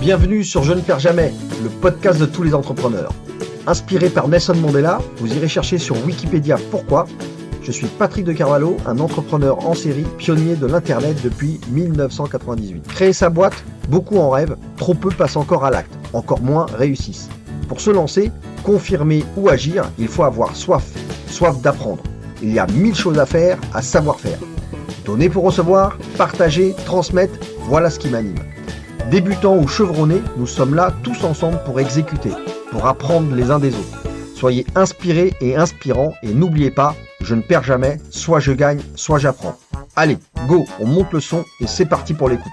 Bienvenue sur Je ne perds jamais, le podcast de tous les entrepreneurs. Inspiré par Nelson Mandela, vous irez chercher sur Wikipédia pourquoi. Je suis Patrick de Carvalho, un entrepreneur en série, pionnier de l'Internet depuis 1998. Créer sa boîte, beaucoup en rêvent, trop peu passent encore à l'acte, encore moins réussissent. Pour se lancer, confirmer ou agir, il faut avoir soif d'apprendre. Il y a 1000 choses à faire, à savoir faire. Donner pour recevoir, partager, transmettre, voilà ce qui m'anime. Débutants ou chevronnés, nous sommes là tous ensemble pour exécuter, pour apprendre les uns des autres. Soyez inspirés et inspirants et n'oubliez pas, je ne perds jamais, soit je gagne, soit j'apprends. Allez, go, on monte le son et c'est parti pour l'écoute.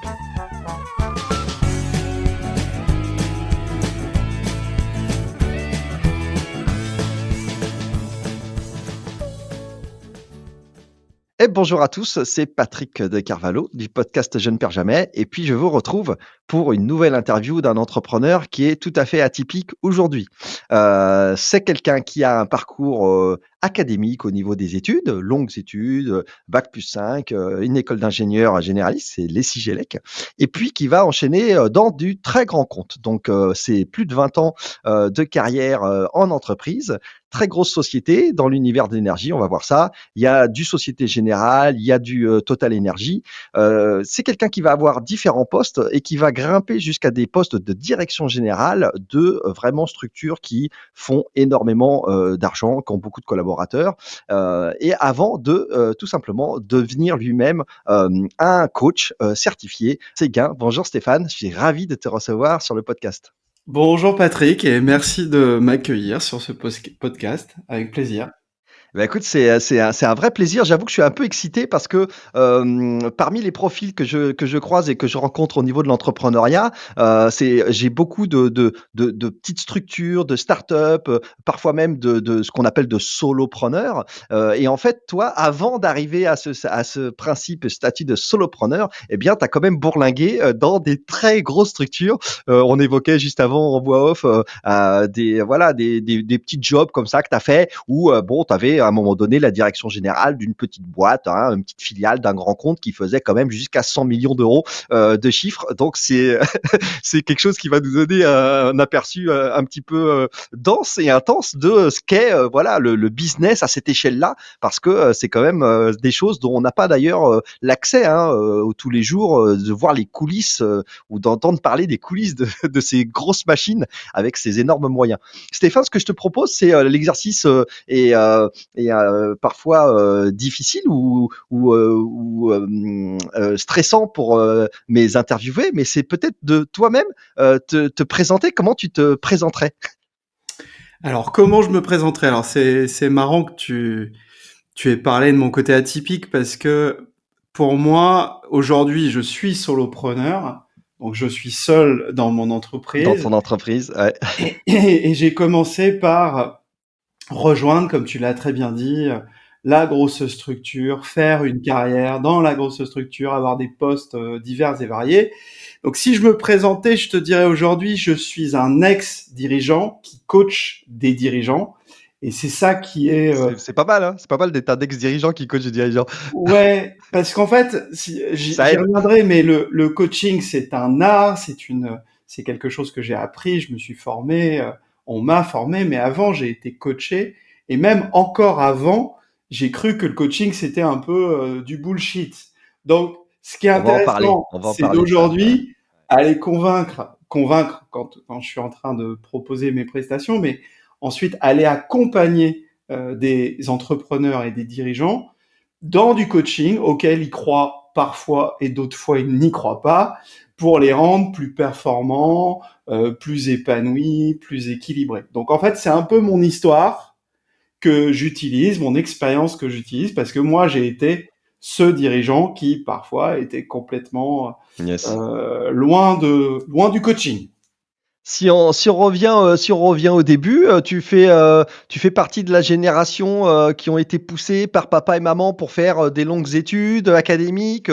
Et bonjour à tous, c'est Patrick de Carvalho du podcast Je ne perds jamais et puis je vous retrouve pour une nouvelle interview d'un entrepreneur qui est tout à fait atypique aujourd'hui. C'est quelqu'un qui a un parcours académique au niveau des études, longues études, bac+5, une école d'ingénieur généraliste, c'est l'ESIGELEC, et puis qui va enchaîner dans du très grand compte. Donc c'est plus de 20 ans de carrière en entreprise, très grosse société dans l'univers de l'énergie, on va voir ça. Il y a du Société Générale, il y a du Total Energy. C'est quelqu'un qui va avoir différents postes et qui va grimper jusqu'à des postes de direction générale de vraiment structures qui font énormément d'argent, qui ont beaucoup de collaborateurs. Et avant de tout simplement devenir lui-même un coach certifié. Séguin, bonjour Stéphane, je suis ravi de te recevoir sur le podcast. Bonjour Patrick et merci de m'accueillir sur ce podcast, avec plaisir. Bah, écoute, c'est un vrai plaisir. J'avoue que je suis un peu excité parce que, parmi les profils que je croise et que je rencontre au niveau de l'entrepreneuriat, j'ai beaucoup de petites structures, de start-up, parfois même de ce qu'on appelle de solopreneurs, et en fait, toi, avant d'arriver à ce principe, statut de solopreneur, eh bien, tu as quand même bourlingué, dans des très grosses structures. On évoquait juste avant en voix off, des petits jobs comme ça que tu as fait où, bon, tu avais à un moment donné la direction générale d'une petite boîte, hein, une petite filiale d'un grand compte qui faisait quand même jusqu'à 100 millions d'euros de chiffre. Donc c'est c'est quelque chose qui va nous donner un aperçu un petit peu dense et intense de ce qu'est voilà le business à cette échelle-là, parce que c'est quand même des choses dont on n'a pas d'ailleurs l'accès hein, tous les jours, de voir les coulisses ou d'entendre parler des coulisses de ces grosses machines avec ces énormes moyens. Stéphane, ce que je te propose, c'est l'exercice et parfois difficile ou stressant pour mes interviewés, mais c'est peut-être de toi-même te présenter. Comment tu te présenterais? Alors comment je me présenterai? Alors c'est marrant que tu aies parlé de mon côté atypique parce que pour moi, aujourd'hui, je suis solopreneur, donc je suis seul dans mon Dans entreprise ton entreprise? Ouais. et j'ai commencé par rejoindre, comme tu l'as très bien dit, la grosse structure, faire une carrière dans la grosse structure, avoir des postes divers et variés. Donc si je me présentais, je te dirais aujourd'hui, je suis un ex-dirigeant qui coach des dirigeants. Et c'est ça qui est... C'est pas mal, hein. C'est pas mal d'être un ex-dirigeant qui coach des dirigeants. Ouais, parce qu'en fait, Ça j'y aide. reviendrai, mais le coaching, c'est un art, c'est quelque chose que j'ai appris, je me suis formé, on m'a formé, mais avant, j'ai été coaché, et même encore avant, j'ai cru que le coaching, c'était un peu du bullshit. Donc, ce qui est On va en parler. intéressant, On va en c'est parler de ça. Ouais. d'aujourd'hui aller convaincre quand je suis en train de proposer mes prestations, mais ensuite aller accompagner des entrepreneurs et des dirigeants dans du coaching auquel ils croient parfois et d'autres fois ils n'y croient pas, pour les rendre plus performants, plus épanouis, plus équilibrés. Donc en fait, c'est un peu mon histoire que j'utilise, mon expérience que j'utilise, parce que moi j'ai été ce dirigeant qui parfois était complètement Yes. loin du coaching. Si on revient au début, tu fais partie de la génération qui ont été poussés par papa et maman pour faire des longues études académiques,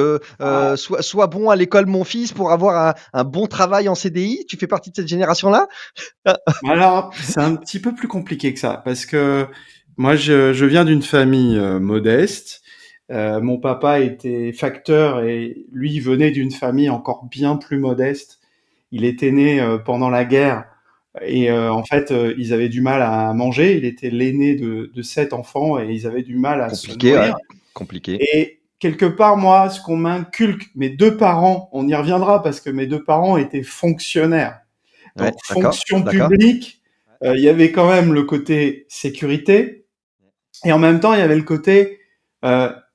sois bon à l'école mon fils pour avoir un bon travail en CDI. Tu fais partie de cette génération-là? Alors, c'est un petit peu plus compliqué que ça, parce que moi, je viens d'une famille modeste. Mon papa était facteur et lui venait d'une famille encore bien plus modeste. il était né pendant la guerre et en fait, ils avaient du mal à manger. Il était l'aîné de 7 enfants et ils avaient du mal à se Compliqué, nourrir. ouais, compliqué. Et quelque part, moi, ce qu'on m'inculque, mes 2 parents, on y reviendra parce que mes 2 parents étaient fonctionnaires. Donc Ouais, d'accord, fonction d'accord. publique, il y avait quand même le côté sécurité et en même temps, il y avait le côté,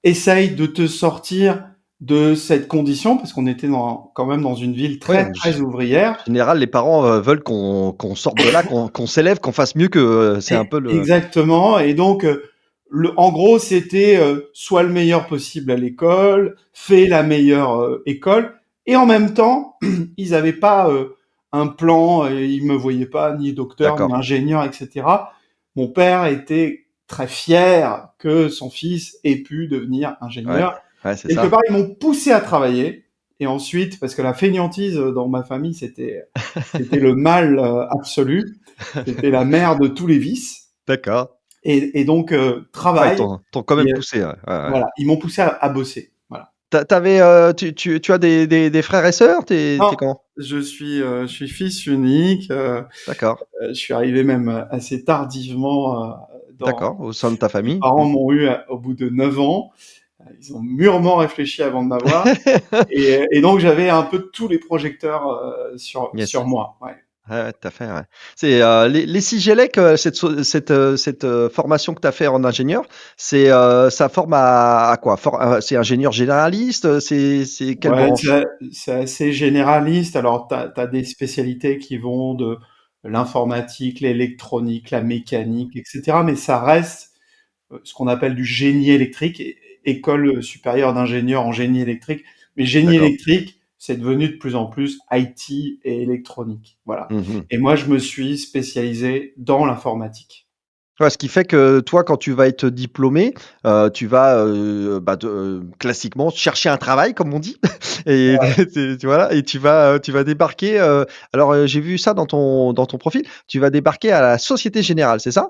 essaye de te sortir de cette condition parce qu'on était quand même dans une ville Ouais, très, très ouvrière. en général, les parents, veulent qu'on sorte de là, qu'on s'élève, qu'on fasse mieux qu'eux, c'est un peu le Exactement. Et donc, en gros, c'était sois le meilleur possible à l'école, fais la meilleure école, et en même temps, ils n'avaient pas un plan, ils me voyaient pas ni docteur, ni d'accord. ingénieur, etc. Mon père était très fier que son fils ait pu devenir Ouais, ingénieur. ouais, c'est Quelque ça. part, ils m'ont poussé à travailler, et ensuite, parce que la fainéantise dans ma famille, c'était le mal absolu, c'était la mère de tous les vices. D'accord. Et donc, Ouais, ils travail t'ont quand et même poussé, ouais, ouais, ouais. voilà, ils m'ont poussé à bosser, voilà. Tu as des frères et sœurs? Tu es Non, comment? je suis fils unique, D'accord, je suis arrivé même assez tardivement, d'accord, dans au sein de ta mes famille. parents Mmh. m'ont eu au bout de 9 ans. Ils ont mûrement réfléchi avant de m'avoir et donc j'avais un peu tous les projecteurs, Yes. sur moi, ouais. Ouais, ouais, tout à fait, ouais. C'est, les Sigelec, cette formation que tu as fait en ingénieur, ça forme à quoi? C'est ingénieur généraliste, c'est quelle Ouais, branche? c'est assez généraliste. Alors, tu as des spécialités qui vont de l'informatique, l'électronique, la mécanique, et cetera, mais ça reste, ce qu'on appelle du génie électrique, école supérieure d'ingénieurs en génie électrique. Mais génie D'accord. électrique, c'est devenu de plus en plus IT et électronique, voilà. Mmh mh. Et moi, je me suis spécialisé dans l'informatique. Ouais, ce qui fait que toi, quand tu vas être diplômé, tu vas, bah, classiquement chercher un travail comme on dit et tu voilà et tu vas débarquer, alors, j'ai vu ça dans ton profil, tu vas débarquer à la Société Générale, c'est ça?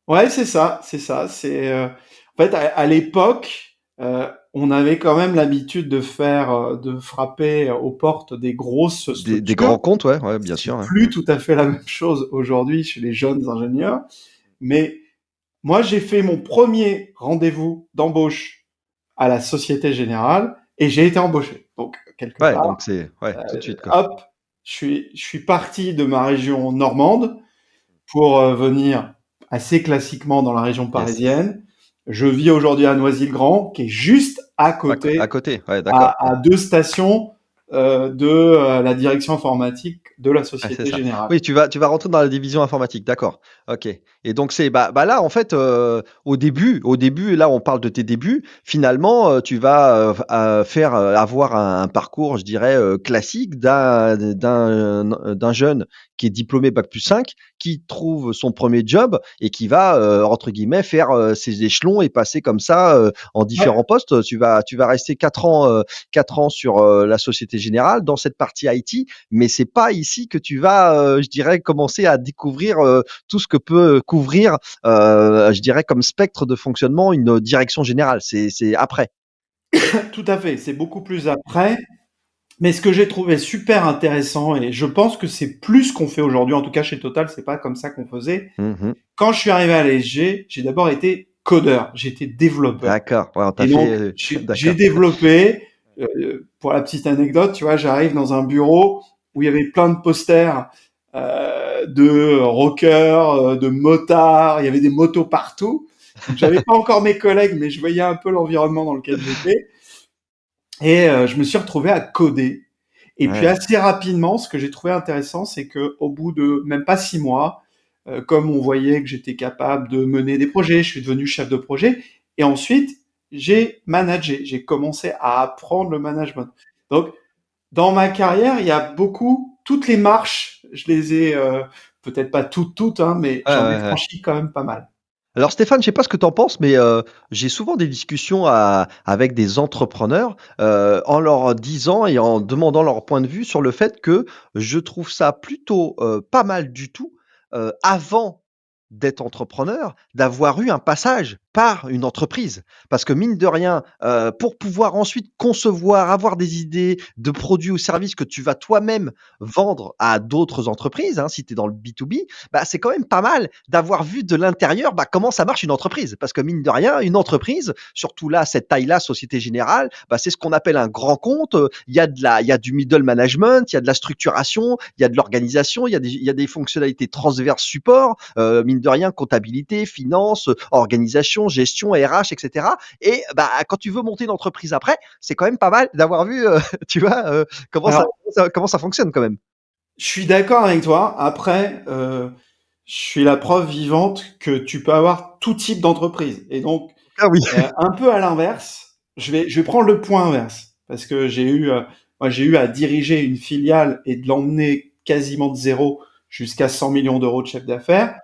Ouais, c'est ça, c'est ça. En fait, à l'époque, on avait quand même l'habitude de frapper aux portes des grosses Des structures, grands comptes, ouais, ouais, bien ce qui est sûr, ouais. plus Mmh. tout à fait la même chose aujourd'hui chez les jeunes ingénieurs. Mais moi, j'ai fait mon premier rendez-vous d'embauche à la Société Générale et j'ai été embauché. Donc quelque Ouais, part, donc c'est ouais, tout de suite, quoi. hop, je suis parti de ma région normande pour venir assez classiquement dans la région Yes. parisienne. Je vis aujourd'hui à Noisy-le-Grand, qui est juste À côté, ouais, d'accord, ouais. à 2 stations de la direction informatique de la Ouais, c'est Société ça. Générale. Oui, tu vas rentrer dans la division informatique, d'accord. OK et donc c'est là, en fait, au début, là, on parle de tes débuts. Finalement, tu vas, faire, avoir un parcours, je dirais, classique d'un jeune qui est diplômé bac+5, qui trouve son premier job et qui va, entre guillemets, faire, ses échelons et passer comme ça, en Ouais, différents postes. Tu vas rester 4 ans sur, la Société Générale dans cette partie IT mais c'est pas ici que tu vas, je dirais, commencer à découvrir, tout ce que peut couvrir, je dirais, comme spectre de fonctionnement une direction générale. C'est après. tout à fait, c'est beaucoup plus après. Mais ce que j'ai trouvé super intéressant et je pense que c'est plus ce qu'on fait aujourd'hui, en tout cas chez Total, c'est pas comme ça qu'on faisait. Mmh mh. Quand je suis arrivé à l'ESG, j'ai d'abord été codeur, j'étais développeur. D'accord, ouais, on t'a Et fait, donc, j'ai d'accord. développé, pour la petite anecdote, tu vois, j'arrive dans un bureau où il y avait plein de posters de rockers, de motards, il y avait des motos partout. Donc, j'avais pas encore mes collègues, mais je voyais un peu l'environnement dans lequel j'étais. Et je me suis retrouvé à coder. Et puis Ouais. assez rapidement, ce que j'ai trouvé intéressant, c'est que au bout de même pas 6 mois, comme on voyait que j'étais capable de mener des projets, je suis devenu chef de projet et ensuite j'ai managé. J'ai commencé à apprendre le management. Donc dans ma carrière, il y a beaucoup toutes les marches, je les ai, peut-être pas toutes, hein, mais Ouais, j'en ai ouais, ouais. franchi quand même pas mal. Alors Stéphane, je sais pas ce que tu en penses, mais j'ai souvent des discussions avec des entrepreneurs, en leur disant et en demandant leur point de vue sur le fait que je trouve ça plutôt, pas mal du tout, avant d'être entrepreneur, d'avoir eu un passage par une entreprise. Parce que mine de rien, pour pouvoir ensuite concevoir, avoir des idées de produits ou services que tu vas toi-même vendre à d'autres entreprises, hein, si tu es dans le B2B, bah, c'est quand même pas mal d'avoir vu de l'intérieur bah, comment ça marche une entreprise. Parce que mine de rien, une entreprise, surtout là, cette taille-là, Société Générale, bah, c'est ce qu'on appelle un grand compte. Il y a du middle management, il y a de la structuration, il y a de l'organisation, il y a des fonctionnalités transverses support, mine de rien, comptabilité, finance, organisation, gestion, RH, etc. Et bah, quand tu veux monter une entreprise après, c'est quand même pas mal d'avoir vu, tu vois, Alors, comment ça fonctionne quand même. je suis d'accord avec toi. Après, je suis la preuve vivante que tu peux avoir tout type d'entreprise. Et donc, Ah oui. un peu à l'inverse, je vais prendre le point inverse parce que moi, j'ai eu à diriger une filiale et de l'emmener quasiment de zéro jusqu'à 100 millions d'euros de chiffre d'affaires.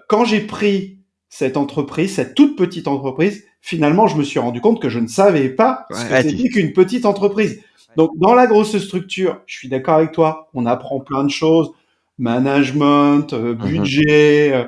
Quand j'ai pris cette entreprise, cette toute petite entreprise, finalement, je me suis rendu compte que je ne savais pas ce Ouais, que c'était qu'une petite entreprise. Donc, dans la grosse structure, je suis d'accord avec toi, on apprend plein de choses, management, Mmh. budget,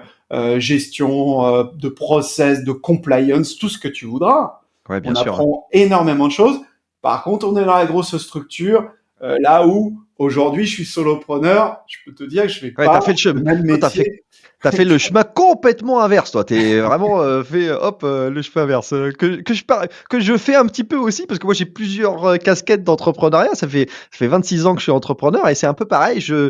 gestion de process, de compliance, tout ce que tu voudras. Ouais, On bien sûr, ouais. apprend énormément de choses. Par contre, on est dans la grosse structure, là où aujourd'hui je suis solopreneur, je peux te dire que je fais Ouais, pas le même toi, métier. tu fait le chemin complètement inverse, toi. Tu es vraiment, fait, hop, le chemin inverse, que je fais un petit peu aussi parce que moi j'ai plusieurs, casquettes d'entrepreneuriat. Ça fait 26 ans que je suis entrepreneur et c'est un peu pareil. Je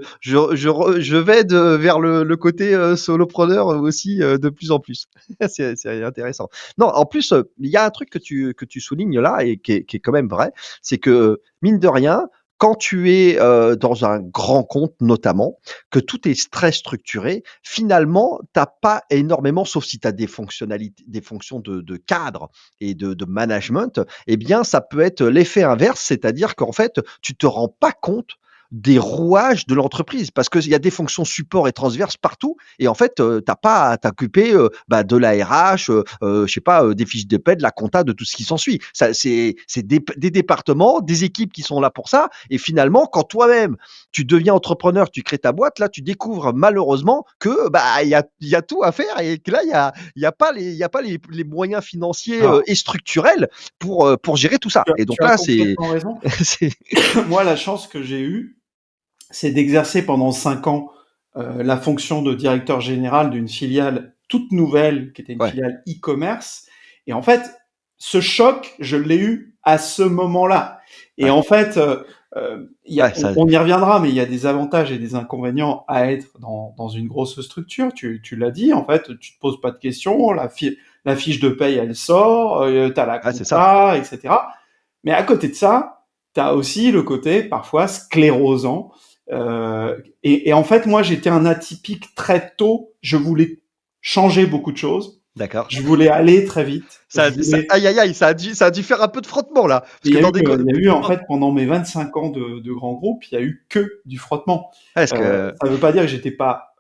vais vers le côté, solopreneur, aussi, de plus en plus. C'est intéressant. Non, en plus, il y a un truc que tu soulignes là et qui est quand même vrai, c'est que, mine de rien, quand tu es, dans un grand compte notamment, que tout est très structuré, finalement, tu as pas énormément, sauf si tu as des fonctionnalités, des fonctions de cadre et de management, eh bien, ça peut être l'effet inverse, c'est-à-dire qu'en fait, tu te rends pas compte des rouages de l'entreprise parce qu'il y a des fonctions support et transverses partout et en fait, tu pas à t'occuper, bah, de la RH, je sais pas, des fiches de paie, de la compta, de tout ce qui s'ensuit. Ça c'est des départements, des équipes qui sont là pour ça et finalement, quand toi-même tu deviens entrepreneur, tu crées ta boîte, là, tu découvres malheureusement que bah il y a tout à faire et que là, il y a pas les moyens financiers Alors, et structurels pour gérer tout ça. Et donc tu as là, c'est complètement raison. c'est Moi, la chance que j'ai eue, c'est d'exercer pendant 5 ans la fonction de directeur général d'une filiale toute nouvelle, qui était une ouais, filiale e-commerce. Et en fait, ce choc, je l'ai eu à ce moment-là. Et ouais, en fait, ouais, ça on y reviendra, mais il y a des avantages et des inconvénients à être dans une grosse structure. Tu l'as dit, en fait, tu te poses pas de questions, la fiche de paye, elle sort, tu as la ouais, c'est ça. compta, etc. Mais à côté de ça, tu as aussi le côté parfois sclérosant. Et en fait, moi, j'étais un atypique très tôt. Je voulais changer beaucoup de choses. D'accord. Je voulais aller très vite. Je Ça voulais. aïe, aïe, aïe, ça a dû faire un peu de frottement là. Parce que dans des gros Il y a eu en fait pendant mes 25 ans de grands groupes, il y a eu que du frottement. parce que Ça ne veut pas dire que j'étais pas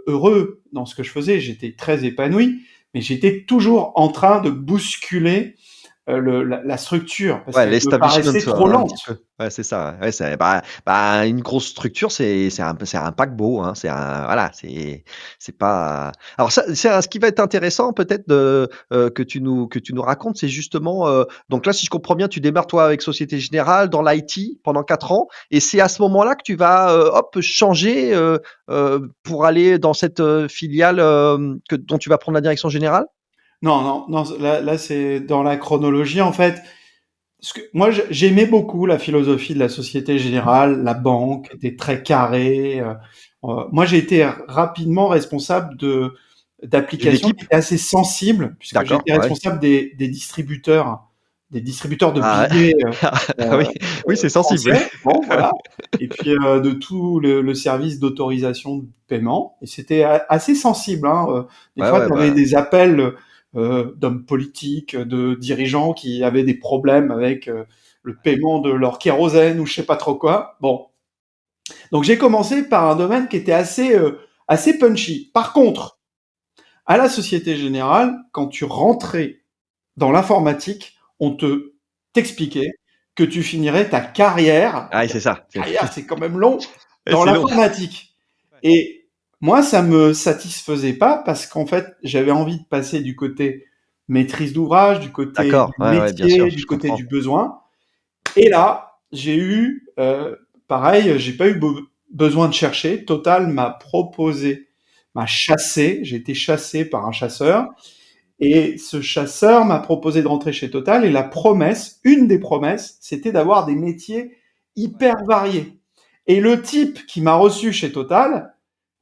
heureux dans ce que je faisais. J'étais très épanoui, mais j'étais toujours en train de bousculer la structure parce ouais, qu'elle me l'establishment, paraissait trop un petit lente. peu. Ouais, c'est ça. Ouais, c'est une grosse structure, c'est un paquebot, hein. C'est pas alors ça, ce qui va être intéressant peut-être que tu nous racontes, c'est justement, donc là, si je comprends bien, tu démarres toi avec Société Générale dans l'IT pendant 4 ans et c'est à ce moment-là que tu vas, hop, changer, pour aller dans cette, filiale, dont tu vas prendre la direction générale? Non, non, non, là c'est dans la chronologie en fait. Moi, j'aimais beaucoup la philosophie de la Société Générale, la banque était très carrée. Moi, j'ai été rapidement responsable D'une d'applications qui équipe? étaient assez sensibles, puisque D'accord, j'étais ouais. responsable des distributeurs de Ah billets ah oui, oui, c'est sensible, français. oui. Bon, voilà. Et puis de tout le service d'autorisation de paiement. Et c'était assez sensible. Hein. Des Ouais, fois, ouais, tu avais bah, des appels d'hommes politiques, de dirigeants qui avaient des problèmes avec le paiement de leur kérosène ou je sais pas trop quoi. Bon, donc j'ai commencé par un domaine qui était assez punchy. Par contre, à la Société Générale, quand tu rentrais dans l'informatique, on t'expliquait que tu finirais ta carrière, ah oui, c'est ça. carrière c'est quand même long, Ouais, dans c'est long. l'informatique. Ouais. Et moi, ça me satisfaisait pas parce qu'en fait, j'avais envie de passer du côté maîtrise d'ouvrage, du côté D'accord, du ouais, ouais, bien sûr, métier, je du côté comprends. du besoin. Et là, j'ai eu, pareil, j'ai pas eu besoin de chercher. Total m'a proposé, m'a chassé. J'ai été chassé par un chasseur. Et ce chasseur m'a proposé de rentrer chez Total. Et la promesse, une des promesses, c'était d'avoir des métiers hyper variés. Et le type qui m'a reçu chez Total,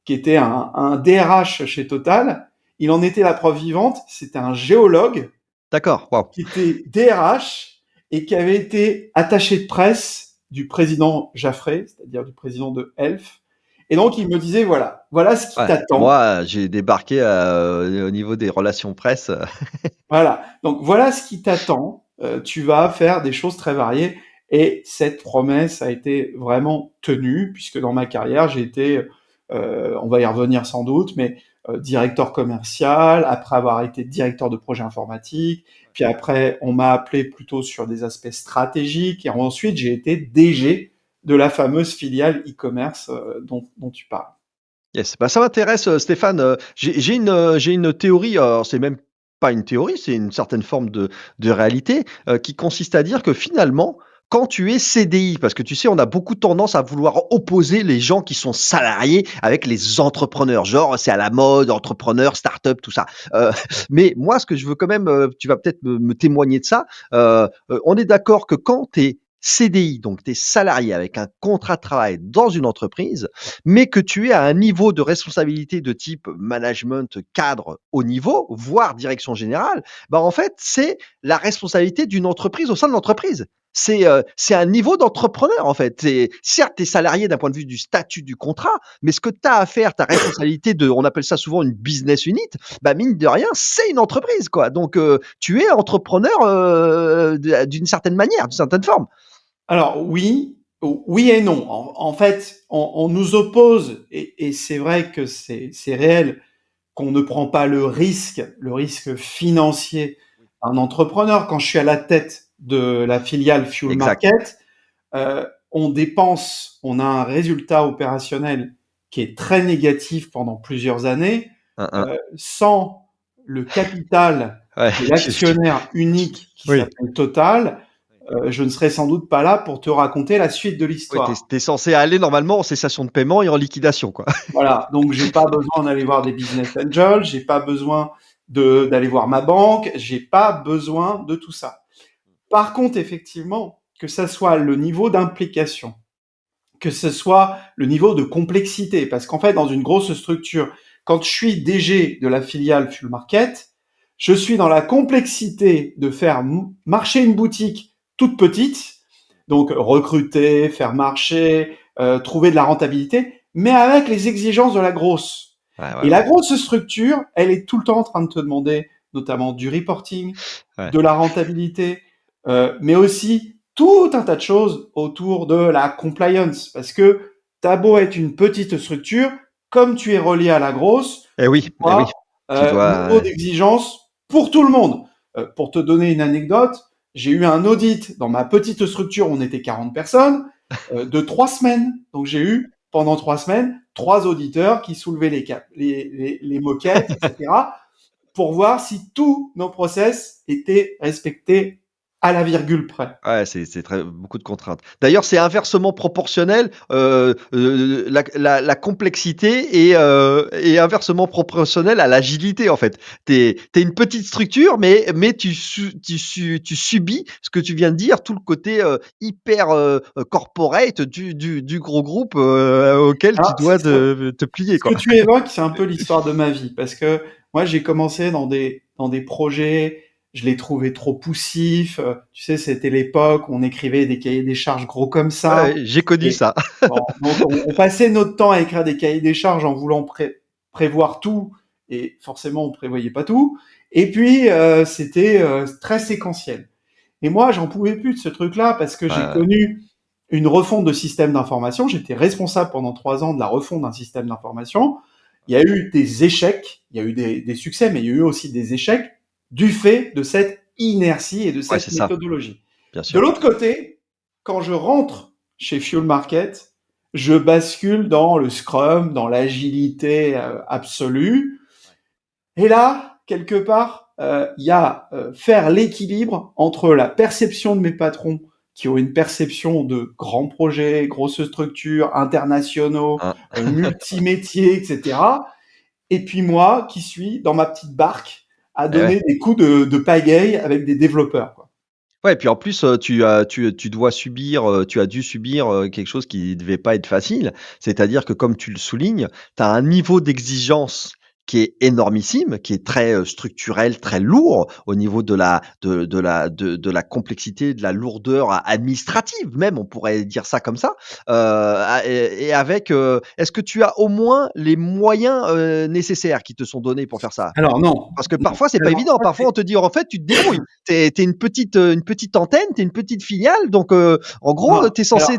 qui était un DRH chez Total, il en était la preuve vivante. C'était un géologue D'accord, waouh. qui était DRH et qui avait été attaché de presse du président Jaffray, c'est-à-dire du président de Elf. Et donc, il me disait, voilà ce qui Ouais, t'attend. moi, j'ai débarqué, au niveau des relations presse, Voilà. Donc, voilà ce qui t'attend. Tu vas faire des choses très variées. Et cette promesse a été vraiment tenue, puisque dans ma carrière, j'ai été, on va y revenir sans doute, mais directeur commercial, après avoir été directeur de projet informatique, puis après, on m'a appelé plutôt sur des aspects stratégiques, et ensuite, j'ai été DG de la fameuse filiale e-commerce dont tu parles. yes. Bah, ça m'intéresse, Stéphane, j'ai une théorie, alors c'est même pas une théorie, c'est une certaine forme de réalité, qui consiste à dire que finalement, quand tu es CDI, parce que tu sais, on a beaucoup tendance à vouloir opposer les gens qui sont salariés avec les entrepreneurs. Genre, c'est à la mode, entrepreneur, start-up, tout ça. Mais moi, ce que je veux quand même, tu vas peut-être me témoigner de ça, on est d'accord que quand tu es CDI, donc tu es salarié avec un contrat de travail dans une entreprise, mais que tu es à un niveau de responsabilité de type management, cadre haut niveau, voire direction générale, bah, en fait, c'est la responsabilité d'une entreprise au sein de l'entreprise. C'est un niveau d'entrepreneur, en fait. Certes, tu es salarié d'un point de vue du statut du contrat, mais ce que tu as à faire, ta responsabilité de, on appelle ça souvent une business unit, bah, mine de rien, c'est une entreprise, quoi. Donc, tu es entrepreneur d'une certaine manière, d'une certaine forme. Alors oui, oui et non. En fait, on nous oppose, et c'est vrai que c'est réel, qu'on ne prend pas le risque financier d'un entrepreneur. Quand je suis à la tête de la filiale Fuel Exact. Market, on dépense, on a un résultat opérationnel qui est très négatif pendant plusieurs années, Hein, hein. sans le capital Ouais, de qu'est-ce que l'actionnaire unique qui oui. s'appelle Total, je ne serais sans doute pas là pour te raconter la suite de Oui, tu l'histoire. es censé aller normalement en cessation de paiement et en liquidation, quoi. Voilà, donc j'ai pas besoin d'aller voir des business angels, j'ai pas besoin d'aller voir ma banque, j'ai pas besoin de tout ça. Par contre, effectivement, que ça soit le niveau d'implication, que ce soit le niveau de complexité, parce qu'en fait, dans une grosse structure, quand je suis DG de la filiale Fuel Market, je suis dans la complexité de faire marcher une boutique toute petite, donc recruter, faire marcher, trouver de la rentabilité, mais avec les exigences de la grosse. Ouais, ouais, Et la ouais. grosse structure, elle est tout le temps en train de te demander notamment du reporting, Ouais. de la rentabilité, mais aussi tout un tas de choses autour de la compliance. Parce que t'as beau être une petite structure, comme tu es relié à la grosse, tu Eh oui, dois tu niveau dois d'exigence pour tout le monde. Pour te donner une anecdote, j'ai eu un audit dans ma petite structure, on était 40 personnes, de 3 semaines. Donc j'ai eu pendant 3 semaines 3 auditeurs qui soulevaient les moquettes, etc., pour voir si tous nos process étaient respectés à la virgule près. ouais, c'est très beaucoup de contraintes. D'ailleurs, c'est inversement proportionnel, la complexité est inversement proportionnelle à l'agilité, en fait. Tu es une petite structure, mais tu subis ce que tu viens de dire, tout le côté, hyper, corporate du gros groupe, auquel tu Alors, dois te plier, ce quoi. que tu évoques, c'est un peu l'histoire de ma vie, parce que moi, j'ai commencé dans des projets, je les trouvais trop poussifs. Tu sais, c'était l'époque où on écrivait des cahiers des charges gros comme Ouais, ça. ouais, j'ai connu Et ça. bon, donc on passait notre temps à écrire des cahiers des charges en voulant prévoir tout, et forcément, on prévoyait pas tout. Et puis, c'était très séquentiel. Et moi, j'en pouvais plus de ce truc-là parce que j'ai Ouais, connu une refonte de système d'information. J'étais responsable pendant 3 ans de la refonte d'un système d'information. Il y a eu des échecs, il y a eu des succès, mais il y a eu aussi des échecs du fait de cette inertie et de ouais, cette c'est ça, méthodologie. bien De sûr. l'autre côté, quand je rentre chez Fuel Market, je bascule dans le Scrum, dans l'agilité absolue. Et là, quelque part, il y a faire l'équilibre entre la perception de mes patrons qui ont une perception de grands projets, grosses structures, internationaux, Hein. multimétiers, etc. Et puis moi, qui suis dans ma petite barque à Eh ouais. donner des coups de pagaie avec des développeurs, quoi. Ouais, et puis en plus, tu dois subir, tu as dû subir, quelque chose qui devait pas être facile. C'est-à-dire que comme tu le soulignes, tu as un niveau d'exigence qui est énormissime, qui est très, structurel, très lourd au niveau de la complexité, de la lourdeur administrative même, on pourrait dire ça comme ça. Et avec, est-ce que tu as au moins les moyens, nécessaires qui te sont donnés pour faire ça? Alors non, Parce que non. parfois, c'est pas Alors évident. ça, Parfois, c'est on te dit: «En fait, tu te débrouilles. Tu es une petite antenne, tu es une petite filiale, donc en gros, non. Alors, tu es censé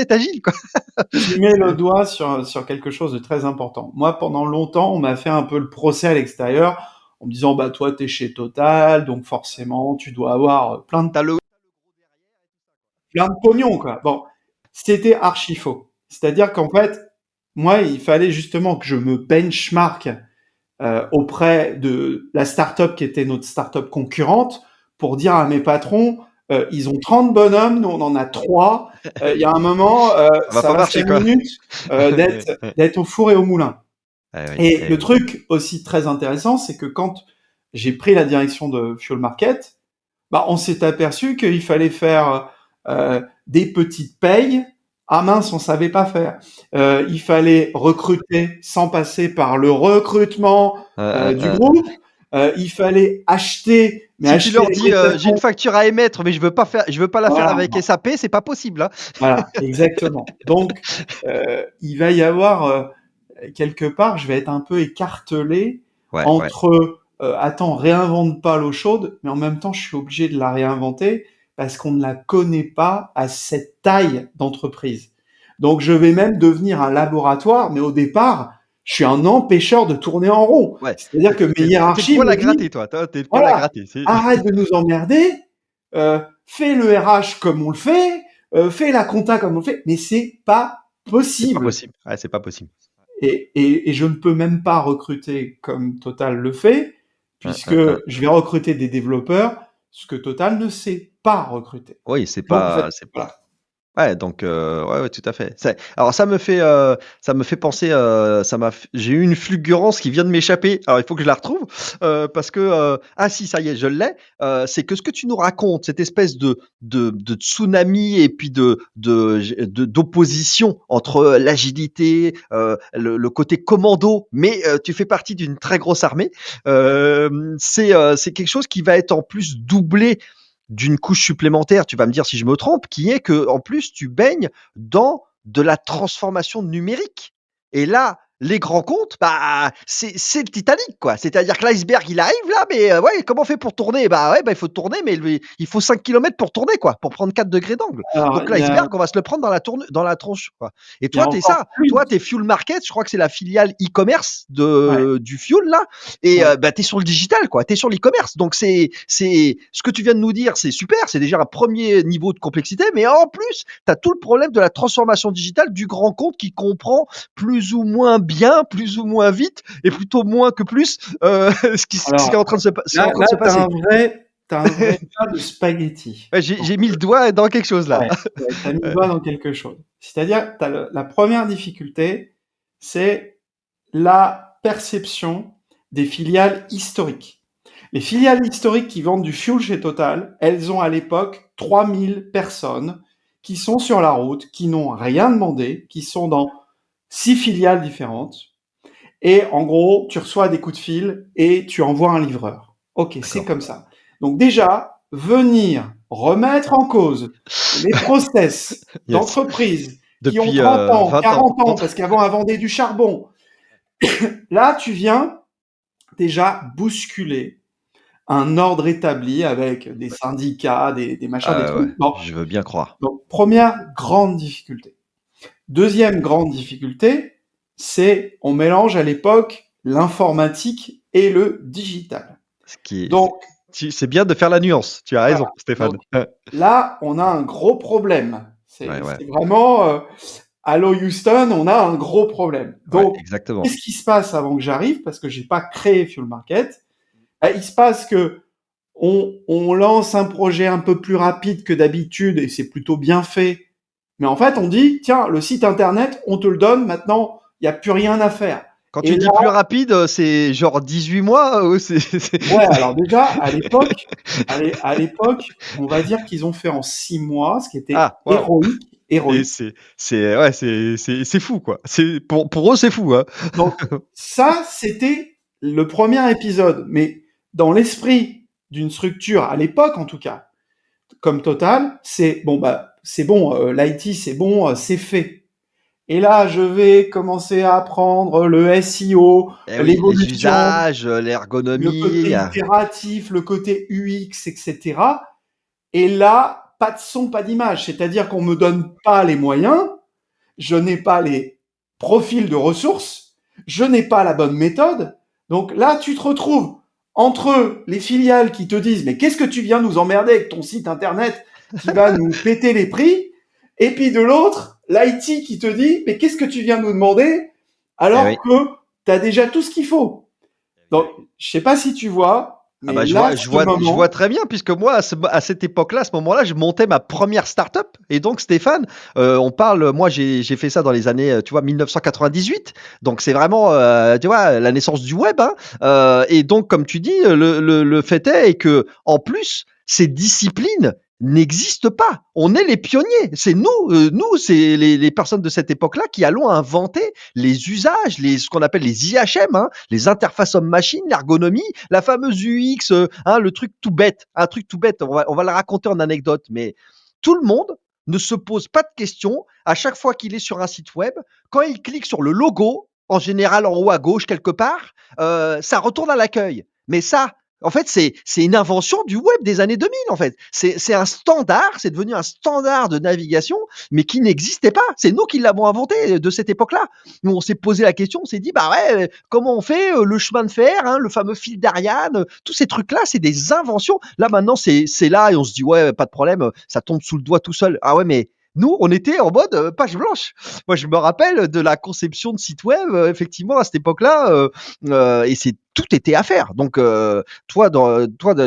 être agile, quoi». tu mets le doigt sur quelque chose de très important. Moi, pendant longtemps, on m'a fait un peu le procès à l'extérieur en me disant, bah, toi, t'es chez Total, donc forcément, tu dois avoir Tu as le plein de pognon, quoi. Bon, c'était archi faux. C'est-à-dire qu'en fait, moi, il fallait justement que je me benchmark auprès de la startup qui était notre startup concurrente pour dire à mes patrons, ils ont 30 bonhommes, nous on en a 3. Il y a un moment, ça va ça pas va marcher, 5 quoi. minutes Ouais, ouais. d'être au four et au moulin. Eh oui, Et eh le oui. truc aussi très intéressant, c'est que quand j'ai pris la direction de Fuel Market, bah, on s'est aperçu qu'il fallait faire des petites payes. Ah mince, on savait pas faire. Il fallait recruter sans passer par le recrutement du Hein. groupe. Il fallait acheter, mais Si tu acheter leur les dis, «J'ai une prestations. facture à émettre, mais je veux pas la faire Voilà, avec SAP», c'est pas possible, hein. voilà, exactement. Donc, il va y avoir quelque part, je vais être un peu écartelé Ouais, ouais. entre attends, réinvente pas l'eau chaude, mais en même temps, je suis obligé de la réinventer parce qu'on ne la connaît pas à cette taille d'entreprise. Donc, je vais même devenir un laboratoire, mais au départ, je suis un empêcheur de tourner en rond. Ouais. C'est-à-dire que mes Tu es le hiérarchies poil me à disent, gratter, toi. Toi, tu es le poil à voilà, gratter. C'est arrête de nous emmerder, fais le RH comme on le fait, fais la compta comme on le fait, mais c'est pas c'est pas possible. possible. Ouais, c'est pas possible. Et je ne peux même pas recruter comme Total le fait, puisque Hein. je vais recruter des développeurs, ce que Total ne sait pas recruter. Oui, Donc en fait, c'est voilà. ouais, donc ouais, ouais, tout à fait. Alors ça me fait penser, ça m'a f j'ai eu une fulgurance qui vient de m'échapper. Alors il faut que je la retrouve, parce que, ah si, ça y est, je l'ai. C'est que ce que tu nous racontes, cette espèce de tsunami et puis d'opposition entre l'agilité, le côté commando, mais tu fais partie d'une très grosse armée. C'est quelque chose qui va être en plus doublé d'une couche supplémentaire, tu vas me dire si je me trompe, qui est que en plus tu baignes dans de la transformation numérique. Et là, les grands comptes, bah, c'est le Titanic, quoi. C'est-à-dire que l'iceberg, il arrive là, mais ouais, comment on fait pour tourner? Bah ouais, bah, il faut tourner, mais il faut 5 kilomètres pour tourner, quoi, pour prendre 4 degrés d'angle. Alors Donc l'iceberg, on va se le prendre dans la tronche, quoi. Et il y a toi, t'es encore ça. plus. Toi, t'es Fuel Market, je crois que c'est la filiale e-commerce Ouais, du Fuel, là. Et ouais. bah, tu es sur le digital, quoi. Tu es sur l'e-commerce. Donc c'est ce que tu viens de nous dire, c'est super. C'est déjà un premier niveau de complexité, mais en plus, tu as tout le problème de la transformation digitale du grand compte qui comprend plus ou moins bien, plus ou moins vite, et plutôt moins que plus, ce qui est Alors en train de là, se t'as passer. un vrai plat de spaghettis. Ouais, j'ai mis le doigt dans quelque chose là. Ouais, ouais, tu mis le Ouais, doigt dans quelque chose. C'est-à-dire, t'as la première difficulté, c'est la perception des filiales historiques. Les filiales historiques qui vendent du fuel chez Total, elles ont à l'époque 3000 personnes qui sont sur la route, qui n'ont rien demandé, qui sont dans 6 filiales différentes. Et en gros, tu reçois des coups de fil et tu envoies un livreur. Ok, c'est d'accord. comme ça. Donc déjà, venir remettre en cause les process Yes. d'entreprises qui ont Depuis 30 ans, 20 ans. 40 ans, parce qu'avant, elles vendaient du charbon. Là, tu viens déjà bousculer un ordre établi avec des syndicats, des machins, des Ouais, trucs. Bon, je veux bien croire. donc première grande difficulté. Deuxième grande difficulté, c'est on mélange à l'époque l'informatique et le digital. Ce qui est Donc c'est bien de faire la nuance. Tu as voilà. raison, Donc Stéphane. là, on a un gros problème. Ouais, ouais. C'est vraiment allô Houston, on a un gros problème. Ouais, Donc, exactement. qu'est-ce qui se passe avant que j'arrive? Parce que j'ai pas créé Fuel Market. Il se passe que on lance un projet un peu plus rapide que d'habitude et c'est plutôt bien fait. Mais en fait, on dit, tiens, le site internet, on te le donne maintenant, il n'y a plus rien à faire. Quand Et tu dis là, plus rapide, c'est genre 18 mois ou ouais, alors déjà, à l'époque, on va dire qu'ils ont fait en 6 mois, ce qui était Ah, waouh! Et héroïque. ouais, c'est fou, quoi. Pour eux, c'est fou, hein. Donc, ça, c'était le premier épisode. Mais dans l'esprit d'une structure, à l'époque en tout cas, comme Total, c'est bon, bah, c'est bon, l'IT, c'est bon, c'est fait. Et là, je vais commencer à apprendre le SEO, Eh oui, les l'évolution, usages, le côté l'ergonomie, itératif, le côté UX, etc. Et là, pas de son, pas d'image. C'est-à-dire qu'on me donne pas les moyens, je n'ai pas les profils de ressources, je n'ai pas la bonne méthode. Donc là, tu te retrouves entre les filiales qui te disent mais qu'est-ce que tu viens nous emmerder avec ton site internet qui va nous péter les prix, et puis de l'autre, l'IT qui te dit mais qu'est-ce que tu viens nous demander eh alors oui. que tu as déjà tout ce qu'il faut. Donc, je sais pas si tu vois, Ah mais bah, là, ce je vois moment, très bien puisque moi à cette époque-là, à ce moment-là, je montais ma première start-up et donc Stéphane, on parle moi j'ai fait ça dans les années, tu vois 1998 donc c'est vraiment, tu vois la naissance du web, hein, et donc comme tu dis, le fait est que en plus ces disciplines n'existent pas. On est les pionniers. C'est nous c'est les personnes de cette époque-là qui allons inventer les usages, ce qu'on appelle les IHM, hein, les interfaces homme-machine, l'ergonomie, la fameuse UX, hein, le truc tout bête, un truc tout bête, on va le raconter en anecdote, mais tout le monde ne se pose pas de questions à chaque fois qu'il est sur un site web. Quand il clique sur le logo, en général en haut à gauche quelque part, ça retourne à l'accueil. Mais ça, en fait, c'est une invention du web des années 2000, en fait. C'est un standard, c'est devenu un standard de navigation, mais qui n'existait pas. C'est nous qui l'avons inventé de cette époque-là. Nous, on s'est posé la question, on s'est dit, bah ouais, comment on fait le chemin de fer, hein, le fameux fil d'Ariane, tous ces trucs-là, c'est des inventions. Là, maintenant, c'est là et on se dit, ouais, pas de problème, ça tombe sous le doigt tout seul. Ah ouais, mais nous, on était en mode page blanche. Moi, je me rappelle de la conception de site web, effectivement, à cette époque-là, et c'est tout était à faire. Donc, toi,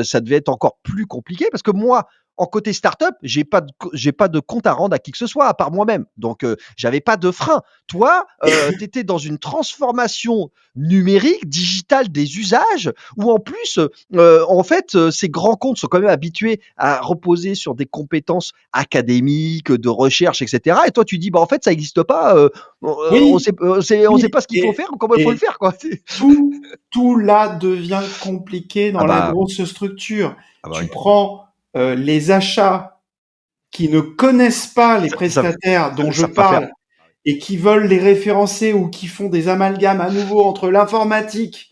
ça devait être encore plus compliqué parce que moi, en côté startup, j'ai pas de compte à rendre à qui que ce soit à part moi-même. Donc, j'avais pas de frein. Toi, tu étais dans une transformation numérique, digitale des usages, où en plus, en fait, ces grands comptes sont quand même habitués à reposer sur des compétences académiques, de recherche, etc. Et toi, tu dis, bah en fait, ça n'existe pas. oui, On sait oui, pas ce qu'il faut faire ou comment il faut le et faire, quoi. tout là devient compliqué Ah dans la bah, grosse structure. ah bah Tu oui. prends les achats qui ne connaissent pas les Ils savent, prestataires dont ils je savent pas faire. parle et qui veulent les référencer ou qui font des amalgames à nouveau entre l'informatique,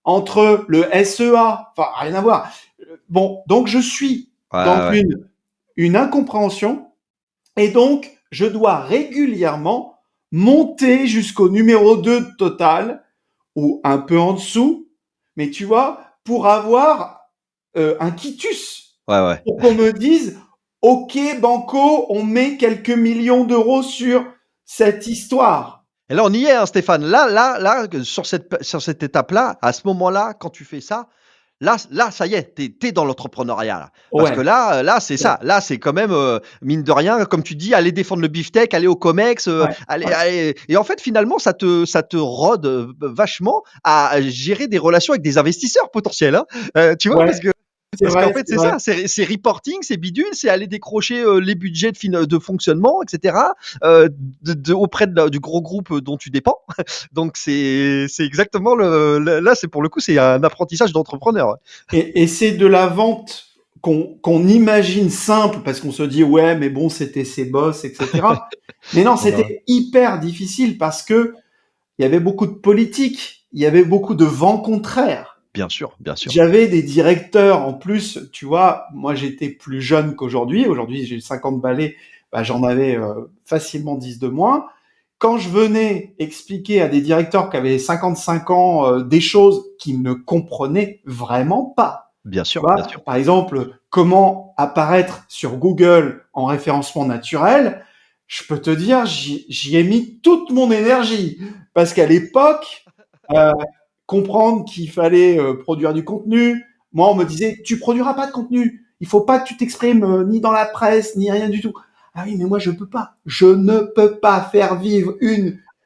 entre le SEA, enfin rien à voir. Bon, donc je suis Ouais, dans ouais. une incompréhension et donc je dois régulièrement monter jusqu'au numéro 2 de Total ou un peu en dessous, mais tu vois, pour avoir un quitus, Ouais, ouais. pour qu'on me dise, OK, Banco, on met quelques millions d'euros sur cette histoire. Et là, on y est, hein, Stéphane. Là, sur cette étape-là, à ce moment-là, quand tu fais ça, là, ça y est, t'es dans l'entrepreneuriat, là. Parce que Ouais, là, c'est ouais, ça. Là, c'est quand même, mine de rien, comme tu dis, aller défendre le beefsteak, aller au COMEX, ouais, ouais. aller et en fait, finalement, ça te rôde, vachement à gérer des relations avec des investisseurs potentiels, hein. Tu vois? Ouais, Parce qu'en fait, c'est c'est vrai. ça, c'est reporting, c'est bidule, c'est aller décrocher les budgets de fonctionnement, etc., auprès du gros groupe dont tu dépends. Donc, c'est exactement là, c'est pour le coup, c'est un apprentissage d'entrepreneur. Et c'est de la vente qu'on imagine simple parce qu'on se dit ouais mais bon c'était ses boss etc. Mais non Ouais. c'était hyper difficile parce que il y avait beaucoup de politique, il y avait beaucoup de vents contraires. Bien sûr, bien sûr. J'avais des directeurs en plus, tu vois, moi j'étais plus jeune qu'aujourd'hui. Aujourd'hui j'ai 50 balais, bah, j'en avais facilement 10 de moins. Quand je venais expliquer à des directeurs qui avaient 55 ans des choses qu'ils ne comprenaient vraiment pas, Bien tu sûr, vois, bien sûr. par exemple, comment apparaître sur Google en référencement naturel, je peux te dire, j'y ai mis toute mon énergie. Parce qu'à l'époque, euh, comprendre qu'il fallait produire du contenu, moi, on me disait, tu produiras pas de contenu. Il faut pas que tu t'exprimes ni dans la presse, ni rien du tout. Ah oui, mais moi, je peux pas. Je ne peux pas faire vivre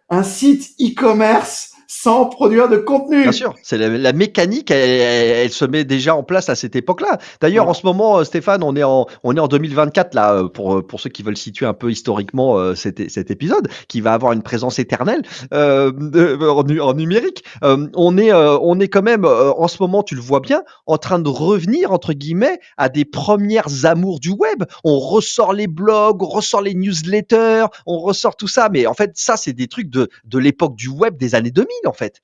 un site e-commerce sans produire de Bien contenu. sûr, c'est la mécanique, elle se met déjà en place à cette époque-là. D'ailleurs, en Voilà. ce moment, Stéphane, on est en 2024 là, pour ceux qui veulent situer un peu historiquement, cet épisode, qui va avoir une présence éternelle, en numérique. On est quand même, en ce moment, tu le vois bien, en train de revenir entre guillemets à des premières amours du web. On ressort les blogs, on ressort les newsletters, on ressort tout ça, mais en fait, ça, c'est des trucs de l'époque du web des années 2000 en fait.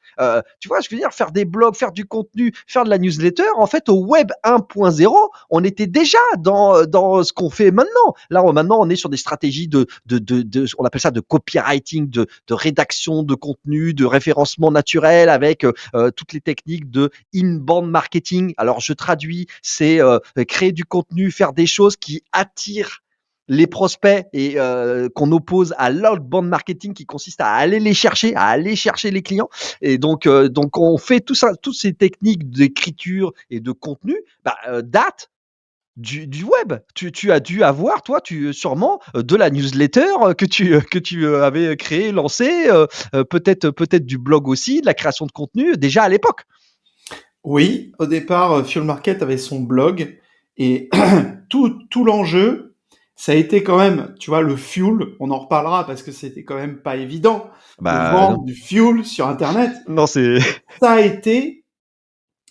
Tu vois, je veux dire, faire des blogs, faire du contenu, faire de la newsletter. En fait, au web 1.0, on était déjà dans ce qu'on fait maintenant. Là, maintenant, on est sur des stratégies on appelle ça de copywriting, de rédaction de contenu, de référencement naturel avec toutes les techniques de inbound marketing. Alors, je traduis, c'est créer du contenu, faire des choses qui attirent les prospects et qu'on oppose à l'outbound marketing qui consiste à aller chercher les clients. Et donc on fait tout ça, toutes ces techniques d'écriture et de contenu datent du web. Tu as dû avoir, toi, sûrement de la newsletter que tu avais créé, lancé, peut-être du blog aussi, de la création de contenu déjà à l'époque. Oui, au départ, Fuel Market avait son blog et tout l'enjeu, ça a été quand même, tu vois, le fuel, on en reparlera parce que c'était quand même pas évident de Non, vendre du fuel sur Internet. non c'est Ça a été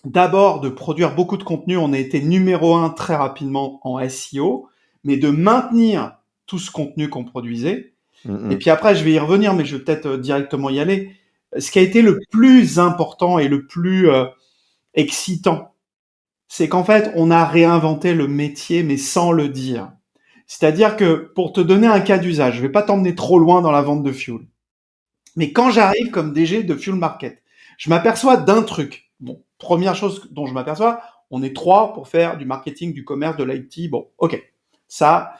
d'abord de produire beaucoup de contenu, on a été numéro un très rapidement en SEO, mais de maintenir tout ce contenu qu'on produisait. Et Mmh. puis après, je vais y revenir, mais je vais peut-être directement y aller. Ce qui a été le plus important et le plus excitant, c'est qu'en fait, on a réinventé le métier, mais sans le dire. C'est-à-dire que, pour te donner un cas d'usage, je vais pas t'emmener trop loin dans la vente de fuel. Mais quand j'arrive comme DG de Fuel Market, je m'aperçois d'un truc. Bon, première chose dont je m'aperçois, on est trois pour faire du marketing, du commerce, de l'IT. Bon, ok. Ça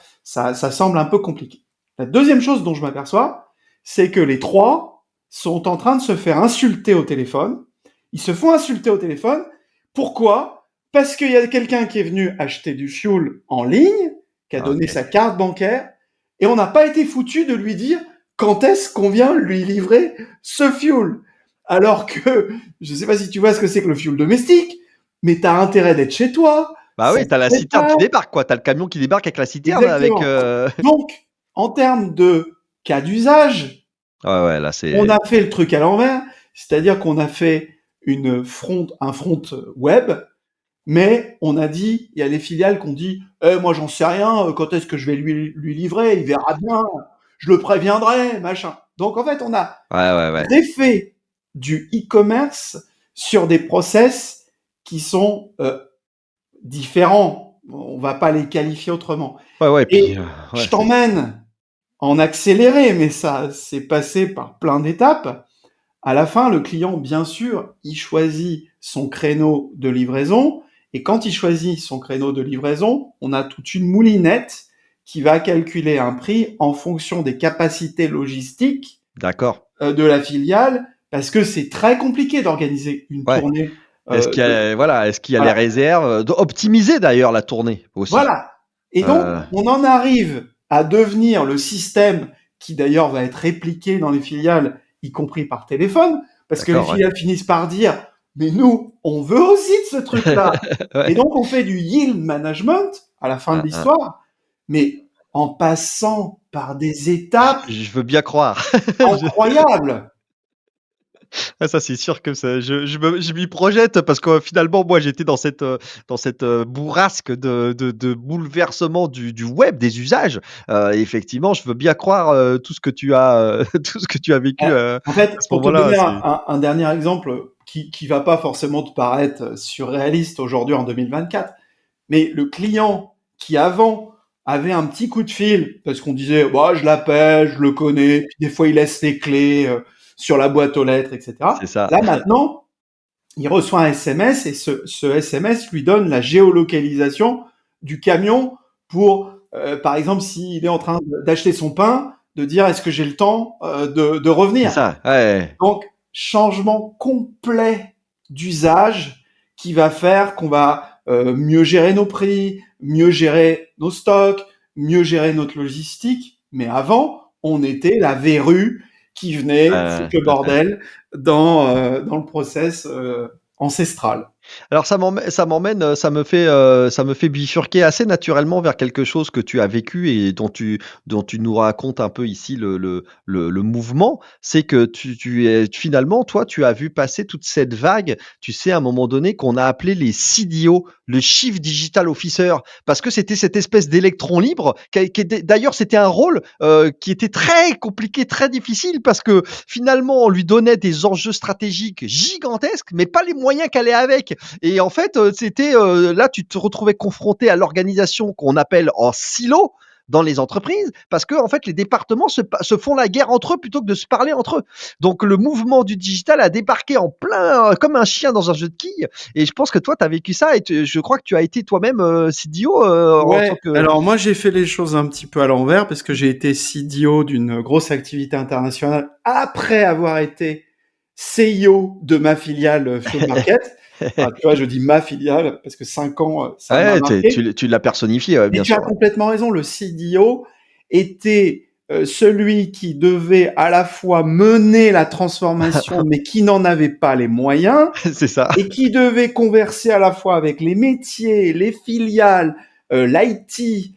semble un peu compliqué. La deuxième chose dont je m'aperçois, c'est que les trois sont en train de se faire insulter au téléphone. Ils se font insulter au téléphone. Pourquoi? Parce qu'il y a quelqu'un qui est venu acheter du fuel en ligne, qui a donné OK. sa carte bancaire, et on n'a pas été foutu de lui dire quand est-ce qu'on vient lui livrer ce fuel? Alors que, je ne sais pas si tu vois ce que c'est que le fuel domestique, mais tu as intérêt d'être chez toi, Bah ça oui, se tu as la citerne qui prépare. débarque quoi, tu as le camion qui débarque avec la citerne avec, Exactement. Donc, en termes de cas d'usage, ouais, ouais, là on c'est a fait le truc à l'envers, c'est-à-dire qu'on a fait un front web, mais on a dit, il y a les filiales qui ont dit, moi j'en sais rien, quand est-ce que je vais lui livrer, il verra bien, je le préviendrai, machin. Donc en fait, on a ouais, ouais, ouais. greffer du e-commerce sur des process qui sont différents. On va pas les qualifier autrement. Ouais, ouais, puis, Et ouais, je c'est t'emmène en accéléré, mais ça s'est passé par plein d'étapes. À la fin, le client, bien sûr, il choisit son créneau de livraison. Et quand il choisit son créneau de livraison, on a toute une moulinette qui va calculer un prix en fonction des capacités logistiques d'accord. de la filiale, parce que c'est très compliqué d'organiser une Ouais. tournée. Est-ce qu'il y De, a voilà, est-ce qu'il y a les voilà, réserves, d'optimiser d'ailleurs la tournée aussi. voilà. Et donc, Heu, on en arrive à devenir le système qui d'ailleurs va être répliqué dans les filiales, y compris par téléphone, parce que les d'accord, ouais. filiales finissent par dire, mais nous, on veut aussi de ce truc-là. Et Ouais. donc, on fait du yield management à la fin de Hein. l'histoire, mais en passant par des étapes Je veux bien croire. Je incroyables. Ah ça c'est sûr que ça je m'y projette parce que finalement moi j'étais dans cette bourrasque de bouleversement du web, des usages. Et effectivement, je veux bien croire, tout ce que tu as, tout ce que tu as vécu, En à fait, ce pour te moment-là, donner c'est un dernier exemple qui va pas forcément te paraître surréaliste aujourd'hui en 2024, mais le client qui avant avait un petit coup de fil parce qu'on disait bah je l'appelle, je le connais, puis des fois il laisse les clés sur la boîte aux lettres, etc. c'est ça. Là maintenant, il reçoit un SMS et ce SMS lui donne la géolocalisation du camion pour, par exemple, s'il est en train d'acheter son pain, de dire est-ce que j'ai le temps de C'est revenir. ça, ouais. Donc, changement complet d'usage qui va faire qu'on va mieux gérer nos prix, mieux gérer nos stocks, mieux gérer notre logistique. Mais avant, on était la verrue qui venait foutre le Ouais. bordel dans le process ancestral. Alors ça m'emmène, ça me fait bifurquer assez naturellement vers quelque chose que tu as vécu et dont tu nous racontes un peu ici le mouvement. C'est que tu es finalement, toi, tu as vu passer toute cette vague, tu sais, à un moment donné, qu'on a appelé les CDO, le Chief Digital Officer, parce que c'était cette espèce d'électron libre qui était d'ailleurs, c'était un rôle, qui était très compliqué, très difficile parce que finalement, on lui donnait des enjeux stratégiques gigantesques, mais pas les moyens qu'elle allait avec. Et en fait, c'était là, tu te retrouvais confronté à l'organisation qu'on appelle en silo dans les entreprises, parce que en fait, les départements se font la guerre entre eux plutôt que de se parler entre eux. Donc, le mouvement du digital a débarqué en plein, comme un chien dans un jeu de quilles. Et je pense que toi, tu as vécu ça et je crois que tu as été toi-même CDO en tant Ouais, que. alors moi j'ai fait les choses un petit peu à l'envers parce que j'ai été CDO d'une grosse activité internationale après avoir été CIO de ma filiale Fuel Market. Enfin, tu vois, je dis ma filiale parce que 5 ans, ça m'a Ouais, marqué. tu l'as personnifié, ouais, Mais bien tu as sûr. Ouais. complètement raison, le CDO était celui qui devait à la fois mener la transformation mais qui n'en avait pas les moyens C'est ça. et qui devait converser à la fois avec les métiers, les filiales, l'IT,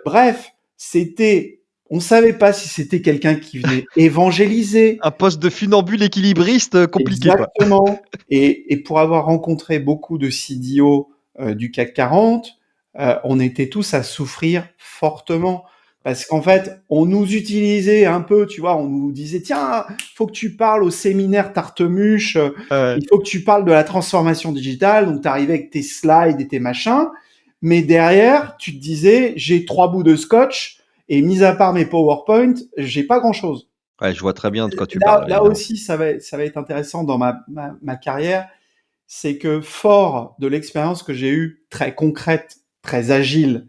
bref, c'était, on savait pas si c'était quelqu'un qui venait évangéliser. Un poste de funambule équilibriste compliqué, quoi. Exactement. Et pour avoir rencontré beaucoup de CDO du CAC 40, on était tous à souffrir fortement. Parce qu'en fait, on nous utilisait un peu, tu vois, on nous disait, tiens, faut que tu parles au séminaire Tartemuche, Ouais. il faut que tu parles de la transformation digitale, donc tu arrivais avec tes slides et tes machins, mais derrière, tu te disais, j'ai 3 bouts de scotch, et mis à part mes PowerPoint, j'ai pas grand-chose. Ouais, je vois très bien de quoi tu Là, parles, là évidemment. aussi, ça va être intéressant dans ma carrière, c'est que fort de l'expérience que j'ai eue, très concrète, très agile,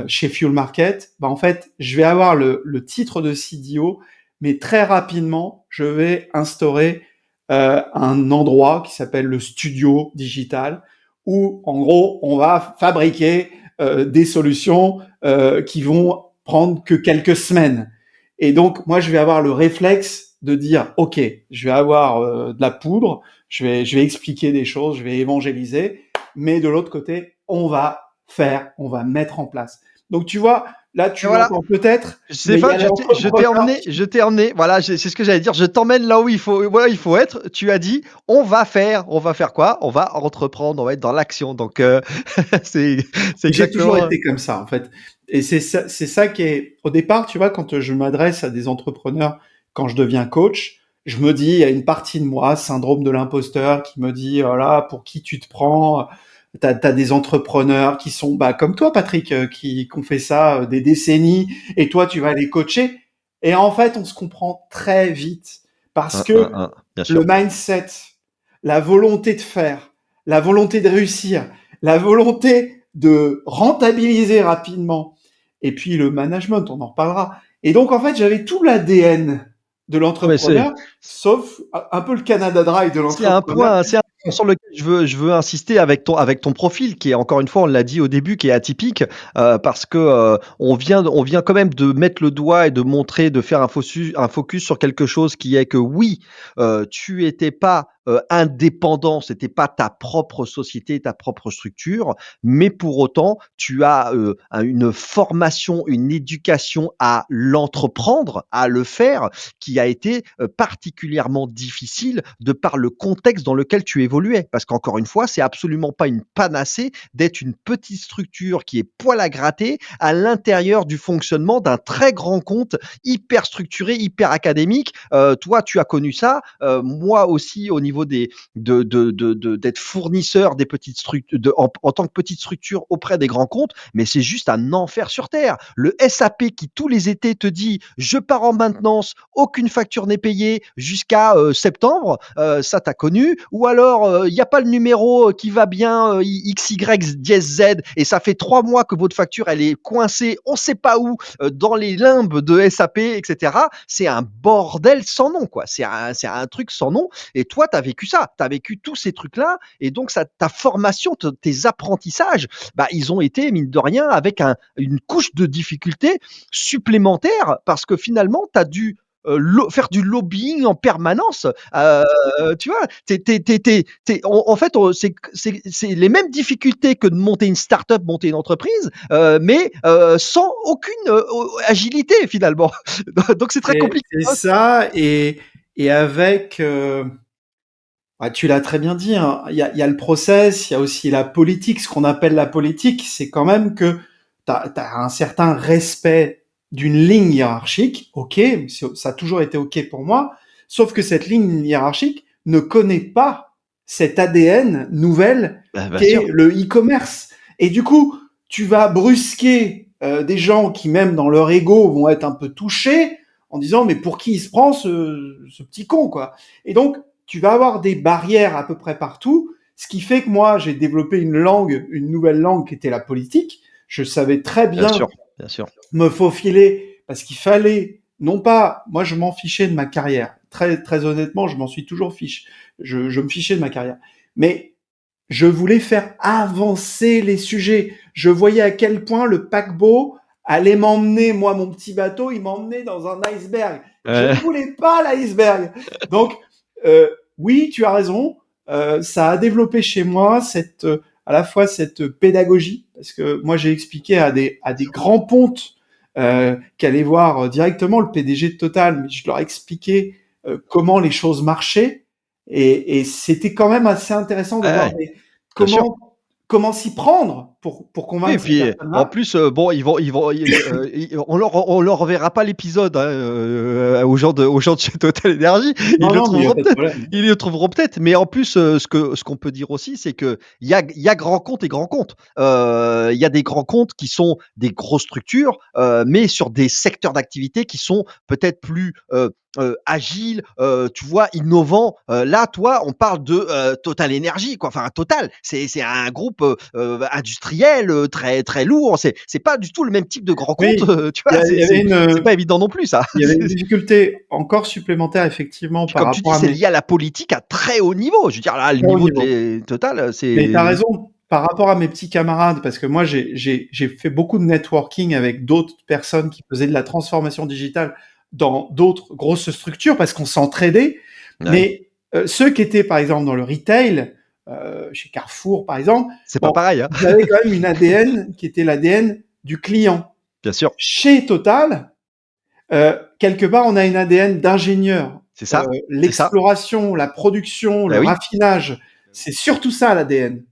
chez Fuel Market, bah, en fait, je vais avoir le titre de CDO, mais très rapidement, je vais instaurer un endroit qui s'appelle le studio digital, où en gros, on va fabriquer des solutions qui vont prendre que quelques semaines. Et donc, moi, je vais avoir le réflexe de dire, OK, je vais avoir de la poudre, je vais expliquer des choses, je vais évangéliser, mais de l'autre côté, on va faire, on va mettre en place. Donc, tu vois, là, Et tu voilà. l'entends peut-être, mais il y Stéphane, a l'entrepreneur. je t'ai emmené, voilà, c'est ce que j'allais dire, je t'emmène là où il faut être. Tu as dit, on va faire quoi? On va entreprendre, on va être dans l'action. Donc, c'est, c'est J'ai toujours exactement. été comme ça, en fait. Et c'est ça qui est, au départ, tu vois, quand je m'adresse à des entrepreneurs, quand je deviens coach, je me dis, il y a une partie de moi, syndrome de l'imposteur, qui me dit, voilà, pour qui tu te prends? T'as des entrepreneurs qui sont, bah, comme toi, Patrick, qui ont fait ça des décennies, et toi, tu vas les coacher. Et en fait, on se comprend très vite parce que Bien le sûr. mindset, la volonté de faire, la volonté de réussir, la volonté de rentabiliser rapidement, et puis le management, on en reparlera. Et donc, en fait, j'avais tout l'ADN de Non, mais l'entrepreneur, sauf un peu le Canada Dry de l'entrepreneur. c'est un point sur lequel je veux insister avec ton profil qui est encore une fois, on l'a dit au début, qui est atypique, parce que, on vient quand même de mettre le doigt et de montrer, de faire un focus sur quelque chose qui est que oui, tu étais pas, indépendant, c'était pas ta propre société, ta propre structure, mais pour autant, tu as, une formation, une éducation à l'entreprendre, à le faire, qui a été particulièrement difficile de par le contexte dans lequel tu évoluais. Parce qu'encore une fois, c'est absolument pas une panacée d'être une petite structure qui est poil à gratter à l'intérieur du fonctionnement d'un très grand compte hyper structuré, hyper académique. Toi, tu as connu ça. Moi aussi, au niveau niveau d'être fournisseur des petites structures, en tant que petite structure auprès des grands comptes, mais c'est juste un enfer sur terre. Le SAP qui tous les étés te dit je pars en maintenance, aucune facture n'est payée jusqu'à septembre, ça t'as connu. Ou alors il n'y a pas le numéro qui va bien XY dièse Z et ça fait 3 mois que votre facture elle est coincée, on ne sait pas où, dans les limbes de SAP, etc. C'est un bordel sans nom, quoi. C'est un truc sans nom. Et toi, tu as vécu ça. Tu as vécu tous ces trucs-là. Et donc, ça, ta formation, tes apprentissages, bah, ils ont été, mine de rien, avec une couche de difficulté supplémentaire parce que finalement, tu as dû faire du lobbying en permanence. Tu vois, en fait, c'est les mêmes difficultés que de monter une start-up, monter une entreprise, mais sans aucune agilité finalement. Donc c'est très compliqué. C'est ça, et avec, tu l'as très bien dit, hein, il y a le process, il y a aussi la politique. Ce qu'on appelle la politique, c'est quand même que t'as un certain respect d'une ligne hiérarchique, ok, ça a toujours été ok pour moi, sauf que cette ligne hiérarchique ne connaît pas cet ADN nouvelle Bien sûr. qu'est le e-commerce. Et du coup, tu vas brusquer des gens qui, même dans leur ego, vont être un peu touchés en disant mais pour qui il se prend ce petit con, quoi. Et donc, tu vas avoir des barrières à peu près partout, ce qui fait que moi, j'ai développé une nouvelle langue qui était la politique. Je savais très Bien bien sûr, bien sûr. me faufiler parce qu'il fallait, non pas, moi je m'en fichais de ma carrière. Très, très honnêtement, je m'en suis toujours fiché. Je me fichais de ma carrière. Mais je voulais faire avancer les sujets. Je voyais à quel point le paquebot allait m'emmener, moi, mon petit bateau, il m'emmenait dans un iceberg. Je ne voulais pas l'iceberg. Donc, oui, tu as raison. Ça a développé chez moi à la fois cette pédagogie, parce que moi j'ai expliqué à des grands pontes qu'allaient voir directement le PDG de Total, mais je leur ai expliqué comment les choses marchaient, et c'était quand même assez intéressant de voir Bien sûr. comment s'y prendre pour Oui, et convaincre ces puis en personnes-là. plus, bon, on leur reverra pas l'épisode hein, aux gens de chez Total Energy. Non, non, mais il n'y a pas de problème. Ils le trouveront peut-être. Mais en plus, ce qu'on peut dire aussi, c'est que il y a grands comptes et grands comptes. Il y a des grands comptes qui sont des grosses structures, mais sur des secteurs d'activité qui sont peut-être plus agiles, tu vois, innovants. Là, toi, on parle de Total Energy, quoi. Enfin, Total, c'est un groupe industriel très très lourd. C'est pas du tout le même type de grand compte. Oui, Tu il y, vois, il y avait c'est pas évident non plus ça. il y avait une difficulté encore supplémentaire effectivement Puis par comme tu rapport dis, à c'est mes lié à la politique à très haut niveau. Je veux dire là, le très hauts niveau de niveaux. Total, Mais tu c'est as raison, par rapport à mes petits camarades, parce que moi j'ai fait beaucoup de networking avec d'autres personnes qui faisaient de la transformation digitale dans d'autres grosses structures parce qu'on s'entraidait. ouais, Mais ceux qui étaient par exemple dans le retail, chez Carrefour par exemple, c'est pas bon, pareil, hein. ils avaient quand même une ADN qui était l'ADN du client. Bien sûr, Chez Total, quelque part, on a une ADN d'ingénieur. c'est ça, c'est ça. L'exploration, la production, le Bah oui. raffinage, c'est surtout ça l'ADN.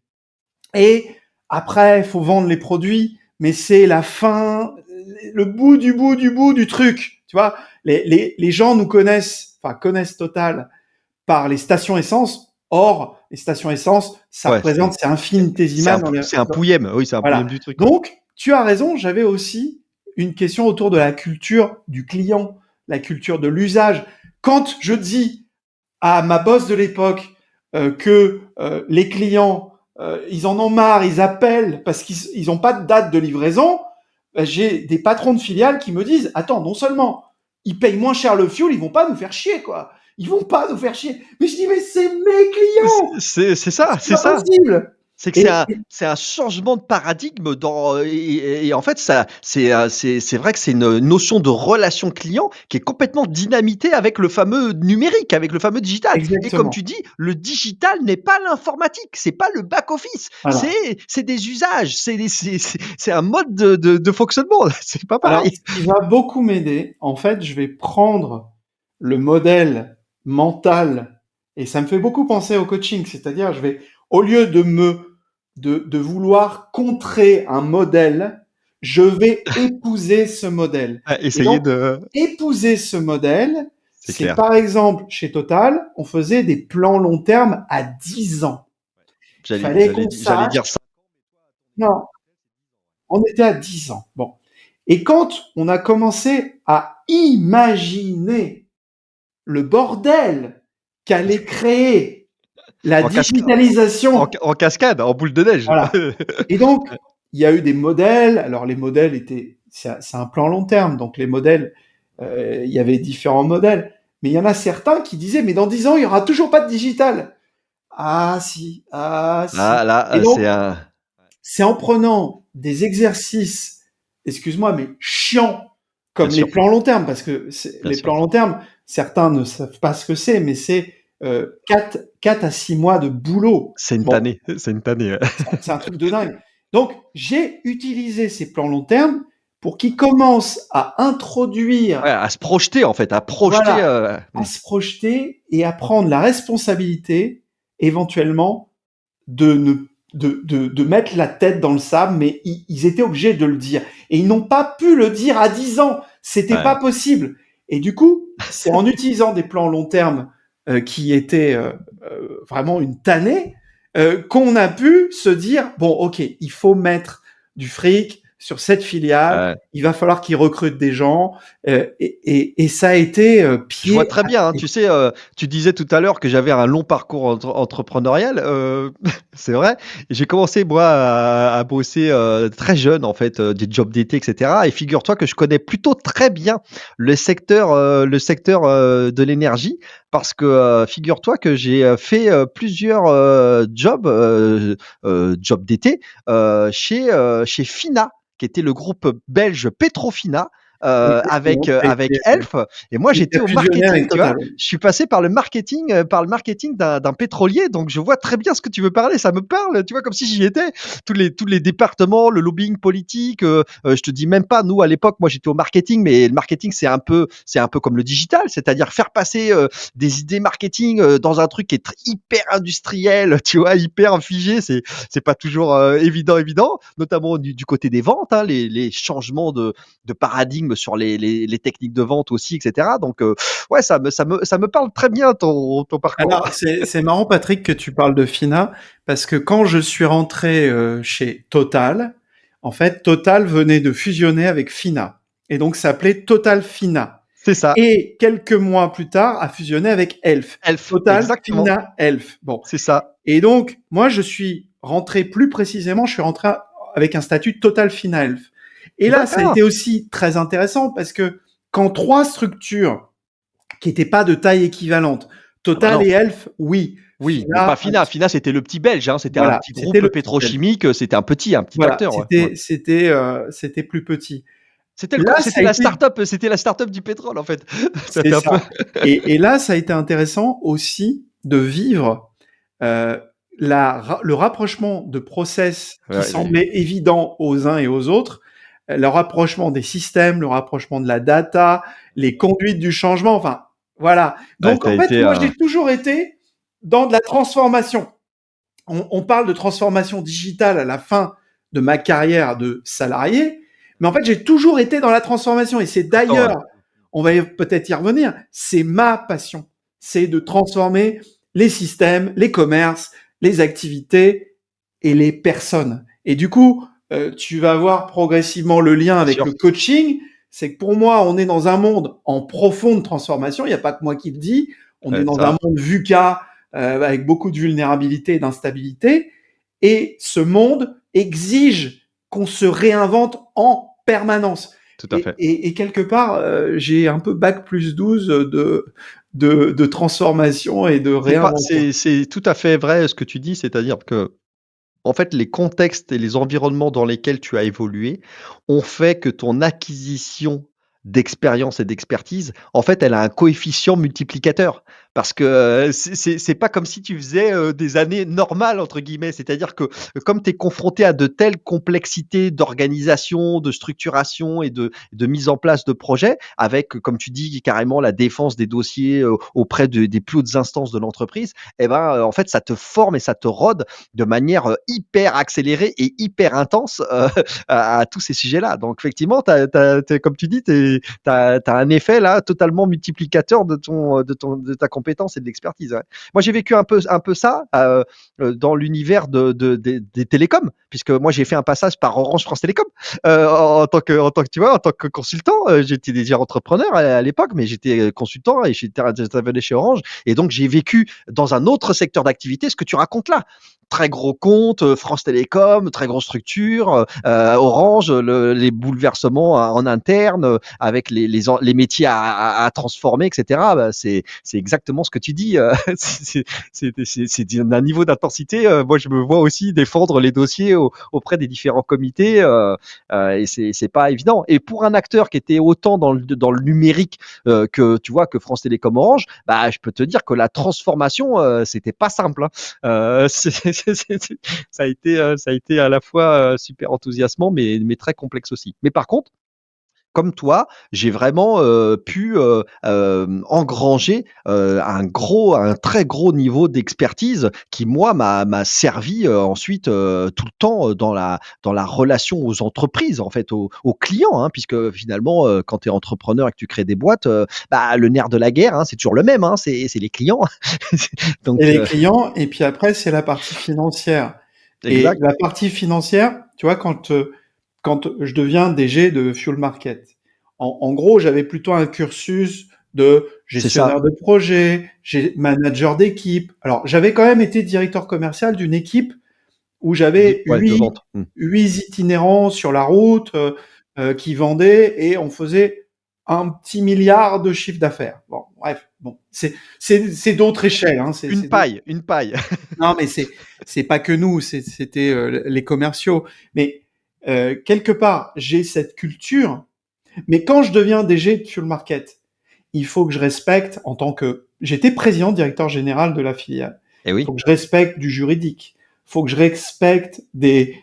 Et après, il faut vendre les produits, mais c'est la fin, le bout du bout du bout du truc. Tu vois, les gens nous connaissent, enfin connaissent Total par les stations essence. Or, les stations essence, ça Ouais, représente, c'est infinitésimal dans les, c'est un pouillème. Oui, c'est un voilà. pouillème du truc, quoi. Donc, tu as raison, j'avais aussi une question autour de la culture du client, la culture de l'usage. Quand je dis à ma boss de l'époque que les clients, ils en ont marre, ils appellent parce qu'ils n'ont pas de date de livraison, j'ai des patrons de filiales qui me disent, attends, non seulement ils payent moins cher le fuel, ils vont pas nous faire chier, quoi. Ils vont pas nous faire chier. Mais je dis, mais c'est mes clients, C'est ça, c'est c'est pas ça. possible. C'est que c'est Et, un changement de paradigme et en fait ça c'est vrai que c'est une notion de relation client qui est complètement dynamitée avec le fameux numérique, avec le fameux digital et comme exactement. tu dis, le digital n'est pas l'informatique, c'est pas le back office, Voilà. c'est des usages, c'est un mode de fonctionnement, c'est pas Alors, pareil. ce qui va beaucoup m'aider, en fait, je vais prendre le modèle mental et ça me fait beaucoup penser au coaching, c'est-à-dire je vais, au lieu de vouloir contrer un modèle, je vais épouser ce modèle. Ouais, Et essayer donc, de épouser ce modèle, c'est c'est clair. par exemple, chez Total, on faisait des plans long terme à 10 ans. Il J'allais fallait j'allais qu'on di j'allais sache dire ça. non, on était à 10 ans. Bon. Et quand on a commencé à imaginer le bordel qu'allait créer la En cascade, digitalisation, en cascade, en boule de neige. voilà. Et donc, il y a eu des modèles. Alors, les modèles étaient, c'est un plan long terme. Donc, les modèles, il y avait différents modèles. Mais il y en a certains qui disaient, mais dans 10 ans, il y aura toujours pas de digital. Ah si, ah si. Ah là, Et c'est donc, un c'est en prenant des exercices, excuse-moi, mais chiants, bien comme les sûr, plans long terme, parce que bien les sûr. plans long terme, certains ne savent pas ce que c'est, mais c'est 4 à 6 mois de boulot. C'est une Bon, tannée, c'est une tannée, ouais. c'est un truc de dingue. Donc, j'ai utilisé ces plans long terme pour qu'ils commencent à Ouais, introduire, à se projeter en fait, à projeter, voilà, à mmh, se projeter et à prendre la responsabilité, éventuellement, de ne de mettre la tête dans le sable, mais ils étaient obligés de le dire. Et ils n'ont pas pu le dire à 10 ans. C'était pas ouais. possible. Et du coup, c'est en utilisant des plans long terme qui étaient vraiment une tannée qu'on a pu se dire bon, ok, il faut mettre du fric sur cette filiale. Ouais. Il va falloir qu'ils recrutent des gens. Et ça a été Je vois pied très à bien, hein. pied. Tu sais, tu disais tout à l'heure que j'avais un long parcours entrepreneurial, c'est vrai. Et j'ai commencé moi à bosser, très jeune en fait, des jobs d'été et cetera et figure-toi que je connais plutôt très bien le secteur, de l'énergie parce que, figure-toi que j'ai, fait, plusieurs, jobs d'été, chez Fina, qui était le groupe belge Petrofina, avec, Exactement. avec Elf et moi, Et qui j'étais a au fusionné marketing, avec tu vois? Total. Je suis passé par le marketing d'un pétrolier, donc je vois très bien ce que tu veux parler. Ça me parle, tu vois? Comme si j'y étais. Tous les départements, le lobbying politique, je te dis même pas, nous, à l'époque, moi, j'étais au marketing, mais le marketing, c'est un peu comme le digital, c'est-à-dire faire passer, des idées marketing, dans un truc qui est hyper industriel, tu vois? Hyper figé. C'est pas toujours, évident, notamment du côté des ventes, hein, les changements de paradigme sur les techniques de vente aussi, et cetera. Donc, ouais, ça me parle très bien ton parcours. Alors, c'est marrant, Patrick, que tu parles de Fina, parce que quand je suis rentré chez Total, en fait, Total venait de fusionner avec Fina. Et donc, ça s'appelait Total Fina. C'est ça, Et quelques mois plus tard, a fusionné avec Elf. Elf, Total exactement, Fina Elf. Bon. c'est ça. Et donc, moi, je suis rentré plus précisément, je suis rentré avec un statut Total Fina Elf. Et là, ça a D'accord, été aussi très intéressant parce que quand 3 structures qui n'étaient pas de taille équivalente. ah bah Total non. et Elf, oui. Oui, mais Fina, pas Fina. Fina, c'était le petit belge, hein, c'était un voilà, petit c'était groupe le petit belge. pétrochimique, c'était un petit Voilà, acteur, ouais, ouais. c'était plus petit. C'était le co Là, ça c'était a la été start-up, c'était la start-up du pétrole, en fait. c'est C'était un ça. peu Et là, ça a été intéressant aussi de vivre le rapprochement de process qui ouais, semblait évident aux uns et aux autres, le rapprochement des systèmes, le rapprochement de la data, les conduites du changement, enfin, voilà. ouais, Donc, tu en fait, été, moi, j'ai toujours été dans de la transformation. On parle de transformation digitale à la fin de ma carrière de salarié, mais en fait, j'ai toujours été dans la transformation. Et c'est d'accord, ouais. d'ailleurs, on va peut-être y revenir, c'est ma passion. C'est de transformer les systèmes, les commerces, les activités et les personnes. Et du coup, tu vas voir progressivement le lien Bien avec sûr, le coaching. C'est que pour moi, on est dans un monde en profonde transformation. Il n'y a pas que moi qui le dis. On est ouais, dans un ça monde VUCA avec beaucoup de vulnérabilité et d'instabilité. Et ce monde exige qu'on se réinvente en permanence. tout à Et, fait. et, et quelque part, j'ai un peu bac plus 12 de transformation et de C'est pas réinvention. c'est tout à fait vrai ce que tu dis, c'est-à-dire que en fait, les contextes et les environnements dans lesquels tu as évolué ont fait que ton acquisition d'expérience et d'expertise, en fait, elle a un coefficient multiplicateur. parce que c'est pas comme si tu faisais des années normales entre guillemets. C'est-à-dire que comme tu es confronté à de telles complexités d'organisation, de structuration et de mise en place de projets, avec comme tu dis carrément la défense des dossiers auprès des plus hautes instances de l'entreprise, eh ben en fait ça te forme et ça te rôde de manière hyper accélérée et hyper intense à tous ces sujets-là. Donc effectivement, comme tu dis, tu as un effet là totalement multiplicateur de ta compétence et de l'expertise. Ouais. Moi, j'ai vécu un peu ça dans l'univers des télécoms, puisque moi, j'ai fait un passage par Orange France Télécom en tant que, tu vois, en tant que consultant. J'étais déjà entrepreneur à l'époque, mais j'étais consultant et j'intervenais chez Orange. Et donc, j'ai vécu dans un autre secteur d'activité ce que tu racontes là. Très gros compte, France Télécom, très grosse structure, Orange, les bouleversements en interne, avec les métiers à transformer, etc. Bah, c'est exactement ce que tu dis. C'est d'un niveau d'intensité. Moi, je me vois aussi défendre les dossiers auprès des différents comités, et c'est pas évident. Et pour un acteur qui était autant dans le numérique que tu vois que France Télécom Orange, bah, je peux te dire que la transformation, c'était pas simple. Hein. Ça a été à la fois super enthousiasmant, mais très complexe aussi. Mais par contre, comme toi, j'ai vraiment pu engranger un très gros niveau d'expertise qui, moi, m'a servi ensuite tout le temps dans la relation aux entreprises, en fait, aux clients, hein, puisque finalement, quand tu es entrepreneur et que tu crées des boîtes, bah, le nerf de la guerre, hein, c'est toujours le même, hein, c'est les clients. Et Donc, les clients, et puis après, c'est la partie financière. Et exact, la partie financière, tu vois, quand je deviens DG de Fuel Market, en gros, j'avais plutôt un cursus de c'est ça. gestionnaire de projet, manager d'équipe. Alors, j'avais quand même été directeur commercial d'une équipe où j'avais Ouais, de vente. Hmm. huit itinérants sur la route qui vendaient et on faisait un petit milliard de chiffre d'affaires. Bon, bref, bon, c'est d'autres échelles. Hein, Une c'est d'autres. paille, une paille. Non, mais c'est pas que nous, c'était les commerciaux. Mais quelque part, j'ai cette culture. Mais quand je deviens DG de Fuel Market, il faut que je respecte en tant que j'étais président directeur général de la filiale. Eh Il faut oui, que je respecte du juridique. Il faut que je respecte des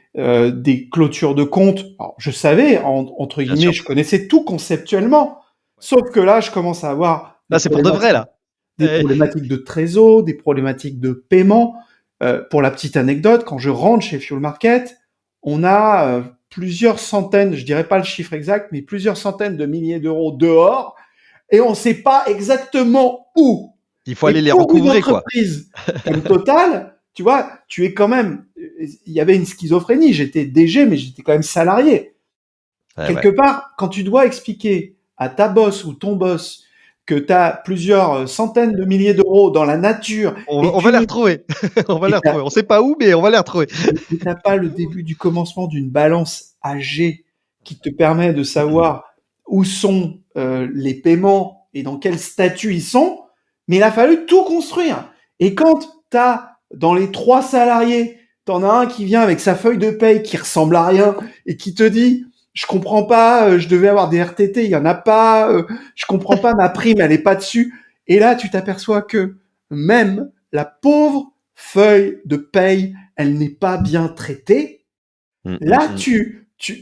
clôtures de comptes. Alors, je savais entre bien guillemets, sûr. je connaissais tout conceptuellement. Sauf que là, je commence à avoir Là, c'est pour de vrai, là. des Eh, problématiques de trésor, des problématiques de paiement. Pour la petite anecdote, quand je rentre chez Fuel Market, on a plusieurs centaines, je dirais pas le chiffre exact, mais plusieurs centaines de milliers d'euros dehors et on ne sait pas exactement où. il faut Et aller les pour une recouvrer, quoi. entreprise comme Total, tu vois, tu es quand même. Il y avait une schizophrénie. J'étais DG, mais j'étais quand même salarié. Ouais, Quelque ouais. part, quand tu dois expliquer à ta boss ou ton boss que tu as plusieurs centaines de milliers d'euros dans la nature et On va les que retrouver. On va les et retrouver. On sait pas où, mais on va les retrouver. t'as pas le début du commencement d'une balance AG qui te permet de savoir où sont les paiements et dans quel statut ils sont, mais il a fallu tout construire. Et quand tu as dans les 3 salariés, t'en as un qui vient avec sa feuille de paye qui ressemble à rien et qui te dit je comprends pas, je devais avoir des RTT, il y en a pas, je comprends pas, ma prime elle est pas dessus. Et là tu t'aperçois que même la pauvre feuille de paye, elle n'est pas bien traitée. Mmh, mmh, Là, mmh.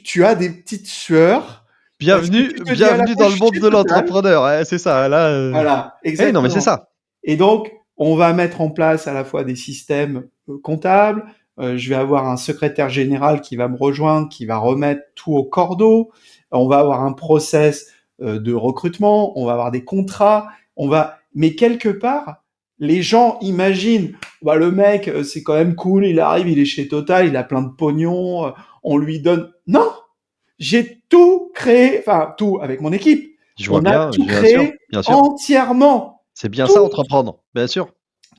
tu as des petites sueurs parce que tu te dis à la Bienvenue fois, dans je le suis monde chez de Total. l'entrepreneur. Ouais, c'est ça. Là, Voilà, eh non, mais c'est exactement. ça. Et donc, on va mettre en place à la fois des systèmes comptables. Je vais avoir un secrétaire général qui va me rejoindre, qui va remettre tout au cordeau. On va avoir un process de recrutement. On va avoir des contrats. Mais quelque part, les gens imaginent, bah, le mec, c'est quand même cool. Il arrive, il est chez Total, il a plein de pognon. On lui donne. Non, j'ai tout créé, enfin tout avec mon équipe. Je vois On a bien, tout bien sûr, créé bien sûr. entièrement, C'est bien ça, tout, entreprendre. Bien sûr.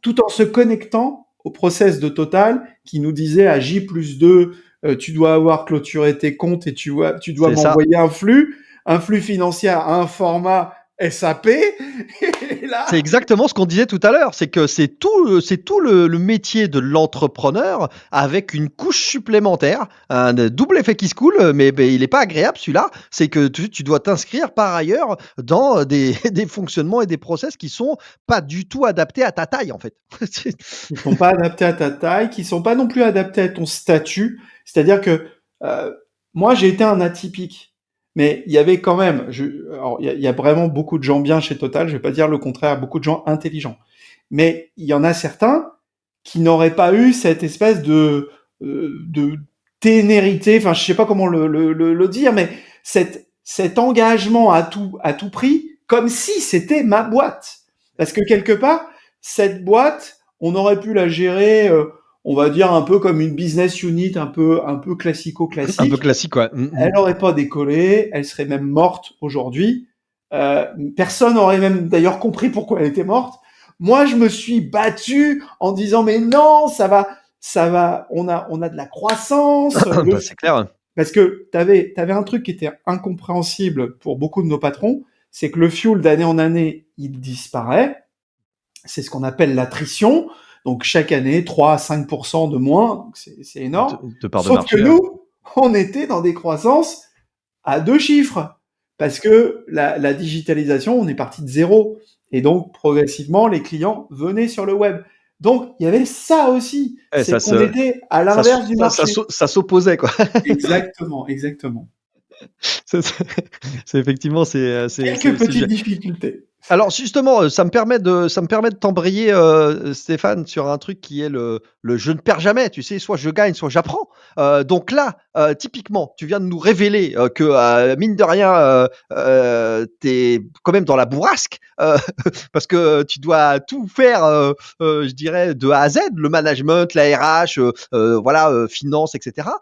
tout en se connectant au process de Total qui nous disait à J+2, tu dois avoir clôturé tes comptes et tu dois C'est ça. m'envoyer un flux financier à un format SAP. Et là. C'est exactement ce qu'on disait tout à l'heure, c'est que c'est tout le métier de l'entrepreneur avec une couche supplémentaire, un double effet qui se coule, mais il est pas agréable celui-là. C'est que tu dois t'inscrire par ailleurs dans des des fonctionnements et des process qui sont pas du tout adaptés à ta taille, en fait. Qui sont pas adaptés à ta taille, qui sont pas non plus adaptés à ton statut. C'est-à-dire que moi, j'ai été un atypique, mais il y avait quand même, alors il y a vraiment beaucoup de gens bien chez Total, je vais pas dire le contraire, beaucoup de gens intelligents, mais il y en a certains qui n'auraient pas eu cette espèce de ténérité, enfin je sais pas comment le dire, mais cet engagement à tout prix, comme si c'était ma boîte, parce que quelque part cette boîte, on aurait pu la gérer, on va dire un peu comme une business unit, un peu Un peu classico-classique. classique, ouais. Elle n'aurait pas décollé, elle serait même morte aujourd'hui. Personne n'aurait même d'ailleurs compris pourquoi elle était morte. Moi, je me suis battu en disant mais non, ça va, on a de la croissance. Bah, c'est clair. Parce que t'avais un truc qui était incompréhensible pour beaucoup de nos patrons, c'est que le fuel d'année en année, il disparaît. C'est ce qu'on appelle l'attrition. Donc chaque année, 3 à 5% de moins, donc c'est énorme. De part de Sauf que marché, ouais. nous, on était dans des croissances à 2 chiffres. Parce que la digitalisation, on est parti de zéro. Et donc, progressivement, les clients venaient sur le web. Donc, il y avait ça aussi. Ouais, C'est qu'on était à ça l'inverse du marché. ça s'opposait, quoi. Exactement, exactement. C'est c'est effectivement, Quelques c'est petites difficultés. alors justement, ça me permet de t'embrayer, Stéphane, sur un truc qui est le «je ne perds jamais», tu sais? Soit je gagne, soit j'apprends. Donc là, typiquement, tu viens de nous révéler, que, mine de rien, tu es quand même dans la bourrasque, parce que tu dois tout faire, je dirais de A à Z, le management, la RH, voilà, finance et cetera.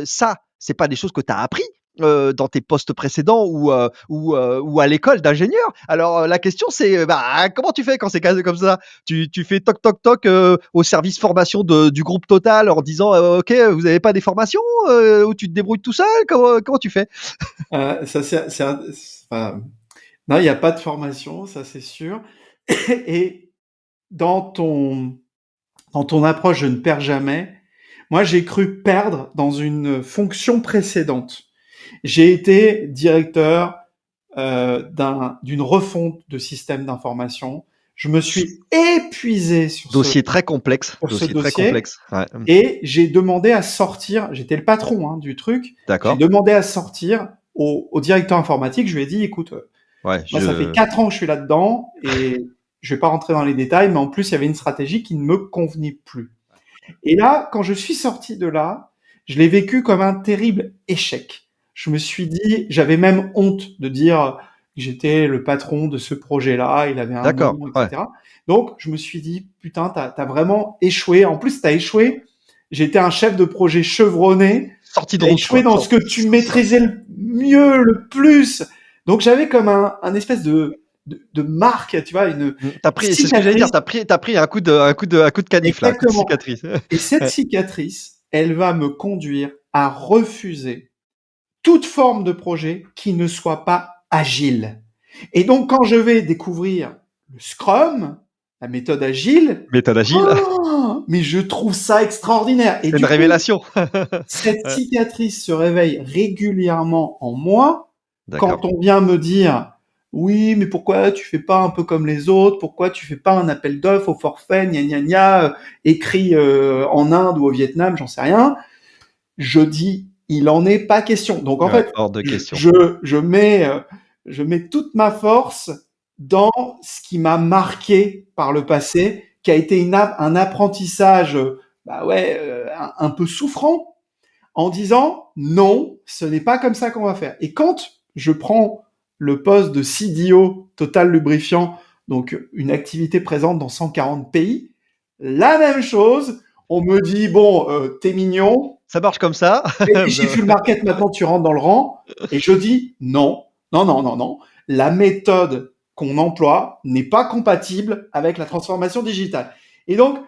Ça, c'est pas des choses que tu as appris, dans tes postes précédents ou à l'école d'ingénieur. Alors, la question c'est, bah, comment tu fais quand c'est comme ça? Tu fais toc toc toc, au service formation du groupe Total en disant, «OK, vous avez pas des formations, ou tu te débrouilles tout seul?» Comment tu fais? Ça, enfin, non, il n'y a pas de formation, ça c'est sûr. Et dans ton, dans ton approche, je ne perds jamais. Moi, j'ai cru perdre dans une fonction précédente. J'ai été directeur d'une refonte de système d'information. Je me suis épuisé sur ce Dossier très dossier complexe. Ouais, et j'ai demandé à sortir. J'étais le patron du truc. J'ai d'accord. demandé à sortir au directeur informatique. Je lui ai dit, écoute, Ouais, moi, ça fait je 4 ans que je suis là-dedans et je vais pas rentrer dans les détails, mais en plus, il y avait une stratégie qui ne me convenait plus. Et là, quand je suis sorti de là, je l'ai vécu comme un terrible échec. Je me suis dit, j'avais même honte de dire que j'étais le patron de ce projet-là, il avait un d'accord, nom, ouais. etc. Donc, je me suis dit, putain, t'as vraiment échoué. En plus, t'as échoué. J'étais un chef de projet chevronné. Sortie de T'as route, échoué quoi. dans ce que tu maîtrisais le mieux, le plus. Donc, j'avais comme un espèce de marque, tu vois, une Tu pris c'est ce que j'allais dire, cicatrice. tu pris un coup de canif là, un coup de Exactement. cicatrice. Et cette Ouais. cicatrice, elle va me conduire à refuser toute forme de projet qui ne soit pas agile. Et donc, quand je vais découvrir le Scrum, la méthode agile, Méthode agile, oh, mais je trouve ça extraordinaire. Et c'est une du coup, révélation. cette Ouais, cicatrice se réveille régulièrement en moi d'accord. quand on vient me dire oui, mais pourquoi tu fais pas un peu comme les autres? Pourquoi tu fais pas un appel d'offres au forfait, gna gna gna, écrit en Inde ou au Vietnam, j'en sais rien. Je dis, il en est pas question. Donc en Ouais, fait, hors de question. je mets toute ma force dans ce qui m'a marqué par le passé, qui a été un apprentissage, bah ouais, un peu souffrant, en disant non, ce n'est pas comme ça qu'on va faire. Et quand je prends le poste de CDO Total Lubrifiant, donc une activité présente dans 140 pays, la même chose, on me dit bon, t'es mignon, Ça marche comme ça. fais des chiffres sur le market, maintenant tu rentres dans le rang. Et je dis non, non, non, non, non. La méthode qu'on emploie n'est pas compatible avec la transformation digitale. Et donc,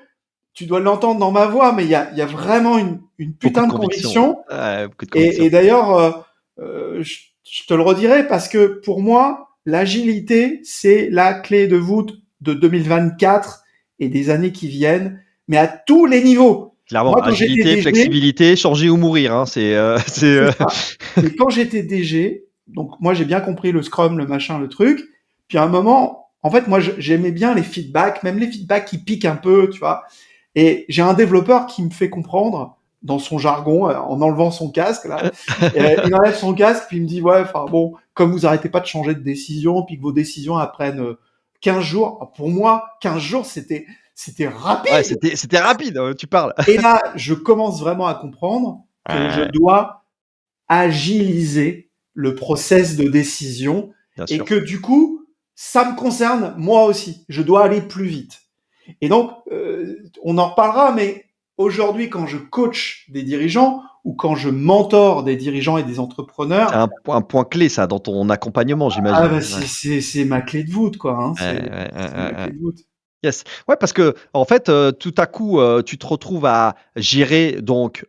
tu dois l'entendre dans ma voix, mais il y a vraiment une Beaucoup de putain de conviction. conviction. Ouais, beaucoup de conviction. Et d'ailleurs, je te le redirai parce que pour moi, l'agilité, c'est la clé de voûte de 2024 et des années qui viennent, mais à tous les niveaux. Clairement, Moi, quand j'étais agilité, DG, flexibilité, changer ou mourir, hein, c'est ça. Mais quand j'étais DG, donc moi j'ai bien compris le Scrum, le machin, le truc. Puis à un moment, en fait, moi j'aimais bien les feedbacks, même les feedbacks qui piquent un peu, tu vois. Et j'ai un développeur qui me fait comprendre dans son jargon, en enlevant son casque là. Il enlève son casque puis il me dit ouais, enfin bon, comme vous arrêtez pas de changer de décision, puis que vos décisions apprennent 15 jours. Pour moi, 15 jours c'était Ouais, rapide. c'était rapide, tu parles. Et là, je commence vraiment à comprendre que je Ouais, dois agiliser le process de décision bien et sûr. que du coup, ça me concerne moi aussi. Je dois aller plus vite. Et donc, on en reparlera, mais aujourd'hui, quand je coach des dirigeants ou quand je mentor des dirigeants et des C'est entrepreneurs, un point clé ça dans ton accompagnement, ah j'imagine? bah Ouais. c'est ma clé de voûte, quoi. Hein, c'est ma Ouais. clé de voûte. Yes. Ouais, parce que en fait, tout à coup, tu te retrouves à gérer donc,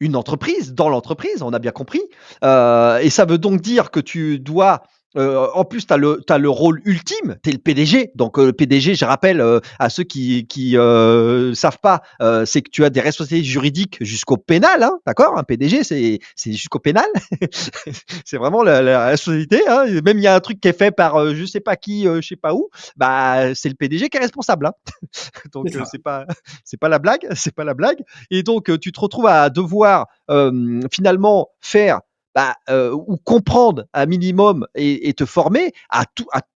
une entreprise, dans l'entreprise, on a bien compris, et ça veut donc dire que tu dois, en plus, tu as le rôle ultime, tu es le PDG. Donc, le PDG, je rappelle, à ceux qui savent pas, c'est que tu as des responsabilités juridiques jusqu'au pénal, hein, d'accord? Un PDG, c'est jusqu'au pénal. C'est vraiment la responsabilité, hein. Même il y a un truc qui est fait par, je sais pas qui, je sais pas où, bah, c'est le PDG qui est responsable, hein. C'est Donc, ça. c'est pas la blague, c'est pas la blague. Et donc, tu te retrouves à devoir finalement faire ou comprendre un minimum et te former à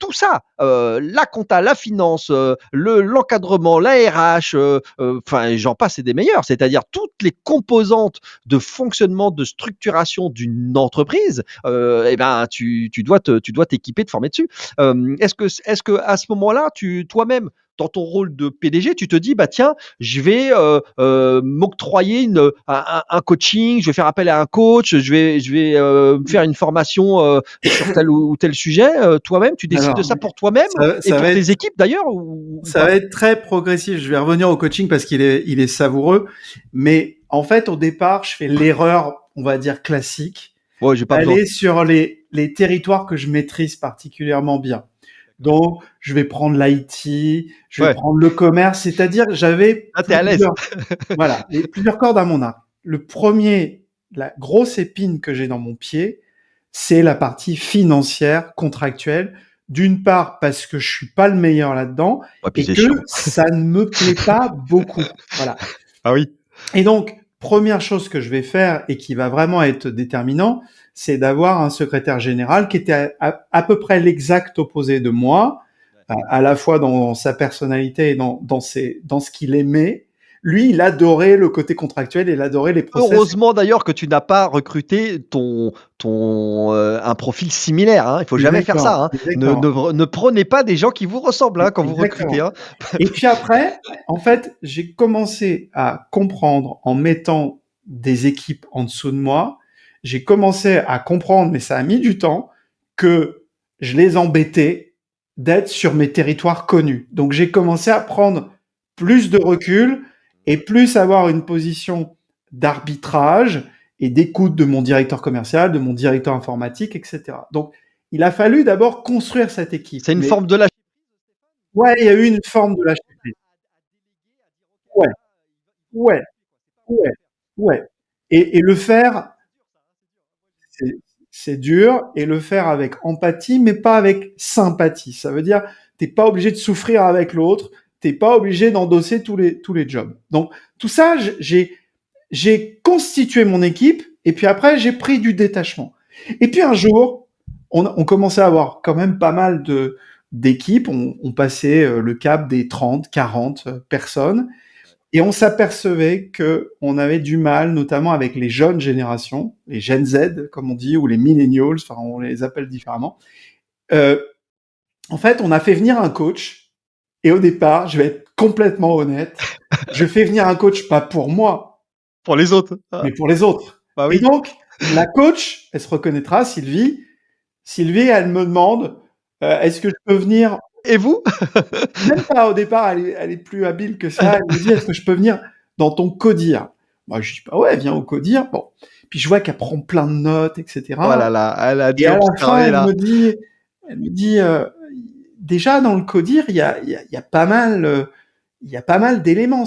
tout ça. La compta, la finance, l'encadrement, la RH, enfin, j'en passe et des meilleurs. C'est-à-dire toutes les composantes de fonctionnement, de structuration d'une entreprise, et ben, tu dois t'équiper, te former dessus. Est-ce que à ce moment-là, toi-même, dans ton rôle de PDG, tu te dis, bah tiens, je vais m'octroyer un coaching, je vais faire appel à un coach, je vais faire une formation sur tel ou tel sujet. Toi-même, tu décides de Alors, ça pour toi-même et ça va pour être tes équipes d'ailleurs ou Ça pas? va être très progressif. Je vais revenir au coaching parce il est savoureux. Mais en fait, au départ, je fais l'erreur, on va dire classique, Ouais, j'ai pas besoin. d'aller sur les territoires que je maîtrise particulièrement bien. Donc, je vais prendre l'IT, je vais Ouais, prendre le commerce, c'est-à-dire j'avais là, t'es à l'aise. plusieurs cordes à mon arc. Le premier, la grosse épine que j'ai dans mon pied, c'est la partie financière, contractuelle. D'une part, parce que je suis pas le meilleur là-dedans Ouais, puis et c'est que chiant. ça ne me plaît pas beaucoup. Voilà. Ah oui. Et donc, première chose que je vais faire et qui va vraiment être déterminant, c'est d'avoir un secrétaire général qui était à peu près l'exact opposé de moi, à la fois dans sa personnalité et dans ce qu'il aimait. Lui, il adorait le côté contractuel, il adorait les process. Heureusement d'ailleurs que tu n'as pas recruté un profil similaire, hein. Il faut jamais faire Exactement, ça, hein. exactement, Ne prenez pas des gens qui vous ressemblent, hein, quand vous recrutez, exactement. hein. Et puis après, en fait, j'ai commencé à comprendre en mettant des équipes en dessous de moi, j'ai commencé à comprendre, mais ça a mis du temps, que je les embêtais d'être sur mes territoires connus. Donc j'ai commencé à prendre plus de recul et plus avoir une position d'arbitrage et d'écoute de mon directeur commercial, de mon directeur informatique, etc. Donc il a fallu d'abord construire cette équipe. C'est une Mais forme de lâcher ouais, il y a eu une forme de lâcher prise. Ouais, ouais, ouais, ouais. Et le faire, c'est c'est dur, et le faire avec empathie, mais pas avec sympathie. Ça veut dire, t'es pas obligé de souffrir avec l'autre, t'es pas obligé d'endosser tous les jobs. Donc tout ça, j'ai constitué mon équipe, et puis après j'ai pris du détachement. Et puis un jour, on commençait à avoir quand même pas mal de d'équipes, on passait le cap des 30, 40 personnes. Et on s'apercevait que on avait du mal, notamment avec les jeunes générations, les Gen Z, comme on dit, ou les millennials, enfin, on les appelle différemment. Euh, En fait, on a fait venir un coach, et au départ, je vais être complètement honnête, je fais venir un coach pas pour moi, pour les autres. mais Ah, pour les autres. bah Et oui. donc, la coach, elle se reconnaîtra, Sylvie. Sylvie, elle me demande, est-ce que je peux venir. Et vous? Même pas au départ, elle est plus habile que ça. Elle me dit, est-ce que je peux venir dans ton codir? Moi, je dis, bah ouais, viens au codir. Bon. Puis je vois qu'elle prend plein de notes, Oh etc. là là, elle a Et dû à la fin, observer elle là. me dit, Elle me dit, déjà dans le codir, il y a pas mal, il y a pas mal d'éléments.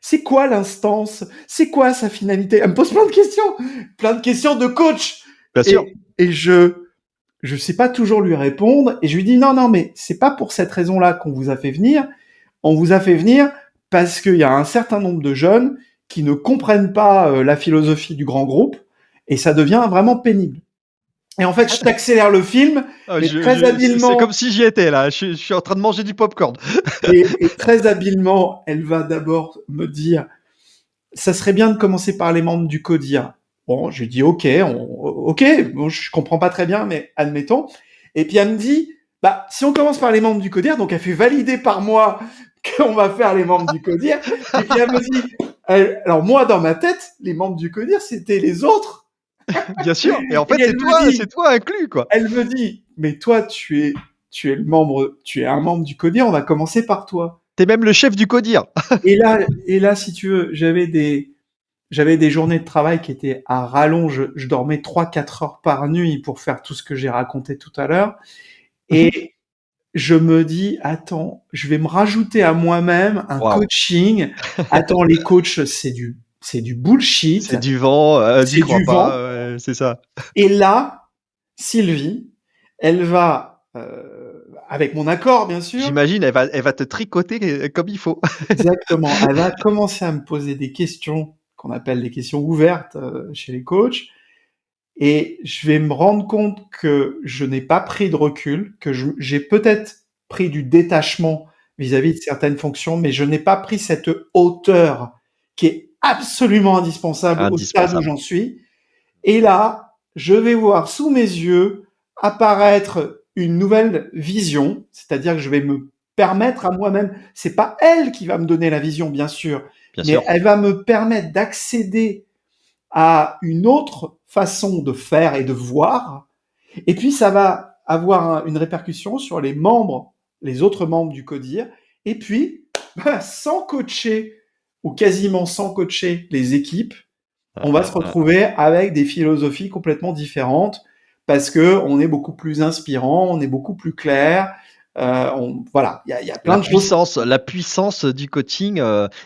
C'est quoi l'instance? C'est quoi sa finalité? Elle me pose plein de questions de coach. Bien sûr. Et je sais pas toujours lui répondre. Et je lui dis non, non, mais c'est pas pour cette raison-là qu'on vous a fait venir. On vous a fait venir parce qu'il y a un certain nombre de jeunes qui ne comprennent pas la philosophie du grand groupe et ça devient vraiment pénible. Et en fait, je t'accélère le film, Ah, mais très c'est comme habilement, si j'y étais là. Je suis en train de manger du popcorn. et très habilement, elle va d'abord me dire, ça serait bien de commencer par les membres du CODIR. Bon, je lui dis ok, bon, je comprends pas très bien, mais admettons. Et puis elle me dit, bah si on commence par les membres du CODIR, donc elle fait valider par moi qu'on va faire les membres du CODIR. Et puis elle me dit, alors moi dans ma tête, les membres du CODIR c'était les autres. Bien sûr. Et en Et fait, c'est toi inclus, quoi. elle me dit, mais toi tu es le membre, tu es un membre du CODIR, on va commencer par toi. T'es même le chef du codir. Et là, si tu veux, j'avais des journées de travail qui étaient à rallonge. Je dormais 3-4 heures par nuit pour faire tout ce que j'ai raconté tout à l'heure. Et je me dis, attends, je vais me rajouter à moi-même un Waouh. coaching. Attends, les coachs, c'est du bullshit. C'est du vent, j'y C'est crois du pas, vent. c'est ça. Et là, Sylvie, elle va, avec mon accord, bien sûr, J'imagine, elle va te tricoter comme il faut. exactement, elle va commencer à me poser des questions qu'on appelle des questions ouvertes chez les coachs. Et je vais me rendre compte que je n'ai pas pris de recul, que j'ai peut-être pris du détachement vis-à-vis de certaines fonctions, mais je n'ai pas pris cette hauteur qui est absolument indispensable au stade où Indispensable. j'en suis. Et là, je vais voir sous mes yeux apparaître une nouvelle vision, c'est-à-dire que je vais me permettre à moi-même, c'est pas elle qui va me donner la vision, bien sûr, Bien mais sûr. elle va me permettre d'accéder à une autre façon de faire et de voir. Et puis, ça va avoir une répercussion sur les membres, les autres membres du CODIR. Et puis, sans coacher, ou quasiment sans coacher les équipes, on va se retrouver avec des philosophies complètement différentes parce que on est beaucoup plus inspirant, on est beaucoup plus clair. Voilà, il y a plein de choses. La puissance du coaching,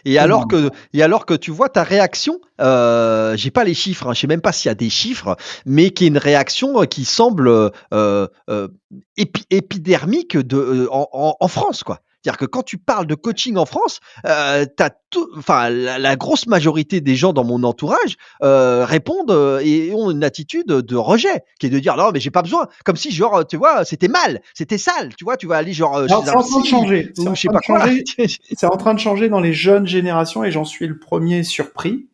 Énormément. et alors que tu vois ta réaction, j'ai pas les chiffres, hein, je sais même pas s'il y a des chiffres, mais qui est une réaction, qui semble, épidermique en France, quoi. C'est-à-dire que quand tu parles de coaching en France, tu tout enfin la grosse majorité des gens dans mon entourage, répondent, et ont une attitude de rejet, qui est de dire: «Non, mais j'ai pas besoin». Comme si genre, tu vois, c'était mal, c'était sale, tu vois? Tu vas aller genre, Alors, chez un c'est en train de psy changer. C'est ou en je sais train de pas quoi. changer. C'est en train de changer dans les jeunes générations et j'en suis le premier surpris.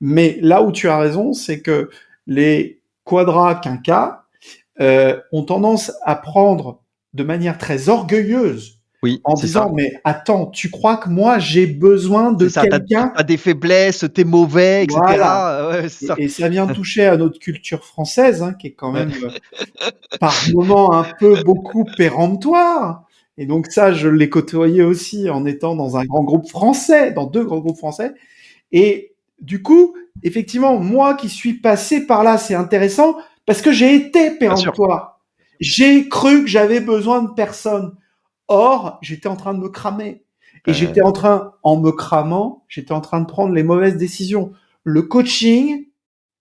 Mais là où tu as raison, c'est que les quadras quinquas ont tendance à prendre de manière très orgueilleuse Oui, en c'est ça. disant mais attends, tu crois que moi j'ai besoin de C'est ça, quelqu'un? tu des faiblesses, tu es mauvais et Voilà. cetera, ouais, c'est ça. Et ça vient toucher à notre culture française, hein, qui est quand Ouais. même par moments un peu beaucoup péremptoire. Et donc ça, je l'ai côtoyé aussi en étant dans un grand groupe français, dans 2 grands groupes français. Et du coup, effectivement, moi qui suis passé par là, c'est intéressant parce que j'ai été Bien sûr, péremptoire. bien sûr. J'ai cru que j'avais besoin de personne. Or, j'étais en train de me cramer. Et en me cramant, j'étais en train de prendre les mauvaises décisions. Le coaching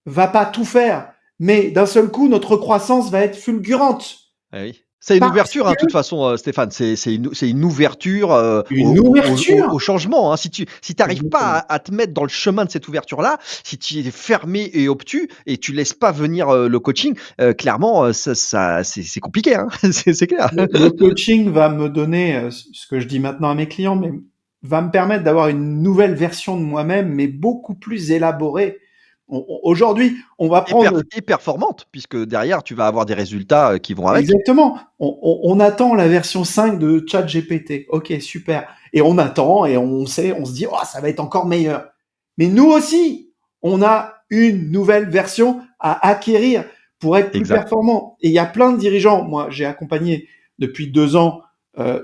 va pas tout faire, mais d'un seul coup, notre croissance va être fulgurante. Eh oui. C'est une Parce ouverture, hein, de toute que façon, Stéphane, c'est une ouverture, une ouverture! au changement, hein. Si tu arrives pas Exactement. à te mettre dans le chemin de cette ouverture-là, si tu es fermé et obtus et tu laisses pas venir, le coaching, clairement, c'est compliqué, hein. C'est clair. Le coaching va me donner, ce que je dis maintenant à mes clients, mais va me permettre d'avoir une nouvelle version de moi-même, mais beaucoup plus élaborée. Aujourd'hui, on va prendre Et performante, puisque derrière tu vas avoir des résultats, qui vont avec. exactement. On attend la version 5 de ChatGPT. Ok, super. Et on attend et on sait, on se dit, oh, ça va être encore meilleur. Mais nous aussi, on a une nouvelle version à acquérir pour être plus Exact. performant. Et il y a plein de dirigeants. Moi, j'ai accompagné depuis 2 ans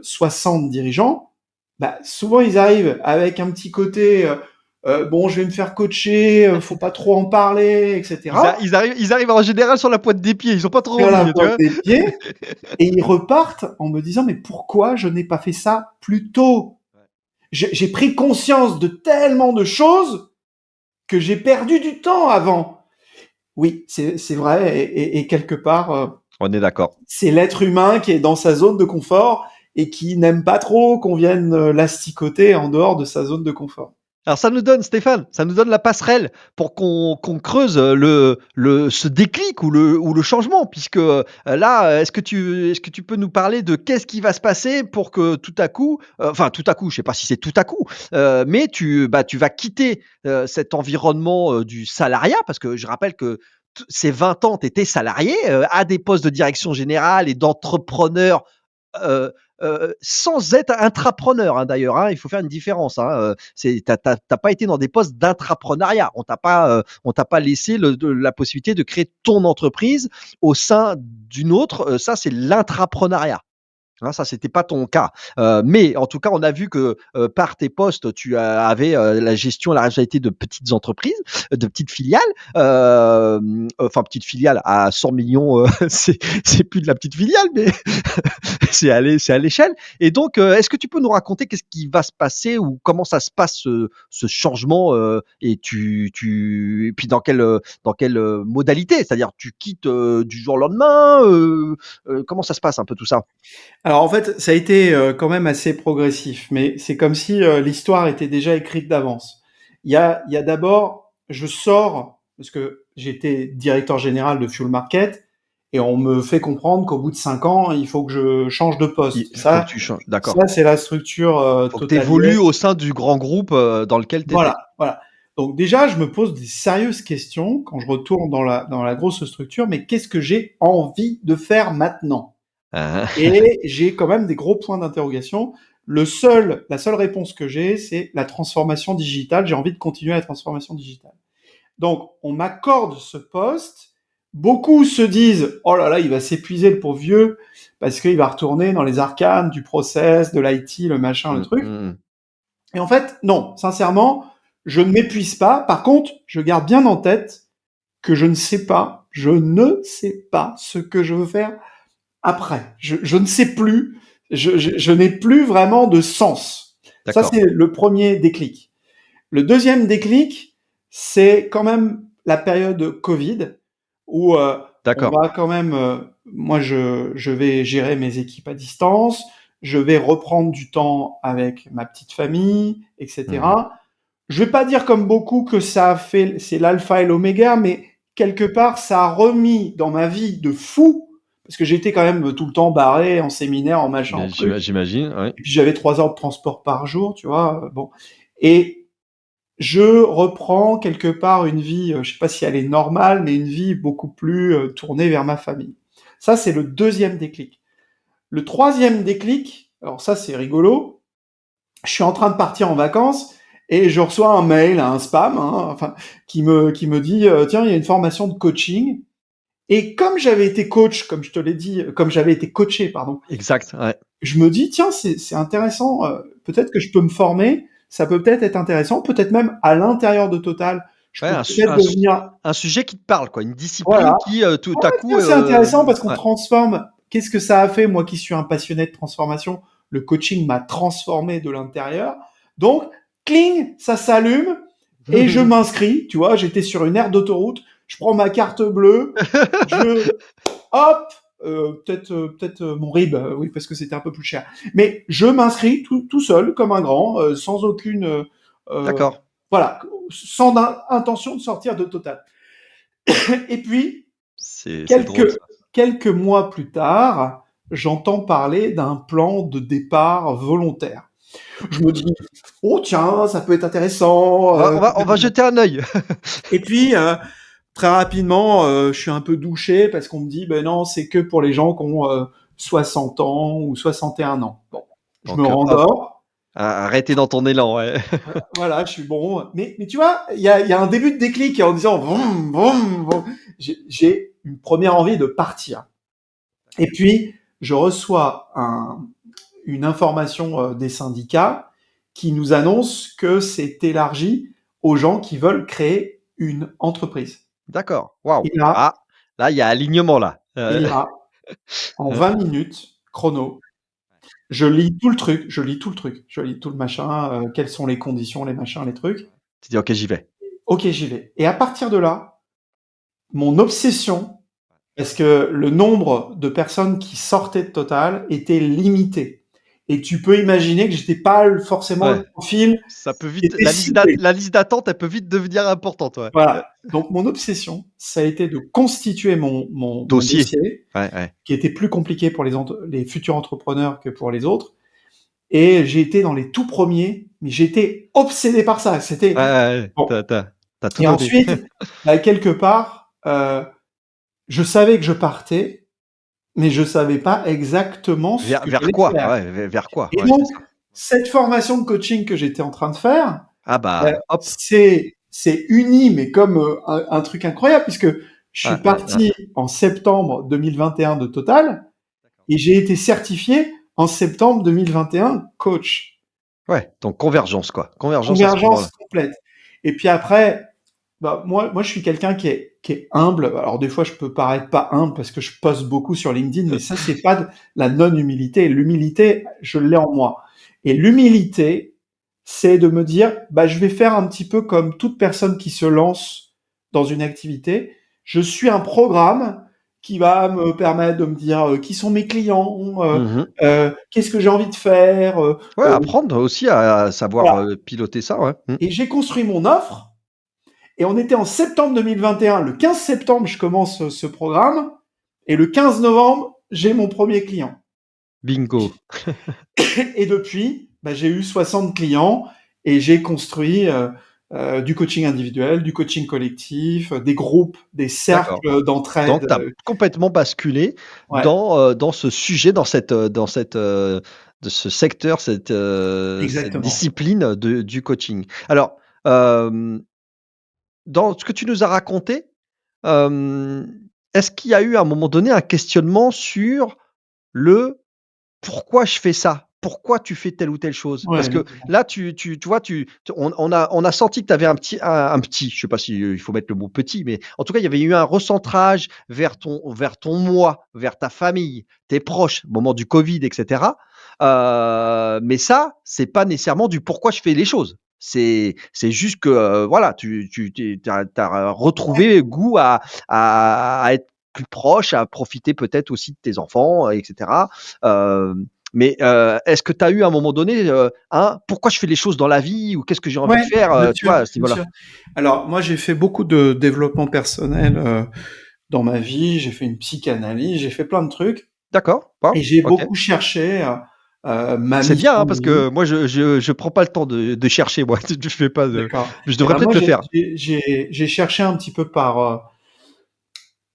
60 dirigeants. Bah, souvent, ils arrivent avec un petit côté Bon, je vais me faire coacher, faut pas trop en parler, etc. Ils arrivent en général sur la pointe des pieds, ils ont pas trop Sur la envie, tu pointe vois? des pieds et ils repartent en me disant: «Mais pourquoi je n'ai pas fait ça plus tôt? J'ai pris conscience de tellement de choses que j'ai perdu du temps avant». Oui, c'est vrai et quelque part, On est d'accord. c'est l'être humain qui est dans sa zone de confort et qui n'aime pas trop qu'on vienne, l'asticoter en dehors de sa zone de confort. Alors ça nous donne, Stéphane, ça nous donne la passerelle pour qu'on creuse, ce déclic ou le changement puisque, là, est-ce que tu peux nous parler de qu'est-ce qui va se passer pour que tout à coup, enfin tout à coup, je sais pas si c'est tout à coup, mais tu vas quitter, cet environnement, du salariat parce que je rappelle que ces 20 ans, tu étais salarié, à des postes de direction générale et d'entrepreneur, sans être intrapreneur, hein, d'ailleurs, hein, il faut faire une différence, hein, tu pas été dans des postes d'intrapreneuriat. On t'a pas laissé la possibilité de créer ton entreprise au sein d'une autre, ça c'est l'intrapreneuriat. Hein, ça, c'était pas ton cas. Mais en tout cas, on a vu que, par tes postes, tu avais, la gestion, la responsabilité de petites entreprises, de petites filiales. Enfin, petites filiales à 100 millions, c'est plus de la petite filiale, mais c'est à l'échelle. Et donc, est-ce que tu peux nous raconter qu'est-ce qui va se passer ou comment ça se passe ce changement et et puis dans quelle modalité? C'est-à-dire, tu quittes du jour au lendemain? Comment ça se passe un peu tout ça? Alors en fait, ça a été, quand même assez progressif, mais c'est comme si, l'histoire était déjà écrite d'avance. Il y a d'abord je sors parce que j'étais directeur général de Fuel Market et on me fait comprendre qu'au bout de 5 ans, il faut que je change de poste. Il faut que Ça tu changes, d'accord. ça c'est la structure, Faut que tu Totalier. évolues au sein du grand groupe, dans lequel tu étais. Voilà, voilà. Donc déjà, je me pose des sérieuses questions quand je retourne dans la grosse structure, mais qu'est-ce que j'ai envie de faire maintenant? Et j'ai quand même des gros points d'interrogation. La seule réponse que j'ai, c'est la transformation digitale. J'ai envie de continuer la transformation digitale. Donc, on m'accorde ce poste. Beaucoup se disent, oh là là, il va s'épuiser le pauvre vieux, parce qu'il va retourner dans les arcanes du process, de l'IT, le machin, le Mmh, truc. mmh mh. Et en fait, non, sincèrement, je ne m'épuise pas. Par contre, je garde bien en tête que je ne sais pas ce que je veux faire après. Je ne sais plus, je n'ai plus vraiment de sens. Ça, D'accord, c'est le premier déclic. Le deuxième déclic, c'est quand même la période Covid où on d'accord. va quand même, moi je vais gérer mes équipes à distance, je vais reprendre du temps avec ma petite famille, Mmh. etc. Je vais pas dire comme beaucoup que ça a fait, c'est l'alpha et l'oméga, mais quelque part, ça a remis dans ma vie de fou, parce que j'étais quand même tout le temps barré en séminaire, en machin, en truc. J'imagine, oui. Et puis j'avais 3 heures de transport par jour, tu vois, bon. Et je reprends quelque part une vie, je sais pas si elle est normale, mais une vie beaucoup plus tournée vers ma famille. Ça, c'est le deuxième déclic. Le troisième déclic, alors ça, c'est rigolo. Je suis en train de partir en vacances et je reçois un mail, un spam, hein, enfin, qui me dit tiens, il y a une formation de coaching. Et comme j'avais été coach, comme je te l'ai dit, comme j'avais été coaché, pardon, Exact, ouais. je me dis tiens, c'est intéressant. Peut-être que je peux me former. Ça peut peut-être être intéressant. Peut-être même à l'intérieur de Total, je Ouais, peux peut-être devenir. un sujet qui te parle, quoi, une discipline Voilà. qui, tout Ouais, à coup, tiens, c'est intéressant parce qu'on ouais. transforme. Qu'est-ce que ça a fait, moi qui suis un passionné de transformation? Le coaching m'a transformé de l'intérieur. Donc, cling, ça s'allume et je m'inscris. Tu vois, j'étais sur une aire d'autoroute. Je prends ma carte bleue. Je, hop, peut-être mon RIB, oui, parce que c'était un peu plus cher. Mais je m'inscris tout seul, comme un grand, sans aucune, euh, D'accord. voilà, sans intention de sortir de Total. Et puis, C'est drôle Quelques, ça. quelques mois plus tard, j'entends parler d'un plan de départ volontaire. Je me dis, oh tiens, ça peut être intéressant. On va jeter un œil. Et puis, très rapidement, je suis un peu douché parce qu'on me dit, ben non, c'est que pour les gens qui ont 60 ans ou 61 ans. Bon, je me Donc, hop, rendors. arrêtez dans ton élan, ouais. Voilà, je suis bon. Mais tu vois, il y a un début de déclic en disant, vroom, vroom, vroom. J'ai une première envie de partir. Et puis, je reçois une information des syndicats qui nous annonce que c'est élargi aux gens qui veulent créer une entreprise. D'accord. Waouh. Et là, Ah, là, il y a alignement là. et là, en Hein. 20 minutes chrono, je lis tout le truc, je lis tout le truc, je lis tout le machin, quelles sont les conditions, les machins, les trucs. Tu dis: «OK, j'y vais». OK, j'y vais. Et à partir de là, mon obsession, parce que le nombre de personnes qui sortaient de Total était limité. Et tu peux imaginer que j'étais pas forcément Ouais, le profil ça peut qui vite était ciblé. la liste d'attente, elle peut vite devenir importante, ouais. Voilà. Donc mon obsession, ça a été de constituer mon Dossier. dossier, Ouais, ouais. qui était plus compliqué pour les futurs entrepreneurs que pour les autres. Et j'ai été dans les tout premiers, mais j'étais obsédé par ça. Ouais, C'était ouais, bon. tu as tout Et donné. ensuite, bah, quelque part, je savais que je partais, mais je savais pas exactement ce que Vers j'allais quoi? faire. Ouais, vers quoi? Et Ouais, c'est donc, ça. cette formation de coaching que j'étais en train de faire, Ah bah, hop. c'est uni, mais comme un truc incroyable, puisque je suis Ouais, ouais, ouais. parti en septembre 2021 de Total D'accord. et j'ai été certifié en septembre 2021 coach. Ouais, donc convergence quoi. Convergence à ce Convergence moment-là. complète. Et puis après, bah, moi, je suis quelqu'un qui est humble. Alors, des fois, je peux paraître pas humble parce que je poste beaucoup sur LinkedIn, mais ça, c'est pas de la non-humilité. L'humilité, je l'ai en moi. Et l'humilité, c'est de me dire, bah, je vais faire un petit peu comme toute personne qui se lance dans une activité. Je suis un programme qui va me permettre de me dire qui sont mes clients, Mmh. qu'est-ce que j'ai envie de faire, Ouais, apprendre aussi à savoir, voilà. piloter ça, ouais. Mmh. Et j'ai construit mon offre. Et on était en septembre 2021. Le 15 septembre, je commence ce programme. Et le 15 novembre, j'ai mon premier client. Bingo. Et depuis, bah, j'ai eu 60 clients et j'ai construit du coaching individuel, du coaching collectif, des groupes, des D'accord. cercles d'entraide. Donc tu as complètement basculé Ouais, dans ce sujet, de ce secteur, cette exactement. discipline du coaching. Alors, hem, dans ce que tu nous as raconté, hem, est-ce qu'il y a eu à un moment donné un questionnement sur le pourquoi je fais ça? Pourquoi tu fais telle ou telle chose? Ouais, Parce que exactement. là, tu vois, on a senti que tu avais un petit, je sais pas si, il faut mettre le mot petit, mais en tout cas, il y avait eu un recentrage vers ton moi, vers ta famille, tes proches, au moment du covid et cetera. Mais ça, c'est pas nécessairement du pourquoi je fais les choses. C'est juste que, voilà, tu as retrouvé goût à être plus proche, à profiter peut-être aussi de tes enfants et cetera. Hem Mais, est-ce que tu as eu à un moment donné, un pourquoi je fais les choses dans la vie ou qu'est-ce que j'ai envie de Ouais, faire, bien tu sûr, vois, à ce bien niveau-là? sûr. Alors, moi, j'ai fait beaucoup de développement personnel dans ma vie. J'ai fait une psychanalyse, j'ai fait plein de trucs. D'accord, Et waouh, j'ai OK. beaucoup cherché, ma C'est bien, mission hein, de parce vie. que moi je prends pas le temps de chercher moi, je fais pas de D'accord. je Et devrais ben peut-être moi le faire. j'ai cherché un petit peu par,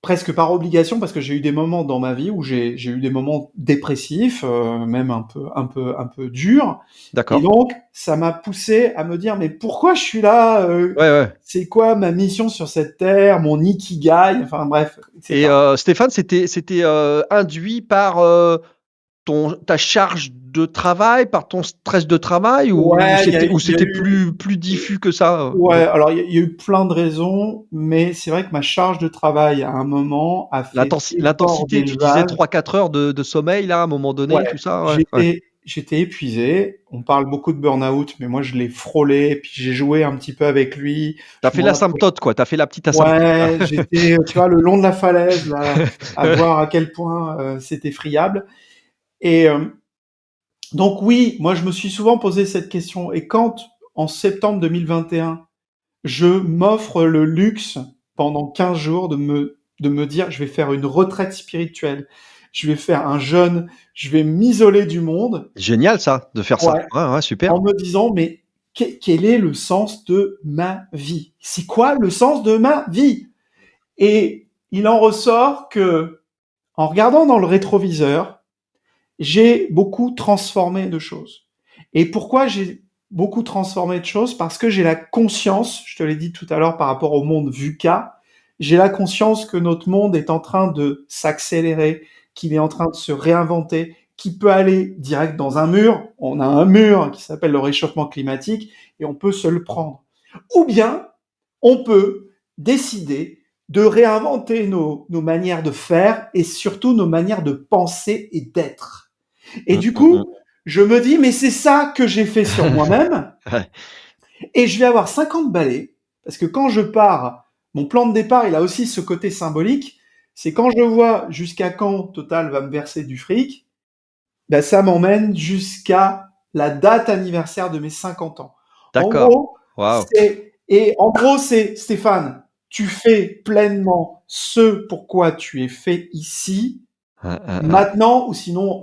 presque par obligation parce que j'ai eu des moments dans ma vie où j'ai eu des moments dépressifs, même un peu durs et D'accord. donc ça m'a poussé à me dire: «Mais pourquoi je suis là? Ouais, ouais. C'est quoi ma mission sur cette terre? Mon ikigai?» enfin bref, et Et cetera. Stéphane, c'était, induit par, ton ta charge de travail, par ton stress de travail Ouais, ou il y a c'était eu plus diffus que ça, ouais, alors il y a eu plein de raisons, mais c'est vrai que ma charge de travail à un moment a fait L'intensité, déborder le tu disais vase. 3-4 heures de sommeil là, à un moment Ouais, donné, tout ça? Ouais, ouais. j'étais épuisé. On parle beaucoup de burn-out, mais moi je l'ai frôlé, puis j'ai joué un petit peu avec lui. Tu as Je fait m'en approche l'asymptote quoi, tu as fait la petite asymptote là. ouais, j'étais, tu vois, le long de la falaise là, à voir à quel point, c'était friable et donc oui, moi je me suis souvent posé cette question et quand, en septembre 2021, je m'offre le luxe pendant 15 jours de me dire: «Je vais faire une retraite spirituelle, je vais faire un jeûne, je vais m'isoler du monde». Génial ça, de faire ça. Ouais, Ouais, ouais, super. en me disant: «Mais quel est le sens de ma vie? C'est quoi le sens de ma vie?» Et il en ressort que, en regardant dans le rétroviseur, j'ai beaucoup transformé de choses. Et pourquoi j'ai beaucoup transformé de choses? Parce que j'ai la conscience, je te l'ai dit tout à l'heure par rapport au monde VUCA, j'ai la conscience que notre monde est en train de s'accélérer, qu'il est en train de se réinventer, qu'il peut aller direct dans un mur. On a un mur qui s'appelle le réchauffement climatique et on peut se le prendre. Ou bien, on peut décider de réinventer nos manières de faire et surtout nos manières de penser et d'être. Et du coup, je me dis, mais c'est ça que j'ai fait sur moi-même Ouais. et je vais avoir 50 balais parce que quand je pars, mon plan de départ, il a aussi ce côté symbolique. C'est quand je vois jusqu'à quand Total va me verser du fric, ben ça m'emmène jusqu'à la date anniversaire de mes 50 ans. En D'accord. gros, Waouh. c'est Stéphane, tu fais pleinement ce pourquoi tu es fait ici, Hein, hein, hein. maintenant, ou sinon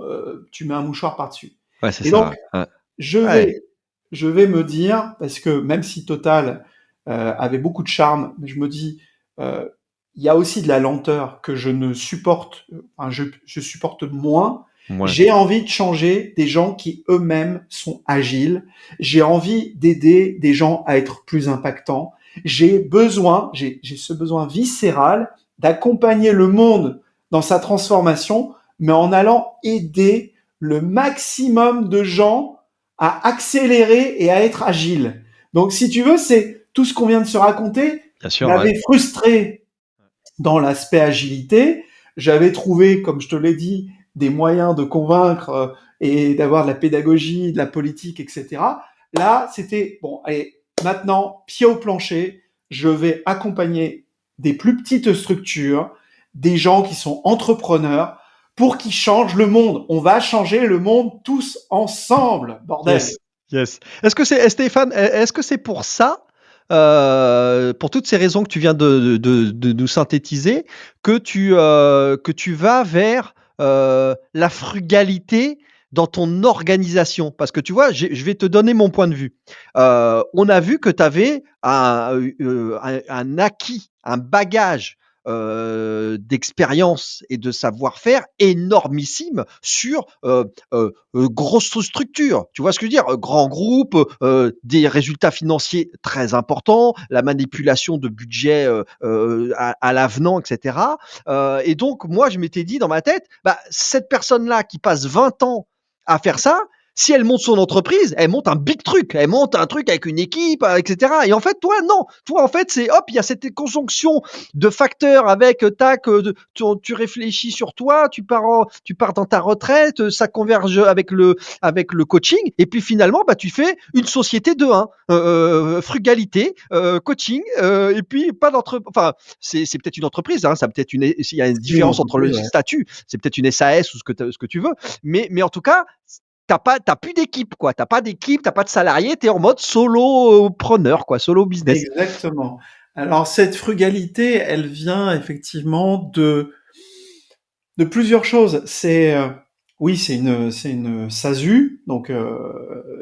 tu mets un mouchoir par-dessus. Ouais, c'est Et ça. donc, Ouais. Ouais. je Ouais. vais, je vais me dire, parce que même si Total avait beaucoup de charme, je me dis, euh, il y a aussi de la lenteur que je ne supporte, enfin, je supporte moins. Ouais. J'ai envie de changer des gens qui eux-mêmes sont agiles. J'ai envie d'aider des gens à être plus impactants. J'ai ce besoin viscéral d'accompagner le monde dans sa transformation, mais en allant aider le maximum de gens à accélérer et à être agile. Donc, si tu veux, c'est tout ce qu'on vient de se raconter Bien sûr, ouais. m'avait frustré dans l'aspect agilité. J'avais trouvé, comme je te l'ai dit, des moyens de convaincre et d'avoir de la pédagogie, de la politique, etc. Là, c'était, bon, allez, maintenant, pied au plancher, je vais accompagner des plus petites structures, des gens qui sont entrepreneurs, pour qu'ils changent le monde. On va changer le monde tous ensemble, bordel. Yes, yes. Est-ce que c'est Stéphane, est-ce que c'est pour ça, pour toutes ces raisons que tu viens de nous synthétiser, que tu vas vers, la frugalité dans ton organisation? Parce que tu vois, je vais te donner mon point de vue. On a vu que tu avais un acquis, un bagage, d'expérience et de savoir-faire énormissime sur, grosse structure. Tu vois ce que je veux dire? Grand groupe, des résultats financiers très importants, la manipulation de budget à l'avenant, etc. Et donc, moi, je m'étais dit dans ma tête, bah, cette personne-là qui passe 20 ans à faire ça, si elle monte son entreprise, elle monte un big truc, elle monte un truc avec une équipe, etc. Et en fait, toi, non. Toi, en fait, c'est hop, il y a cette conjonction de facteurs avec tac, tu réfléchis sur toi, tu pars dans ta retraite, ça converge avec le coaching, et puis finalement, bah, tu fais une société de 1, frugalité, coaching, et puis pas d'entreprise. Enfin, c'est peut-être une entreprise, hein, ça peut-être s'il y a une C'est une différence entre le entreprise, ouais. statut, c'est peut-être une SAS ou ce que tu veux, mais en tout cas, t'as plus d'équipe, quoi. T'as pas d'équipe, t'as pas de salariés, t'es en mode solopreneur, quoi, solo business. Exactement. Alors, cette frugalité, elle vient effectivement de plusieurs choses. Oui, c'est une SASU, donc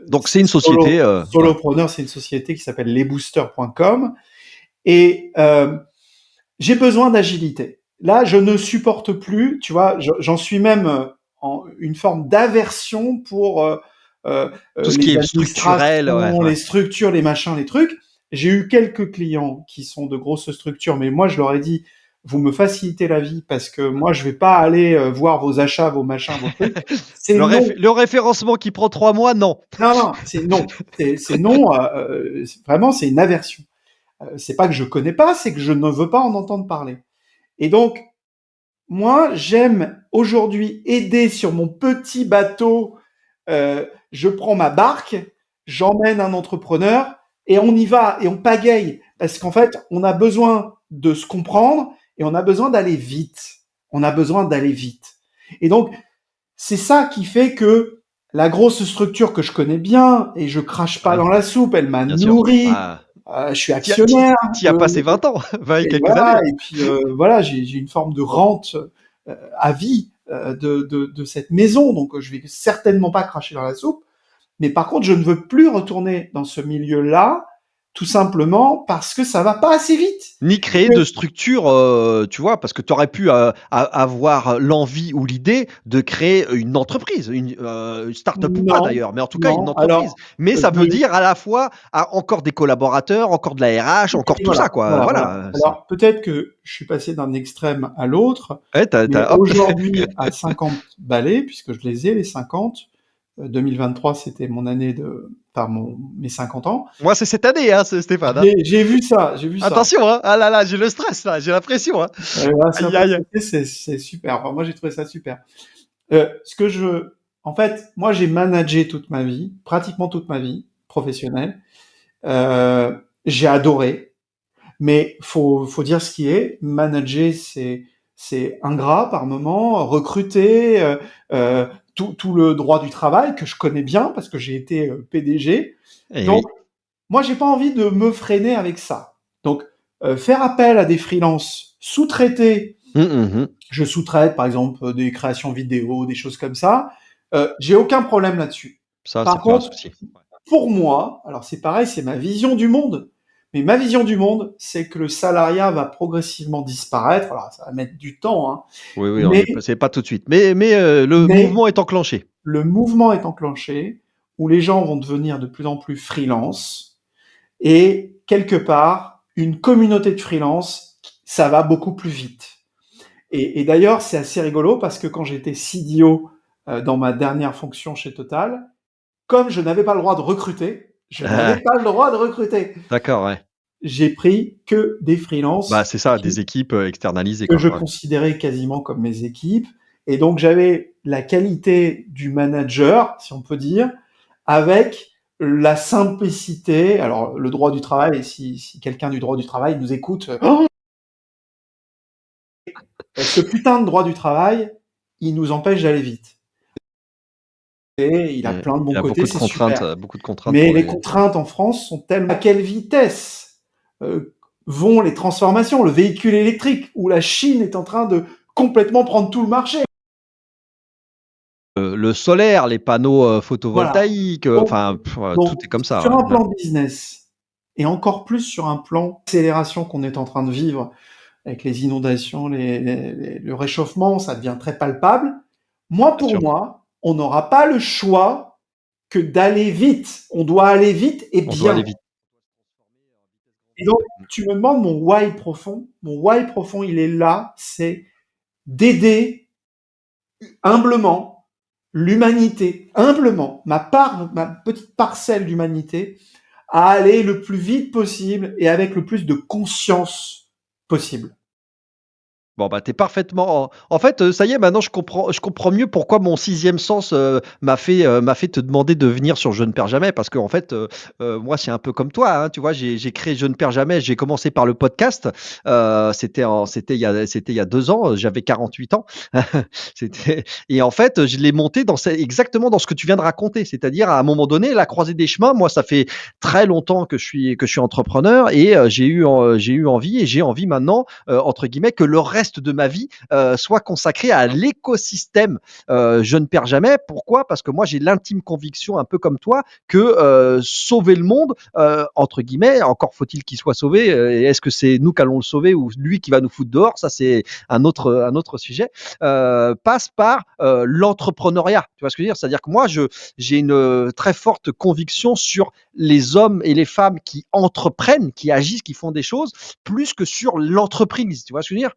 Donc c'est une société, voilà. Solopreneur, c'est une société qui s'appelle lesboosters.com, et j'ai besoin d'agilité. Là, je ne supporte plus, tu vois, j'en suis même en une forme d'aversion pour Tout ce qui les est structurel, ouais, administrations, ouais. les structures, les machins, les trucs. J'ai eu quelques clients qui sont de grosses structures, mais moi, je leur ai dit, vous me facilitez la vie parce que moi, je vais pas aller voir vos achats, vos machins, vos trucs. C'est non. Le référencement qui prend 3 mois, non. Non, non, c'est non. C'est non. Vraiment, c'est une aversion. C'est pas que je connais pas, c'est que je ne veux pas en entendre parler. Et donc, moi, j'aime aujourd'hui aider sur mon petit bateau. Je prends ma barque, j'emmène un entrepreneur et on y va et on pagaille. Parce qu'en fait, on a besoin de se comprendre et on a besoin d'aller vite. On a besoin d'aller vite. Et donc, c'est ça qui fait que la grosse structure que je connais bien, et je crache pas Ouais, dans la soupe, elle m'a bien sûr. nourri, Bah, je suis tu y actionnaire, as passé 20 ans, 20 et et quelques voilà, années. et puis voilà, j'ai une forme de rente à vie de cette maison, donc je vais certainement pas cracher dans la soupe. Mais par contre, je ne veux plus retourner dans ce milieu-là, tout simplement parce que ça va pas assez vite. Ni créer Que- de structure, tu vois? Parce que tu aurais pu, avoir l'envie ou l'idée de créer une entreprise, une start-up ou pas Non, d'ailleurs, mais en tout cas une non. entreprise. Mais ça veut Je, dire à la fois, encore des collaborateurs, encore de la RH, encore tout voilà, ça, quoi, voilà, voilà. voilà, c'est Alors peut-être que je suis passé d'un extrême à l'autre, ouais, tu mais as hop. aujourd'hui, à 50 balais, puisque je les ai, les 50, 2023, c'était mon année mes 50 ans. Moi, c'est cette année, hein, Stéphane. Hein. J'ai vu ça, j'ai vu ça. Attention, hein. Ah là là, j'ai le stress là, j'ai la pression. Hein. C'est un Aïe peu aïe. stressé, c'est super. Enfin, moi, j'ai trouvé ça super. Ce que en fait, moi, j'ai managé toute ma vie, pratiquement toute ma vie professionnelle. J'ai adoré, mais faut dire ce qui est. Manager, c'est ingrat par moment. Recruter, tout le droit du travail que je connais bien parce que j'ai été PDG. Eh Donc, oui. moi, j'ai pas envie de me freiner avec ça. Donc, faire appel à des freelances, sous-traiter. Hum. Je sous-traite, par exemple, des créations vidéo, des choses comme ça. J'ai aucun problème là-dessus. Ça, Par c'est pas un contre, souci. pour moi, alors c'est pareil, c'est ma vision du monde, mais ma vision du monde, c'est que le salariat va progressivement disparaître. Alors, ça va mettre du temps, hein, Oui, oui, mais, c'est pas tout de suite. Mais le mais mouvement est enclenché. le mouvement est enclenché où les gens vont devenir de plus en plus freelance et quelque part, une communauté de freelance, ça va beaucoup plus vite. Et d'ailleurs, c'est assez rigolo parce que quand j'étais CDO dans ma dernière fonction chez Total, comme je n'avais pas le droit de recruter, Ah, d'accord, ouais. j'ai pris que des Bah, freelances c'est ça, des équipes externalisées, que quoi. je Ouais. considérais quasiment comme mes équipes. Et donc, j'avais la qualité du manager, si on peut dire, avec la simplicité. Alors, le droit du travail, et si quelqu'un du droit du travail nous écoute, ce putain de droit du travail, il nous empêche d'aller vite. Et il a plein de Il bons a côtés, c'est super. beaucoup de contraintes Mais pour les les. contraintes en France sont tellement... À quelle vitesse vont les transformations, le véhicule électrique, où la Chine est en train de complètement prendre tout le marché. Le solaire, les panneaux Voilà. photovoltaïques, Donc, enfin, tout est comme ça. sur un Ouais. plan business, et encore plus sur un plan accélération qu'on est en train de vivre, avec les inondations, le réchauffement, ça devient très palpable. Moi, Bien pour sûr. moi, on n'aura pas le choix que d'aller vite. On doit aller vite et On doit aller bien. vite. Et donc, tu me demandes mon why profond. Mon why profond, il est là, c'est d'aider humblement l'humanité, humblement, ma petite parcelle d'humanité, à aller le plus vite possible et avec le plus de conscience possible. Bon, bah, t'es parfaitement en fait, ça y est, maintenant je comprends mieux pourquoi mon sixième sens, m'a fait te demander de venir sur Je ne perds jamais parce qu'en fait, moi, c'est un peu comme toi, hein, tu vois? J'ai créé Je ne perds jamais, j'ai commencé par le podcast, c'était il y a 2 ans, j'avais 48 ans. C'était et en fait, je l'ai monté exactement dans ce que tu viens de raconter. C'est-à-dire, à un moment donné, la croisée des chemins, moi, ça fait très longtemps que je suis entrepreneur et j'ai eu envie et j'ai envie maintenant, entre guillemets, que le reste de ma vie soit consacré à l'écosystème Je ne perds jamais. Pourquoi? Parce que moi, j'ai l'intime conviction, un peu comme toi, que sauver le monde, entre guillemets, encore faut-il qu'il soit sauvé, et est-ce que c'est nous qui allons le sauver ou lui qui va nous foutre dehors? Ça, c'est un autre sujet. Passe par l'entrepreneuriat. Tu vois ce que je veux dire? C'est-à-dire que moi, j'ai une très forte conviction sur les hommes et les femmes qui entreprennent, qui agissent, qui font des choses, plus que sur l'entreprise. Tu vois ce que je veux dire?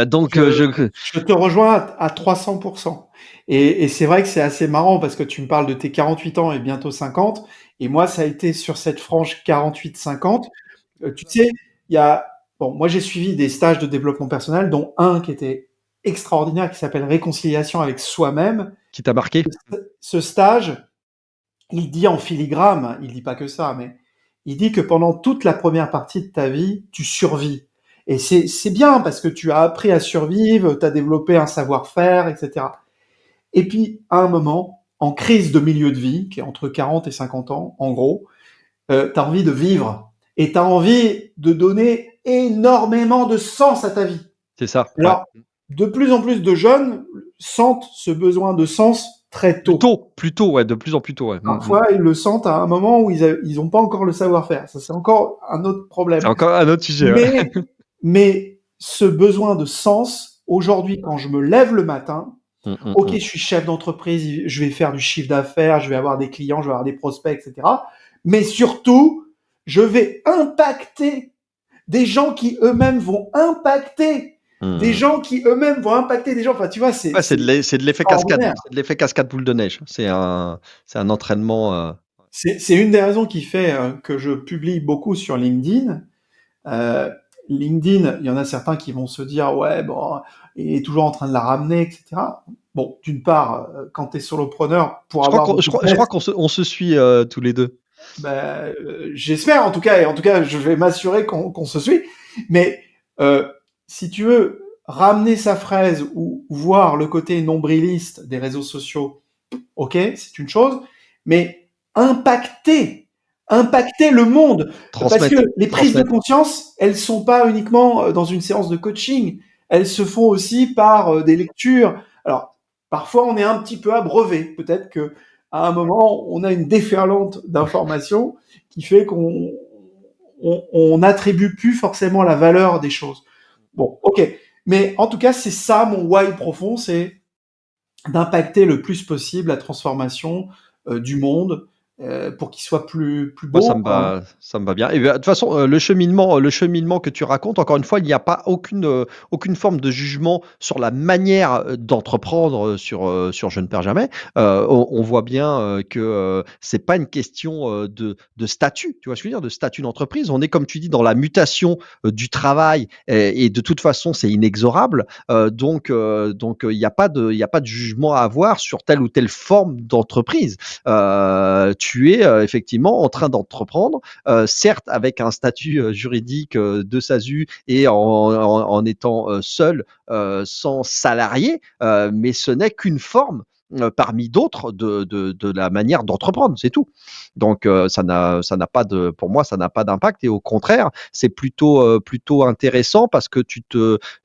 Donc, Je, je te rejoins à 300%. Et c'est vrai que c'est assez marrant parce que tu me parles de tes 48 ans et bientôt 50. Et moi, ça a été sur cette frange 48-50. Tu sais, il y a, bon, moi j'ai suivi des stages de développement personnel, dont un qui était extraordinaire, qui s'appelle Réconciliation avec soi-même. qui t'a marqué? Ce stage, il dit en filigrane, il dit pas que ça, mais il dit que pendant toute la première partie de ta vie, tu survis. Et c'est bien parce que tu as appris à survivre, tu as développé un savoir-faire, etc. Et puis, à un moment, en crise de milieu de vie, qui est entre 40 et 50 ans, en gros, tu as envie de vivre et tu as envie de donner énormément de sens à ta vie. C'est ça, ouais. Alors, de plus en plus de jeunes sentent ce besoin de sens très tôt. Plus tôt, ouais, de plus en plus tôt, ouais. Parfois, ils le sentent à un moment où ils ont pas encore le savoir-faire. Ça, c'est encore un autre C'est problème. encore un autre sujet, ouais. Mais, mais ce besoin de sens, aujourd'hui, quand je me lève le matin, ok, je Mmh. suis chef d'entreprise, je vais faire du chiffre d'affaires, je vais avoir des clients, je vais avoir des prospects, etc. Mais surtout, je vais impacter des gens qui eux-mêmes vont impacter. des Mmh. gens qui eux-mêmes vont impacter des gens. Enfin, tu vois, Ouais, c'est c'est de l'effet cascade, extraordinaire. c'est de l'effet cascade boule de neige. C'est un entraînement, C'est une des raisons qui fait que je publie beaucoup sur LinkedIn. Euh, LinkedIn, il y en a certains qui vont se dire ouais bon, il est toujours en train de la ramener, etc. Bon, d'une part, quand tu es solopreneur, pour avoir de je business, crois on se suit, tous les 2. ben, j'espère en tout cas, et en tout cas, je vais m'assurer qu'on se suit. Mais euh, si tu veux ramener sa fraise ou voir le côté nombriliste des réseaux sociaux, ok, c'est une chose, mais impacter, impacter le monde, parce que Transmettre, les prises de transmettre. conscience, elles sont pas uniquement dans une séance de coaching, elles se font aussi par des lectures. Alors, parfois, on est un petit peu abreuvé. Peut-être que à un moment, on a une déferlante d'informations qui fait qu'on n'attribue plus forcément la valeur des choses. Bon, ok. Mais en tout cas, c'est ça mon why profond, c'est d'impacter le plus possible la transformation du monde pour qu'il soit plus Moi, beau, quoi. ça me va bien. Et bah, de toute façon, le cheminement que tu racontes, encore une fois, il n'y a pas aucune forme de jugement sur la manière, d'entreprendre, sur Je ne perds jamais. On voit bien, que, c'est pas une question, de statut, tu vois ce que je veux dire? De statut d'entreprise. On est, comme tu dis, dans la mutation, du travail et de toute façon, c'est inexorable. Il y a pas de jugement à avoir sur telle ou telle forme d'entreprise. Tu es effectivement en train d'entreprendre, certes avec un statut juridique de SASU et en étant seul, sans salarié, mais ce n'est qu'une forme parmi d'autres de la manière d'entreprendre, c'est tout. Donc ça n'a pas de, pour moi, ça n'a pas d'impact et au contraire, c'est plutôt intéressant parce que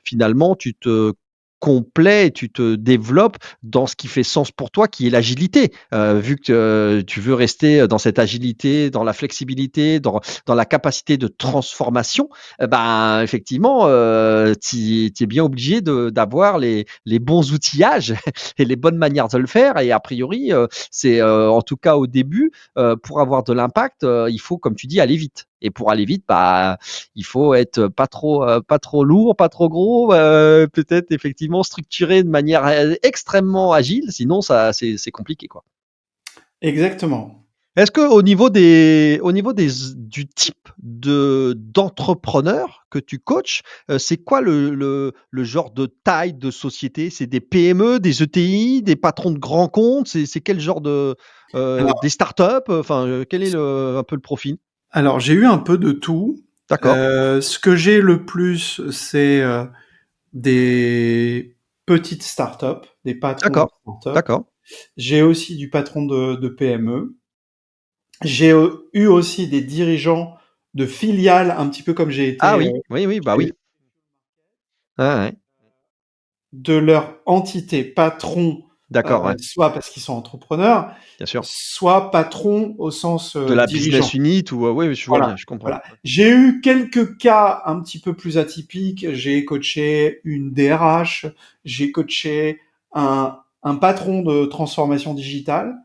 finalement, tu te complais et tu te développes dans ce qui fait sens pour toi, qui est l'agilité. Vu que tu veux rester dans cette agilité, dans la flexibilité, dans la capacité de transformation, ben, effectivement, tu es bien obligé d'avoir les bons outillages et les bonnes manières de le faire. Et a priori, c'est en tout cas au début, pour avoir de l'impact, il faut, comme tu dis, aller vite. Et pour aller vite, bah, il faut être pas trop lourd, pas trop gros, peut-être effectivement structuré de manière extrêmement agile, sinon c'est compliqué quoi. Exactement. Est-ce que au niveau du type d'entrepreneur que tu coaches, c'est quoi le genre de taille de société? C'est des PME, des ETI, des patrons de grands comptes? C'est quel genre Alors, des startups? Enfin, quel est un peu le profil? alors, j'ai eu un peu de tout. D'accord, Ce que j'ai le plus, c'est des petites startups, des patrons de d'accord, startups. d'accord. J'ai aussi du patron de PME. J'ai eu aussi des dirigeants de filiales, un petit peu comme j'ai Ah été oui, oui, oui, bah oui. Ouais, ouais. de leur entité patron, D'accord, ouais, soit parce qu'ils sont entrepreneurs, bien sûr. soit patron au sens De la dirigeant. business unit ou, oui, oui, je vois Voilà, bien, je comprends. voilà. J'ai eu quelques cas un petit peu plus atypiques. J'ai coaché une DRH, j'ai coaché un patron de transformation digitale.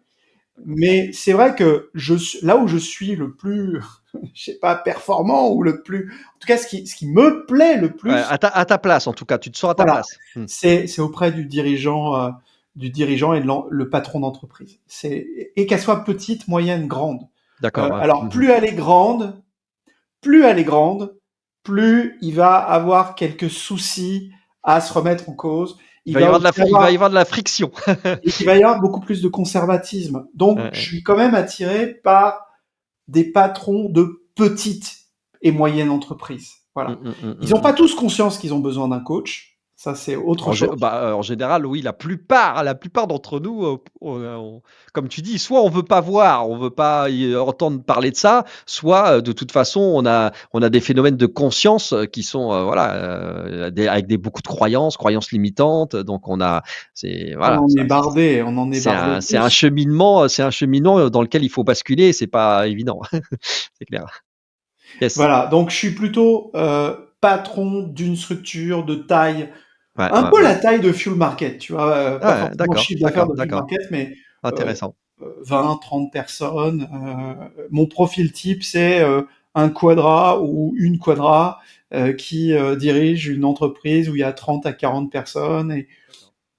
Mais c'est vrai que là où je suis le plus, je sais pas, performant ou le plus, en tout cas, ce qui me plaît le Ouais, plus, à ta place en tout cas, tu te sens à ta voilà, place. Mmh. c'est auprès du dirigeant et le patron d'entreprise. Et qu'elle soit petite, moyenne, grande. D'accord, ouais. Alors Mmh. plus elle est grande, plus il va avoir quelques soucis à se remettre en cause. Il Il va y va avoir aussi il va y avoir, avoir de la friction. il va y avoir beaucoup plus de conservatisme. Donc, Ouais, je ouais. suis quand même attiré par des patrons de petites et moyennes entreprises. Mmh, Voilà. mmh, mmh, Ils mmh, n'ont pas mmh. tous conscience qu'ils ont besoin d'un coach. Ça, c'est autre chose. En général, oui, la plupart d'entre nous, comme tu dis, soit on veut pas voir, on veut pas entendre parler de ça, soit, de toute façon, on a des phénomènes de conscience, qui sont, voilà, avec beaucoup de croyances limitantes, donc voilà, ça On en est bardé tous. c'est un cheminement, dans lequel il faut basculer, c'est pas évident. C'est clair. Yes. Voilà. Donc, je suis plutôt patron d'une structure de taille, Ouais, un ouais, peu ouais. la taille de Fuel Market, tu vois, pas Ouais, forcément d'accord, chiffre d'affaires d'accord, de Fuel d'accord. Market, mais euh, Intéressant. 20, 30 personnes. Mon profil type, c'est un quadra ou une quadra qui dirige une entreprise où il y a 30 à 40 personnes. Et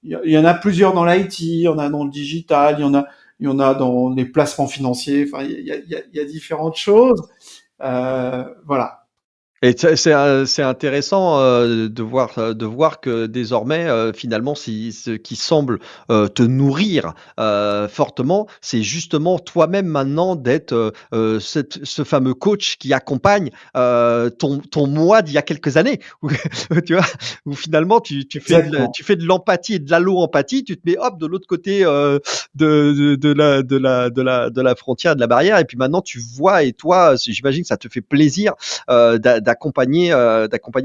D'accord. il y en a plusieurs dans l'IT, il y en a dans le digital, il y en a dans les placements financiers. Enfin, il y a différentes choses. Voilà. Et c'est intéressant, de voir que désormais, finalement, si ce qui semble, te nourrir, fortement, c'est justement toi-même maintenant d'être, ce fameux coach qui accompagne, ton moi d'il y a quelques années. Où tu vois? Où finalement Exactement. tu fais de l'empathie et de l'allo-empathie, tu te mets hop de l'autre côté, de la frontière, de la barrière et puis maintenant tu vois et toi, j'imagine que ça te fait plaisir d'accompagner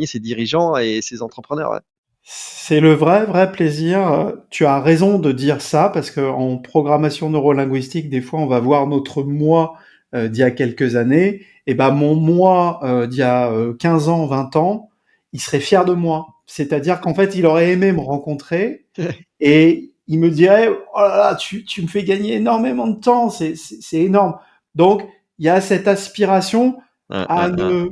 ces dirigeants et ces entrepreneurs, ouais. C'est le vrai plaisir. Tu as raison de dire ça parce qu'en programmation neurolinguistique, des fois, on va voir notre moi d'il y a quelques années. Et ben, mon moi d'il y a 15 ans, 20 ans, il serait fier de moi. C'est-à-dire qu'en fait, il aurait aimé me rencontrer et il me dirait, oh là là, tu me fais gagner énormément de temps, c'est énorme. Donc, il y a cette aspiration à Hein. ne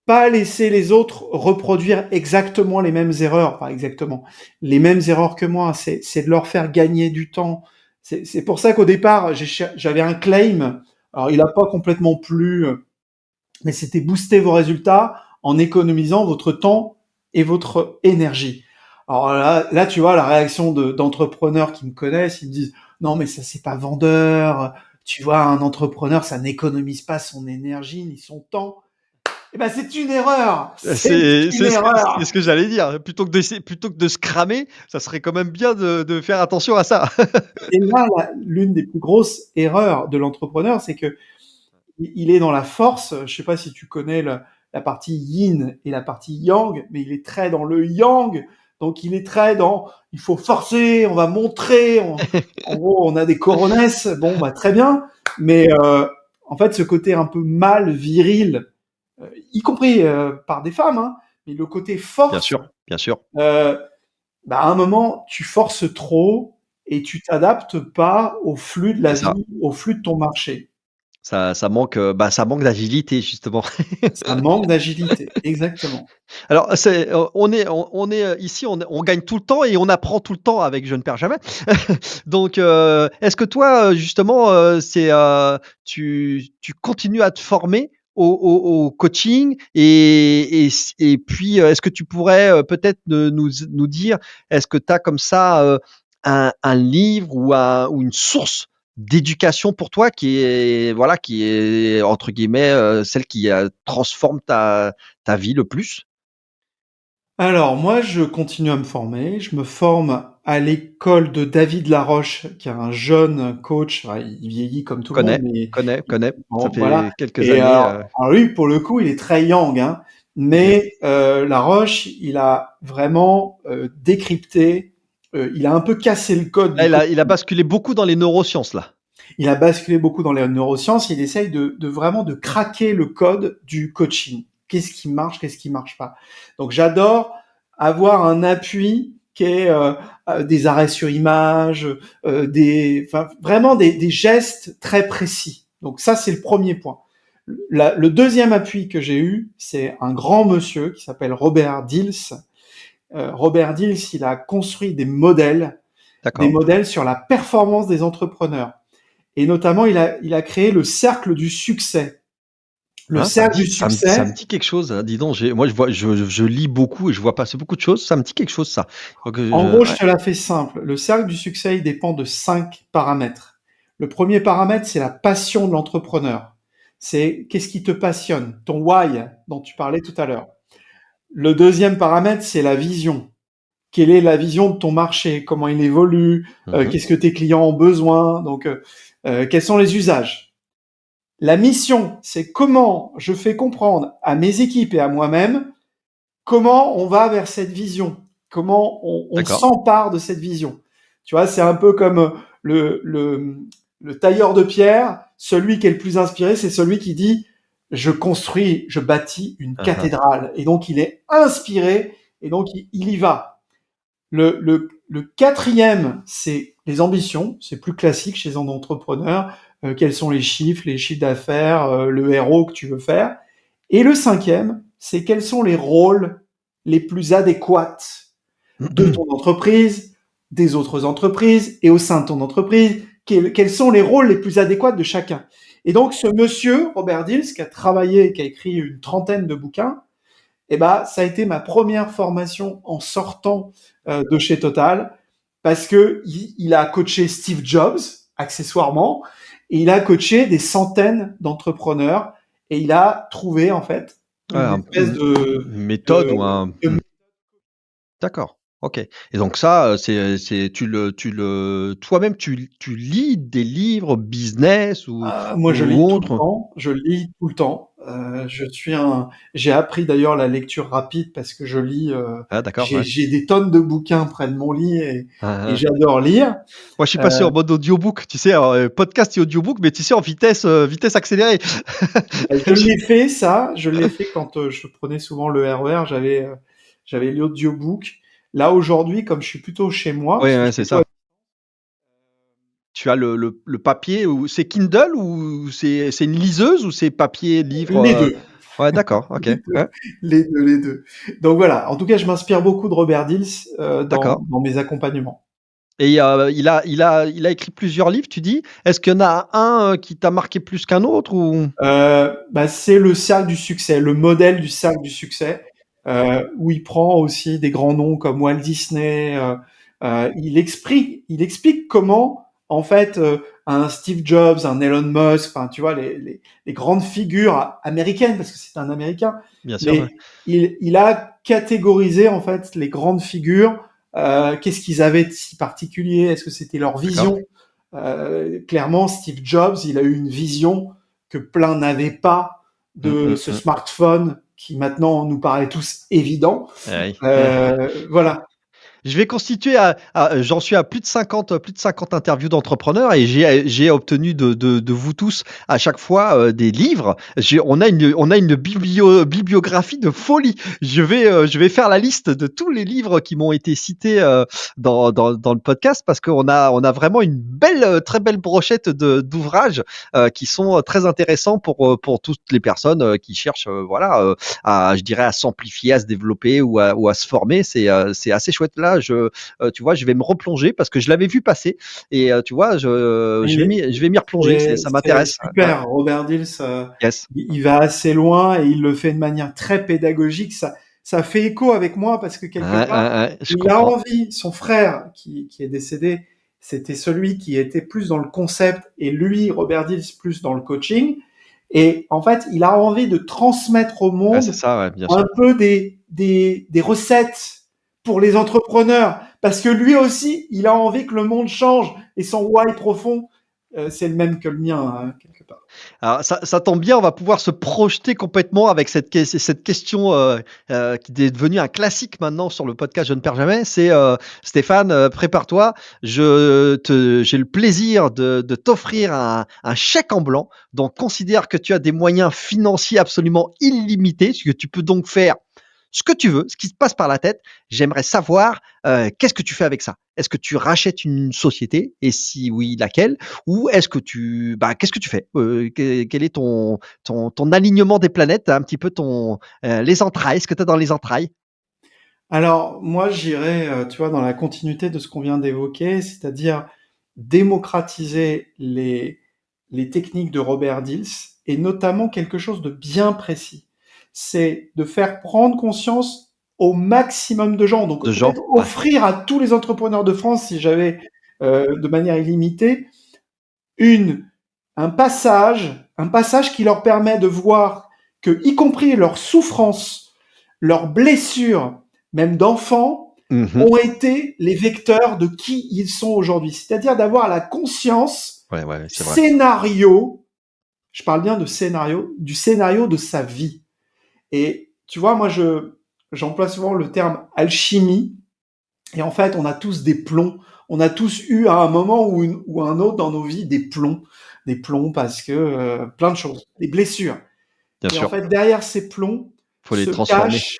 pas laisser les autres reproduire exactement les mêmes erreurs, enfin exactement, les mêmes erreurs que moi. C'est de leur faire gagner du temps. C'est pour ça qu'au départ, j'avais un claim. Alors, il n'a pas complètement plu, mais c'était booster vos résultats en économisant votre temps et votre énergie. Alors là, tu vois, la réaction d'entrepreneurs qui me connaissent, ils me disent, non, mais ça, c'est pas vendeur. Tu vois, un entrepreneur, ça n'économise pas son énergie ni son temps. Eh ben, c'est une erreur. C'est une C'est erreur. ce que j'allais dire. Plutôt que de se cramer, ça serait quand même bien de faire attention à ça. Et là, l'une des plus grosses erreurs de l'entrepreneur, c'est que il est dans la force. Je sais pas si tu connais la partie yin et la partie yang, mais il est très dans le yang. Donc, il est très dans, il faut forcer, on va montrer. En gros, on a des coronesses. Bon, bah, très bien. Mais, en fait, ce côté un peu mâle, viril, y compris par des femmes, hein, mais le côté Bien force, sûr, bien sûr. euh, bah, à un moment, tu forces trop et tu t'adaptes pas au flux de la C'est ça. vie, au flux de ton marché. Ça manque d'agilité justement. Ça manque d'agilité, exactement. Alors on est, ici, on gagne tout le temps et on apprend tout le temps avec Je ne perds jamais. Donc, est-ce que toi, justement, tu continues à te former au coaching et puis, est-ce que tu pourrais, peut-être nous dire, est-ce que tu as comme ça, un livre ou une source d'éducation pour toi qui est, voilà, qui est entre guillemets, celle qui, transforme ta vie le plus? Alors moi, je continue à me former. Je me forme à l'école de David Laroche, qui est un jeune coach. Enfin, il vieillit comme tout le monde, Connais, mais connais. Ça bon, voilà. fait quelques Et années, alors lui, pour le coup, il est très yang, hein. OK. Mais Laroche, il a vraiment décrypté. Il a un peu cassé le code Là, du il a basculé beaucoup dans les neurosciences, là. Il a basculé beaucoup dans les neurosciences. Il essaye de vraiment de craquer le code du coaching. Qu'est-ce qui marche pas. Donc j'adore avoir un appui qui est des arrêts sur image, enfin, vraiment des gestes très précis. Donc ça, c'est le premier point. Le deuxième appui que j'ai eu, c'est un grand monsieur qui s'appelle Robert Dills. Robert Dills, il a construit des D'accord. modèles sur la performance des entrepreneurs. Et notamment, il a créé le cercle du succès. Le Hein, cercle du ça succès, me dit quelque chose, hein. Dis donc, moi, je lis beaucoup et je vois passer beaucoup de choses. Ça me dit quelque chose, ça. Donc, en gros, je ouais, te la fais simple. Le cercle du succès, il dépend de 5 paramètres. Le premier paramètre, c'est la passion de l'entrepreneur. C'est qu'est-ce qui te passionne, ton why dont tu parlais tout à l'heure. Le deuxième paramètre, c'est la vision. Quelle est la vision de ton marché? Comment il évolue? mmh. Qu'est-ce que tes clients ont besoin? Donc, quels sont les usages? La mission, c'est comment je fais comprendre à mes équipes et à moi-même comment on va vers cette vision, comment on D'accord. s'empare de cette vision. Tu vois, c'est un peu comme le, le, le tailleur de pierre, celui qui est le plus inspiré, c'est celui qui dit je construis, je bâtis une Hein, hein. cathédrale. Et donc il est inspiré et donc il y va. Le quatrième, c'est les ambitions, c'est plus classique chez un entrepreneur. Quels sont les chiffres d'affaires, le RO que tu veux faire. Et le cinquième, c'est quels sont les rôles les plus adéquats de ton entreprise, des autres entreprises et au sein de ton entreprise. Quels sont les rôles les plus adéquats de chacun. Et donc, ce monsieur, Robert Dills, qui a travaillé, qui a écrit une trentaine de bouquins, eh ben, ça a été ma première formation en sortant de chez Total, parce que il a coaché Steve Jobs, accessoirement, et il a coaché des centaines d'entrepreneurs, et il a trouvé, en fait, Ouais, une espèce une méthode ou de d'accord, OK. Et donc ça, c'est tu le toi-même, tu lis des livres business ou moi, je lis ou tout le autres? temps, je lis tout le temps. J'ai appris d'ailleurs la lecture rapide parce que je lis, Ah d'accord, ouais. j'ai des tonnes de bouquins près de mon lit Hein, et hein. j'adore lire. Moi, je suis passé Heu, en mode audiobook, tu sais, alors, podcast et audiobook, mais tu sais, en vitesse accélérée. je l'ai fait ça, je l'ai fait quand, je prenais souvent le RER, j'avais l'audiobook. Là, aujourd'hui, comme je suis plutôt chez moi, Ouais, parce que ouais, je c'est fais tout. ça. Tu as le papier ou c'est Kindle ou c'est une liseuse ou c'est papier, livre, Les 2, Ouais, d'accord, OK, les 2, ouais, les 2, les 2. Donc voilà, en tout cas, je m'inspire beaucoup de Robert Dills, d'accord. dans mes accompagnements. Et il a écrit plusieurs livres, tu dis? Est-ce qu'il y en a un, qui t'a marqué plus qu'un autre ou? Bah, c'est le cercle du succès, le modèle du cercle du succès, où il prend aussi des grands noms comme Walt Disney. Il explique comment, en fait, un Steve Jobs, un Elon Musk, enfin, tu vois, les grandes figures américaines, parce que c'est un Américain, Bien sûr, ouais. mais il a catégorisé, en fait, les grandes figures. Qu'est-ce qu'ils avaient de si particulier? Est-ce que c'était leur D'accord. vision? Clairement, Steve Jobs, il a eu une vision que plein n'avaient pas, Mmh, de mmh, ce mmh. smartphone qui maintenant nous paraît tous évident. Ah oui. Voilà. Je vais constituer j'en suis à plus de 50 interviews d'entrepreneurs et j'ai obtenu de vous tous à chaque fois, des livres. On a une bibliographie de folie. Je vais faire la liste de tous les livres qui m'ont été cités, dans le podcast parce qu'on a vraiment une belle, très belle brochette d'ouvrages, qui sont, très intéressants pour toutes les personnes, qui cherchent, voilà, je dirais à s'amplifier, à se développer ou à se former. C'est assez chouette. Là, tu vois, je vais me replonger parce que je l'avais vu passer et tu vois, Il est je vais m'y replonger. Ça c'est m'intéresse. Ouais, ouais. super. Robert Dills, Yes. il va assez loin et il le fait de manière très pédagogique. Ça fait écho avec moi parce que Ouais, quelque part, ouais, ouais, je il a comprends. envie, son frère qui est décédé, c'était celui qui était plus dans le concept et lui, Robert Dills, plus dans le coaching. Et en fait, il a envie de transmettre au Ouais, c'est monde ça, ouais, bien un sûr. peu des recettes pour les entrepreneurs. Parce que lui aussi, il a envie que le monde change. Et son why profond, c'est le même que le mien, hein, quelque part. Alors ça tombe bien, on va pouvoir se projeter complètement avec cette question, qui est devenue un classique maintenant sur le podcast Je ne perds jamais. C'est, Stéphane, prépare-toi, j'ai le plaisir de t'offrir un chèque en blanc. Donc considère que tu as des moyens financiers absolument illimités, ce que tu peux donc faire ce que tu veux, ce qui te passe par la tête. J'aimerais savoir, qu'est-ce que tu fais avec ça? Est-ce que tu rachètes une société et si oui, laquelle? Ou est-ce que qu'est-ce que tu fais? Quel est ton alignement des planètes, un petit peu les entrailles, ce que tu as dans les entrailles? Alors, moi, j'irais, tu vois, dans la continuité de ce qu'on vient d'évoquer, c'est-à-dire démocratiser les techniques de Robert Dills et notamment quelque chose de bien précis. C'est de faire prendre conscience au maximum de gens. Donc, De peut-être gens? Ouais. offrir à tous les entrepreneurs de France, si j'avais, de manière illimitée, une un passage qui leur permet de voir que, y compris leurs souffrances, leurs blessures, même d'enfants, Mmh. ont été les vecteurs de qui ils sont aujourd'hui. C'est-à-dire d'avoir la conscience Ouais, ouais, c'est vrai. scénario, je parle bien de scénario, du scénario de sa vie. Et tu vois, moi, j'emploie souvent le terme alchimie. Et en fait, on a tous des plombs. On a tous eu à un moment ou un autre dans nos vies des plombs. Des plombs parce que plein de choses, des blessures. Bien Et en sûr, fait, derrière ces plombs faut les se transformer. cache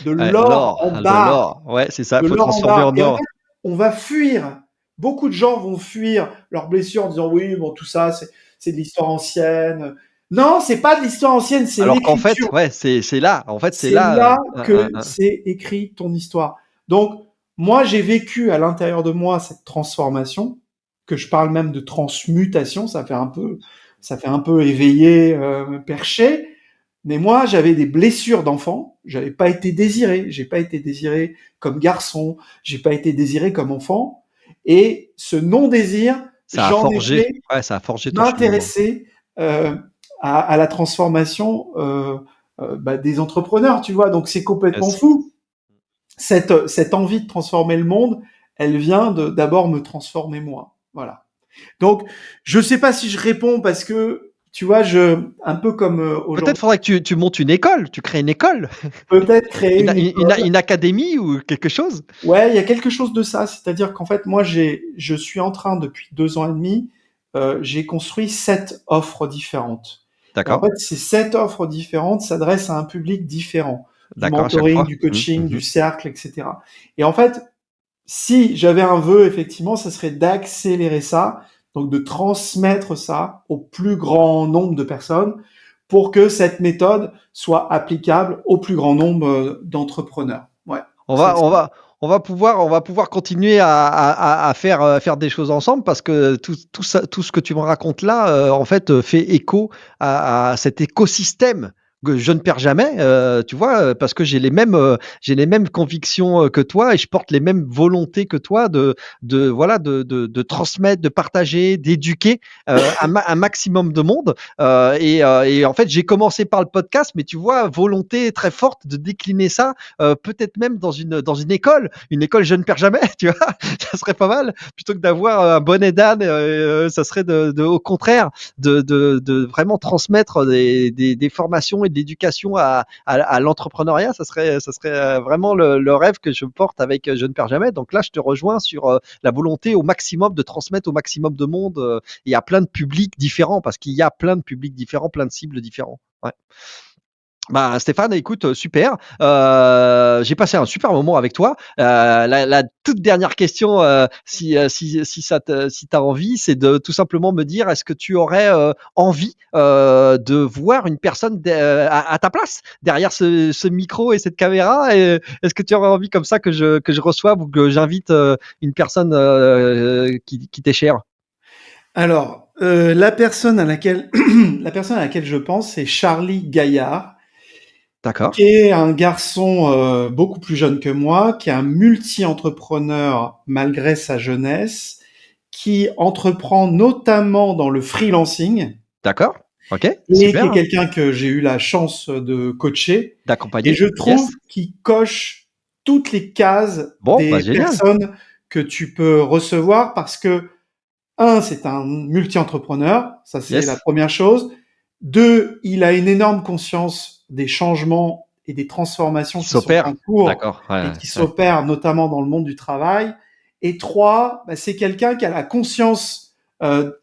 de Ouais, l'or en de barre, l'or, ouais, c'est ça, de faut l'or en transformer barre. en Et en or. fait, on va fuir beaucoup de gens vont fuir leurs blessures en disant oui, bon, tout ça, c'est de l'histoire ancienne. Non, c'est pas de l'histoire ancienne, c'est Alors qu'en fait, l'écriture. ouais, c'est là, en fait, c'est C'est là, là que c'est écrit ton histoire. Donc, moi, j'ai vécu à l'intérieur de moi cette transformation, que je parle même de transmutation, ça fait un peu éveillé, perché. Mais moi, j'avais des blessures d'enfant. J'avais pas été désiré. J'ai pas été désiré comme garçon. J'ai pas été désiré comme enfant. Et ce non-désir, j'en ai fait ça a forgé ton cheminement. m'intéresser à la transformation des entrepreneurs, tu vois. Donc c'est complètement Yes. fou. Cette envie de transformer le monde, elle vient d'abord me transformer moi. Voilà. Donc je sais pas si je réponds parce que tu vois, un peu comme Peut-être aujourd'hui, faudrait que tu montes une école, tu crées une école, peut-être créer une école. une académie ou quelque chose. Ouais, il y a quelque chose de ça. C'est-à-dire qu'en fait, moi, je suis en train depuis 2 ans et demi, j'ai construit 7 offres différentes. Et en D'accord, fait, ces 7 offres différentes s'adressent à un public différent, du d'accord, à chaque mentoring, fois. du coaching, du cercle, etc. Et en fait, si j'avais un vœu, effectivement, ça serait d'accélérer ça, donc de transmettre ça au plus grand nombre de personnes pour que cette méthode soit applicable au plus grand nombre d'entrepreneurs. Ouais, On c'est va, ça. on va, on va pouvoir continuer à faire, faire des choses ensemble parce que tout ça, tout ce que tu me racontes là, en fait, fait écho à cet écosystème que je ne perds jamais, tu vois, parce que j'ai les mêmes convictions que toi et je porte les mêmes volontés que toi voilà, de transmettre, de partager, d'éduquer un maximum de monde. Et en fait, j'ai commencé par le podcast, mais tu vois, volonté très forte de décliner ça peut-être même dans une école je ne perds jamais, tu vois, ça serait pas mal plutôt que d'avoir un bonnet d'âne, ça serait au contraire de vraiment transmettre des formations et de l'éducation à l'entrepreneuriat, ça serait vraiment le rêve que je porte avec Je ne perds jamais. Donc là, je te rejoins sur la volonté au maximum de transmettre au maximum de monde et à plein de publics différents parce qu'il y a plein de publics différents, plein de cibles différents. Ouais. Bah, Stéphane, écoute, super. J'ai passé un super moment avec toi. La toute dernière question, si si t'as envie, c'est de tout simplement me dire, est-ce que tu aurais envie de voir une personne à ta place derrière ce micro et cette caméra? Et est-ce que tu aurais envie comme ça que je reçoive ou que j'invite une personne qui t'est chère? Alors, la personne à laquelle je pense, c'est Charlie Gaillard, D'accord, qui est un garçon beaucoup plus jeune que moi, qui est un multi-entrepreneur malgré sa jeunesse, qui entreprend notamment dans le freelancing d'accord, ok, et qui est super. quelqu'un que j'ai eu la chance de coacher. Et D'accompagner, je trouve yes. qu'il coche toutes les cases Bon, bah des génial. personnes que tu peux recevoir parce que un, c'est un multi-entrepreneur, ça c'est la Yes. première chose. Deux, il a une énorme conscience des changements et des transformations Qui qui sont s'opère? en cours D'accord, ouais, et ouais, qui ouais. s'opèrent notamment dans le monde du travail. Et trois, bah, c'est quelqu'un qui a la conscience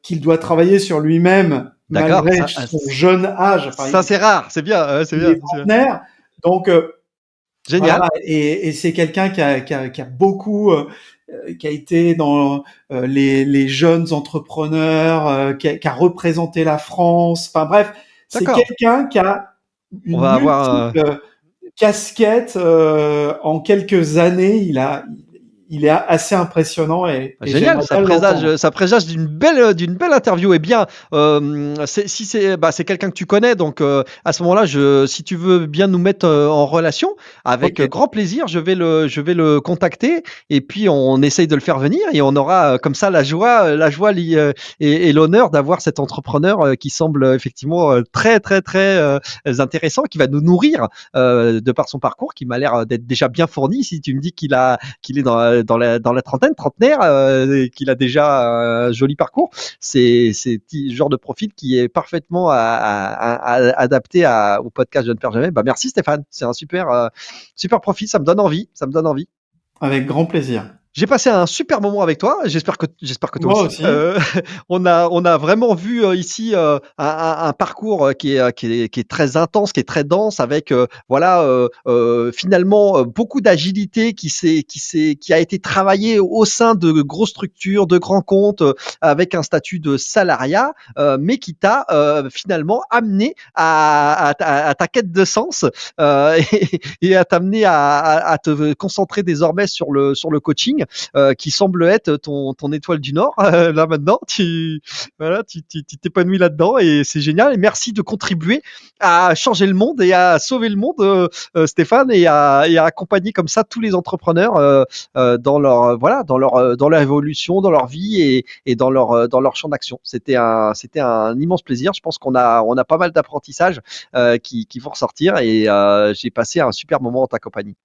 qu'il doit travailler sur lui-même D'accord, malgré son jeune âge. Enfin, ça c'est rare, c'est bien, ouais, c'est il bien, est c'est bien. trentenaire. Donc, voilà, Génial. et c'est quelqu'un qui a beaucoup, qui a été dans les jeunes entrepreneurs, qui a représenté la France. Enfin bref, c'est D'accord. quelqu'un qui a On une va avoir, multiple casquette. En quelques années, il est assez impressionnant et génial, j'aimerais bien l'entendre. ça présage d'une belle interview. Eh bien, si c'est bah, c'est quelqu'un que tu connais, donc à ce moment-là, si tu veux bien nous mettre en relation, avec Ok, grand plaisir, je vais le contacter et puis on essaye de le faire venir et on aura comme ça la joie et l'honneur d'avoir cet entrepreneur qui semble effectivement très intéressant, qui va nous nourrir de par son parcours, qui m'a l'air d'être déjà bien fourni. Si tu me dis qu'il est dans la trentaine, trentenaire, qu'il a déjà un joli parcours. C'est le genre de profil qui est parfaitement adapté au podcast Je ne perds jamais. Bah, merci Stéphane, c'est un super profil, ça me donne envie, ça me donne envie. avec grand plaisir. J'ai passé un super moment avec toi. J'espère que toi Moi aussi. aussi. On a vraiment vu ici un parcours qui est très intense, qui est très dense, avec voilà finalement beaucoup d'agilité qui a été travaillé au sein de grosses structures, de grands comptes, avec un statut de salariat, mais qui t'a finalement amené à ta quête de sens, et à t'amener à te concentrer désormais sur le coaching, qui semble être ton étoile du Nord. Là maintenant, voilà, tu t'épanouis là-dedans et c'est génial. Et merci de contribuer à changer le monde et à sauver le monde, Stéphane, et à accompagner comme ça tous les entrepreneurs dans leur voilà dans leur évolution, dans leur vie et dans leur champ d'action. C'était un immense plaisir. Je pense qu'on a pas mal d'apprentissages qui vont ressortir, et j'ai passé un super moment en ta compagnie.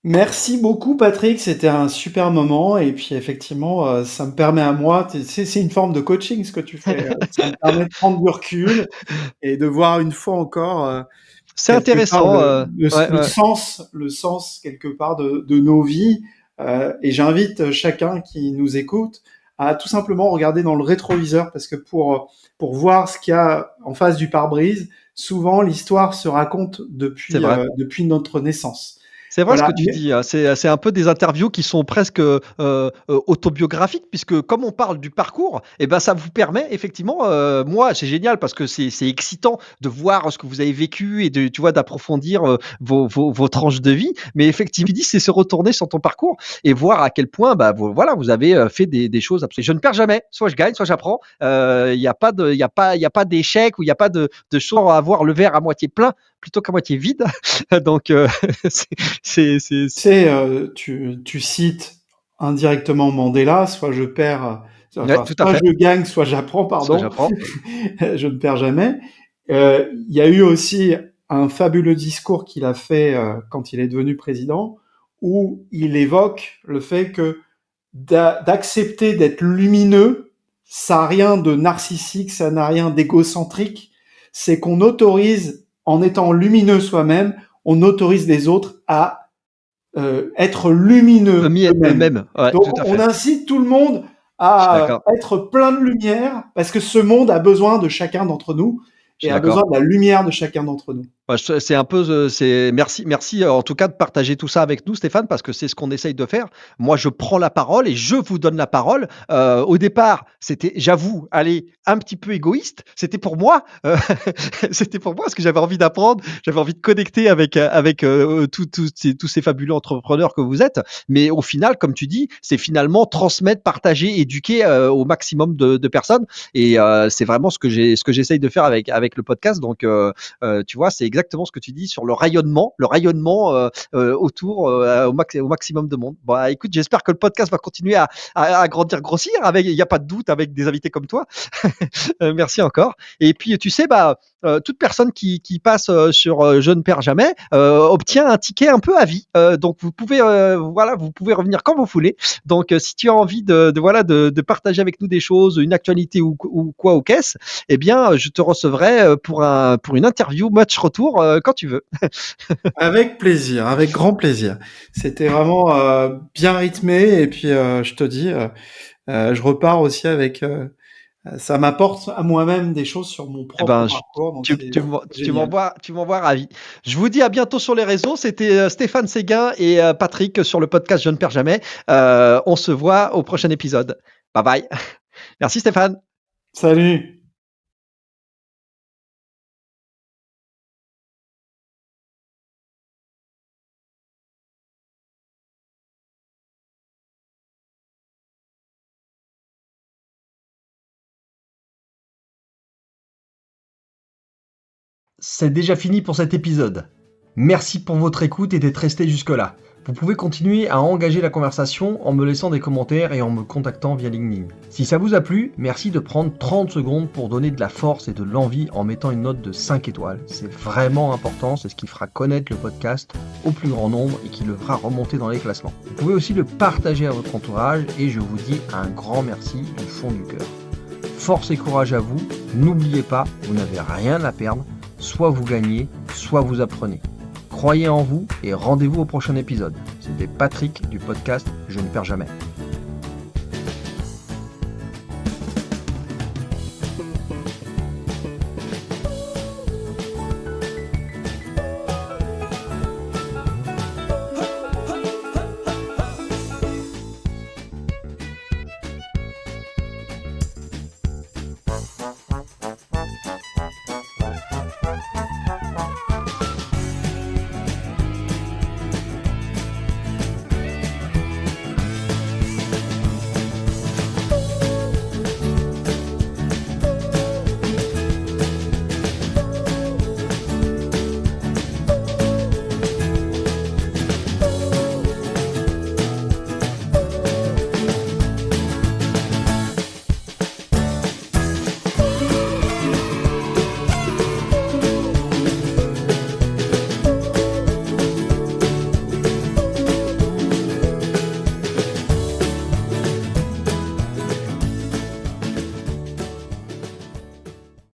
Merci beaucoup Patrick, c'était un super moment et puis effectivement, ça me permet à moi, c'est une forme de coaching ce que tu fais, ça me permet de prendre du recul et de voir une fois encore, C'est quelque part intéressant. Ouais, ouais. le sens quelque part de nos vies, et j'invite chacun qui nous écoute à tout simplement regarder dans le rétroviseur parce que pour voir ce qu'il y a en face du pare-brise, souvent l'histoire se raconte C'est vrai. depuis notre naissance. C'est vrai ce Voilà, que tu dis, hein. C'est un peu des interviews qui sont presque autobiographiques, puisque comme on parle du parcours, et ben ça vous permet effectivement, moi c'est génial parce que c'est excitant de voir ce que vous avez vécu et tu vois, d'approfondir vos tranches de vie. Mais effectivement, c'est se retourner sur ton parcours et voir à quel point, bah, voilà, vous avez fait des choses absolument. Je ne perds jamais, soit je gagne, soit j'apprends. Il n'y a pas de, il y a pas d'échec, ou il n'y a pas de choses à avoir le verre à moitié plein plutôt qu'à moitié vide. Donc, c'est tu sais, tu cites indirectement Mandela, soit je perds, ouais, enfin, tout à soit fait. je gagne, soit j'apprends, Soit pardon. j'apprends. Je ne perds jamais. Il y a eu aussi un fabuleux discours qu'il a fait quand il est devenu président, où il évoque le fait que d'accepter d'être lumineux, ça n'a rien de narcissique, ça n'a rien d'égocentrique. C'est qu'on autorise, en étant lumineux soi-même, on autorise les autres à être lumineux Mis eux-mêmes. eux-mêmes. Ouais, Donc tout à on fait. incite tout le monde Je suis à d'accord. être plein de lumière parce que ce monde a besoin de chacun d'entre nous Je suis et a besoin d'accord. de la lumière de chacun d'entre nous. Ouais, c'est un peu, merci, en tout cas de partager tout ça avec nous, Stéphane, parce que c'est ce qu'on essaye de faire. Moi, je prends la parole et je vous donne la parole. Au départ, c'était, j'avoue, allez, un petit peu égoïste. C'était pour moi, c'était pour moi parce que j'avais envie d'apprendre, j'avais envie de connecter avec tous ces fabuleux entrepreneurs que vous êtes. Mais au final, comme tu dis, c'est finalement transmettre, partager, éduquer au maximum de personnes. Et c'est vraiment ce que j'essaye de faire avec le podcast. Donc, tu vois, c'est exactement ce que tu dis sur le rayonnement autour, au maximum de monde. Bah, écoute, j'espère que le podcast va continuer à grandir, grossir. Il n'y a pas de doute, avec des invités comme toi. Merci encore. Et puis, tu sais, bah, toute personne qui passe sur Je ne perds jamais obtient un ticket un peu à vie. Donc, voilà, vous pouvez revenir quand vous voulez. Donc, si tu as envie voilà, de partager avec nous des choses, une actualité ou quoi aux caisses, eh bien, je te recevrai pour une interview match retour quand tu veux. Avec plaisir, avec grand plaisir. C'était vraiment bien rythmé et puis je te dis, je repars aussi avec, ça m'apporte à moi-même des choses sur mon Eh propre ben, parcours, donc tu, c'est tu, m'en- tu génial. m'envoies, tu m'envoies ravi. Je vous dis à bientôt sur les réseaux. C'était Stéphane Séguin et Patrick sur le podcast Je ne perds jamais. On se voit au prochain épisode. Bye bye. Merci Stéphane. Salut! C'est déjà fini pour cet épisode. Merci pour votre écoute et d'être resté jusque-là. Vous pouvez continuer à engager la conversation en me laissant des commentaires et en me contactant via LinkedIn. Si ça vous a plu, merci de prendre 30 secondes pour donner de la force et de l'envie en mettant une note de 5 étoiles. C'est vraiment important, c'est ce qui fera connaître le podcast au plus grand nombre et qui le fera remonter dans les classements. Vous pouvez aussi le partager à votre entourage et je vous dis un grand merci du fond du cœur. Force et courage à vous, n'oubliez pas, vous n'avez rien à perdre. Soit vous gagnez, soit vous apprenez. Croyez en vous et rendez-vous au prochain épisode. C'était Patrick du podcast Je ne perds jamais.